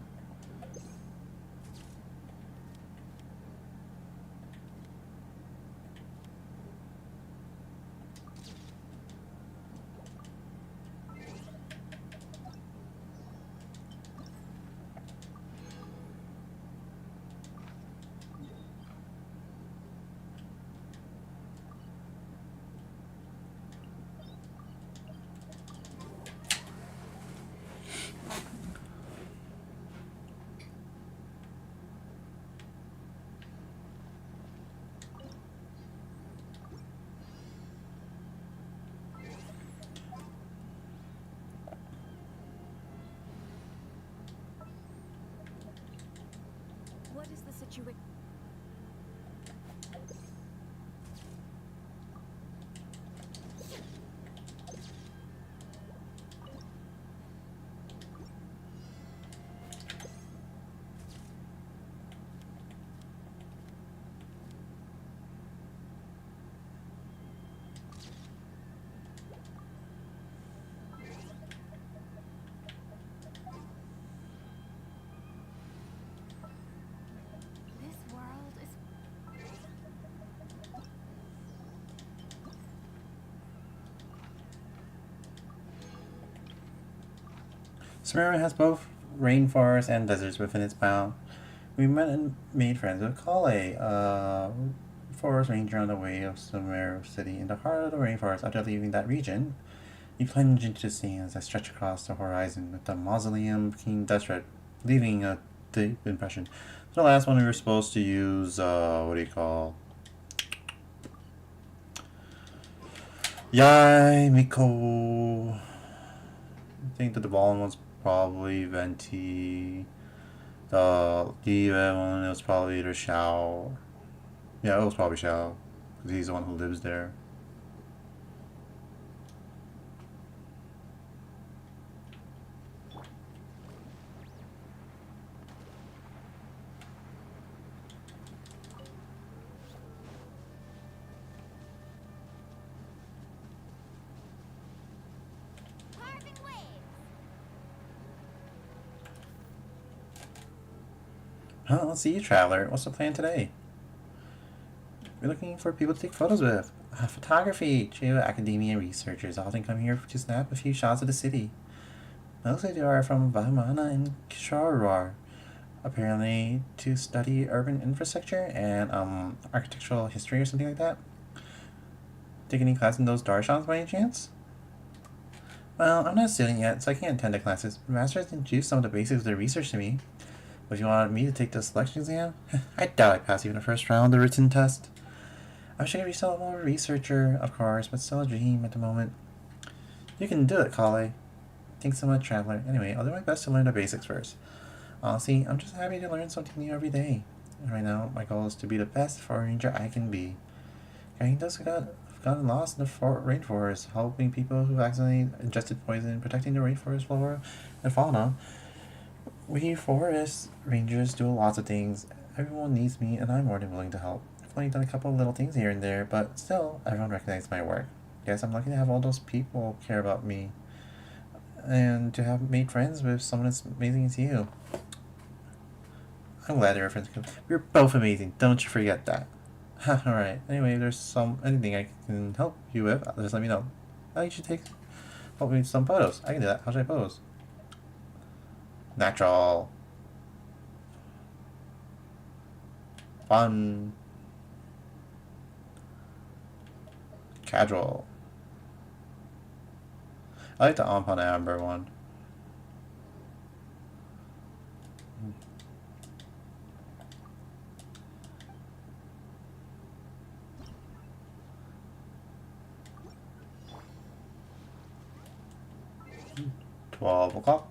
situation. This world is Samara has both rainforests and deserts within its bound. We met and made friends with Kale, a forest ranger on the way of Samara City in the heart of the rainforest. After leaving that region, you plunge into the sands that stretch across the horizon with the mausoleum King Deseret, leaving a deep impression. The last one we were supposed to use, what do you call? Yai Miko. I think that the ballroom was probably Venti. The Diva one, it was probably either Shao. Yeah, it was probably Shao. Because he's the one who lives there. Carving waves. Huh, let's see you, traveler. What's the plan today? We're looking for people to take photos with. Photography. Chiyo academia researchers often come here to snap a few shots of the city. Mostly they are from Vamana and Kisharwar. Apparently to study urban infrastructure and architectural history or something like that. Take any class in those darshans by any chance? Well, I'm not a student yet, so I can't attend the classes. The masters introduced some of the basics of their research to me. But if you wanted me to take the selection exam, I doubt I'd pass even the first round of the written test. I wish I could be still more of a researcher, of course, but still a dream at the moment. You can do it, Kale. Thanks so much, traveler. Anyway, I'll do my best to learn the basics first. Honestly, I'm just happy to learn something new every day. And right now, my goal is to be the best forest ranger I can be. Guiding those who have gotten lost in the rainforest, helping people who accidentally ingested poison, protecting the rainforest flora and fauna. We forest rangers do lots of things. Everyone needs me, and I'm more than willing to help. I've only done a couple of little things here and there, but still, everyone recognizes my work. Guess I'm lucky to have all those people care about me, and to have made friends with someone as amazing as you. I'm glad the reference came. We're both amazing. Don't you forget that. Alright. Anyway, if there's anything I can help you with, just let me know. Oh, you should help me with some photos. I can do that. How should I pose? Natural. Fun. Casual. I like the Ampon Amber one. 12 o'clock.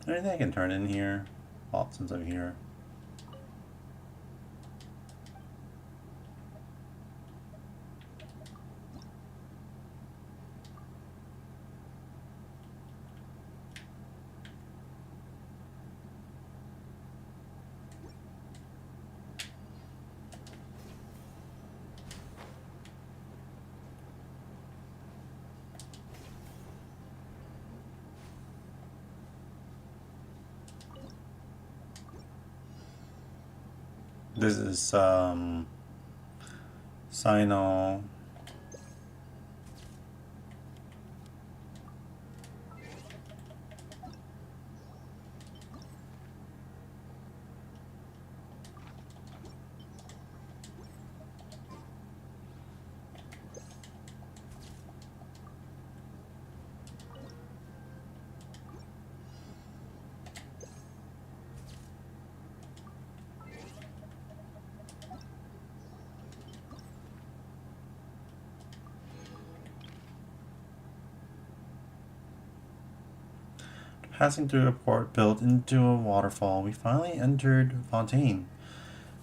Anything I can turn in here? Well, since I'm here. This is Sino. Passing through a port built into a waterfall, we finally entered Fontaine,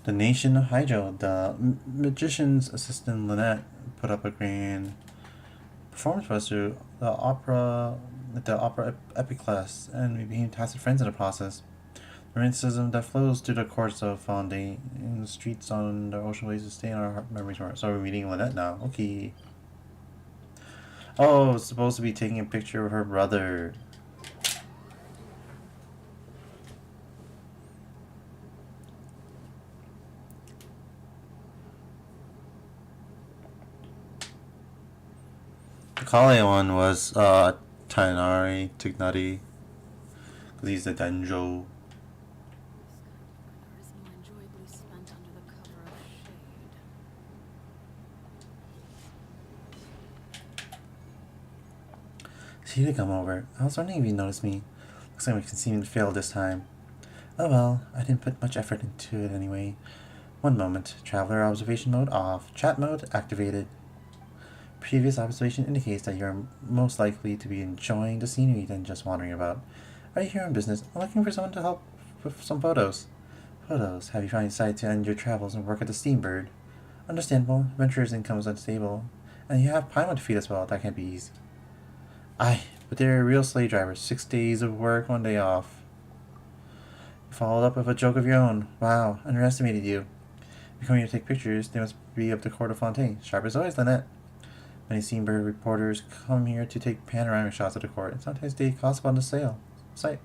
the nation of Hydro. The magician's assistant Lynette put up a grand performance for us through the opera Epiclese, and we became tacit friends in the process. The romanticism that flows through the courts of Fontaine in the streets on the ocean waves to stay in our memories. So we're meeting Lynette now. Okay. Oh, it's supposed to be taking a picture of her brother. The Kale one was Tainari Tignari, because he's the Denjo. This kind of murder is more enjoyably spent under the cover of shade. See you to come over. I was wondering if you noticed me. Looks like we can seem to fail this time. Oh well, I didn't put much effort into it anyway. One moment. Traveler observation mode off. Chat mode activated. Previous observation indicates that you're most likely to be enjoying the scenery than just wandering about. Are you here on business? I'm looking for someone to help with some photos. Photos. Have you finally decided to end your travels and work at the Steambird? Understandable. Adventurer's income is unstable. And you have Paimon to feed as well. That can't be easy. Aye, but they're real slave drivers. 6 days of work, 1 day off. You followed up with a joke of your own. Wow, underestimated you. If you come here to take pictures, they must be up the court of Fontaine. Sharp as always, Lynette. Many Steambird reporters come here to take panoramic shots of the court, and sometimes they gossip on the site.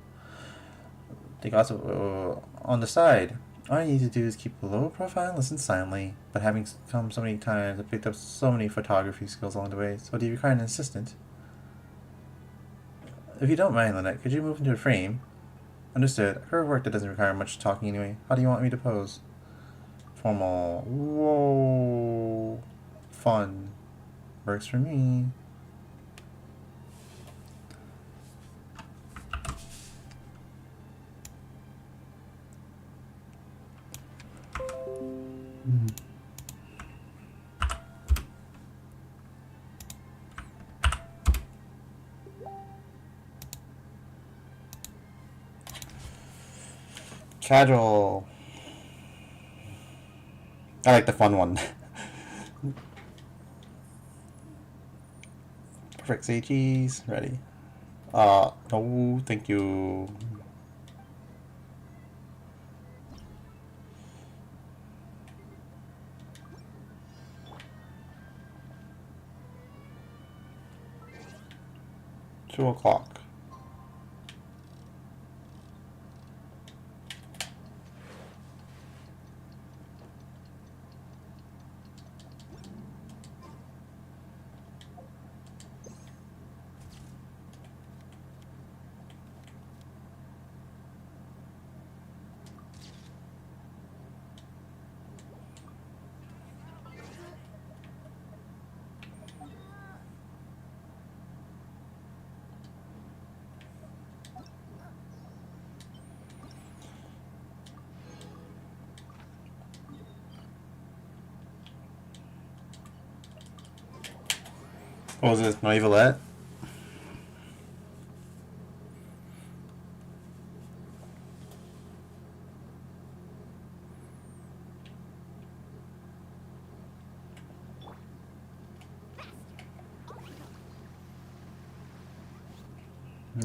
They gossip on the side. All you need to do is keep a low profile and listen silently. But having come so many times, I've picked up so many photography skills along the way. So do you require an assistant? If you don't mind, Lynette, could you move into the frame? Understood. Her work that doesn't require much talking anyway. How do you want me to pose? Formal. Whoa. Fun. Works for me. Casual. I like the fun one. Perfect. Say cheese. Ready. No, thank you. Two o'clock. What was it? Noivelette?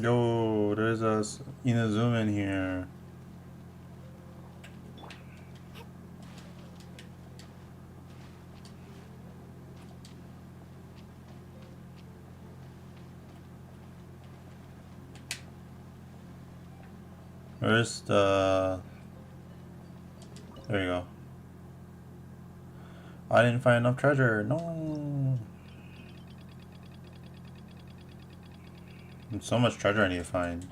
Yo, there's a Inazuma in here. Where's the... There you go. I didn't find enough treasure. No. There's so much treasure I need to find.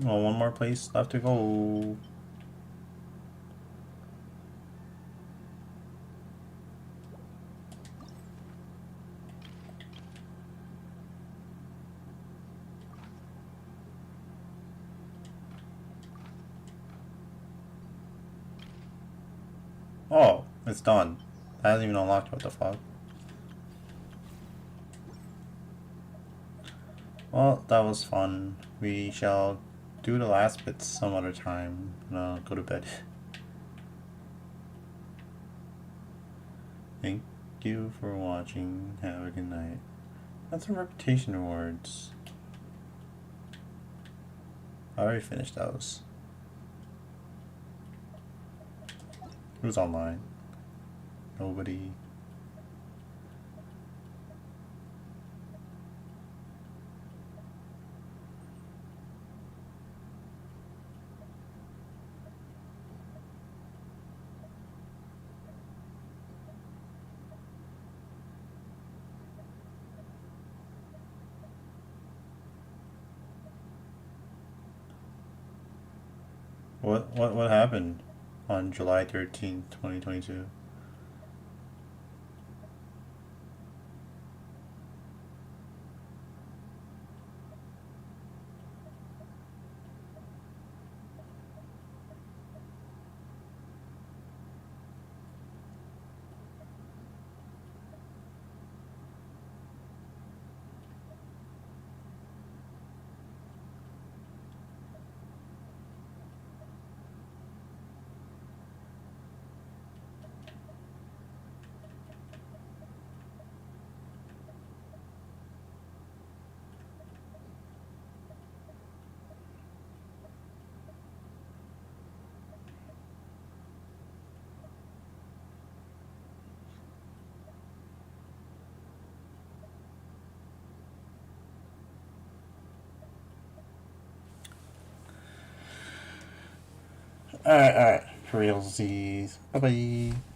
Oh, one more place left to go. Oh, it's done. That hasn't even unlocked. What the fuck? Well, that was fun. We shall do the last bits some other time. Go to bed. Thank you for watching. Have a good night. That's some reputation rewards. I already finished those. Who's online? Nobody. What happened on July 13th, 2022? Alright. For realsies. Bye bye.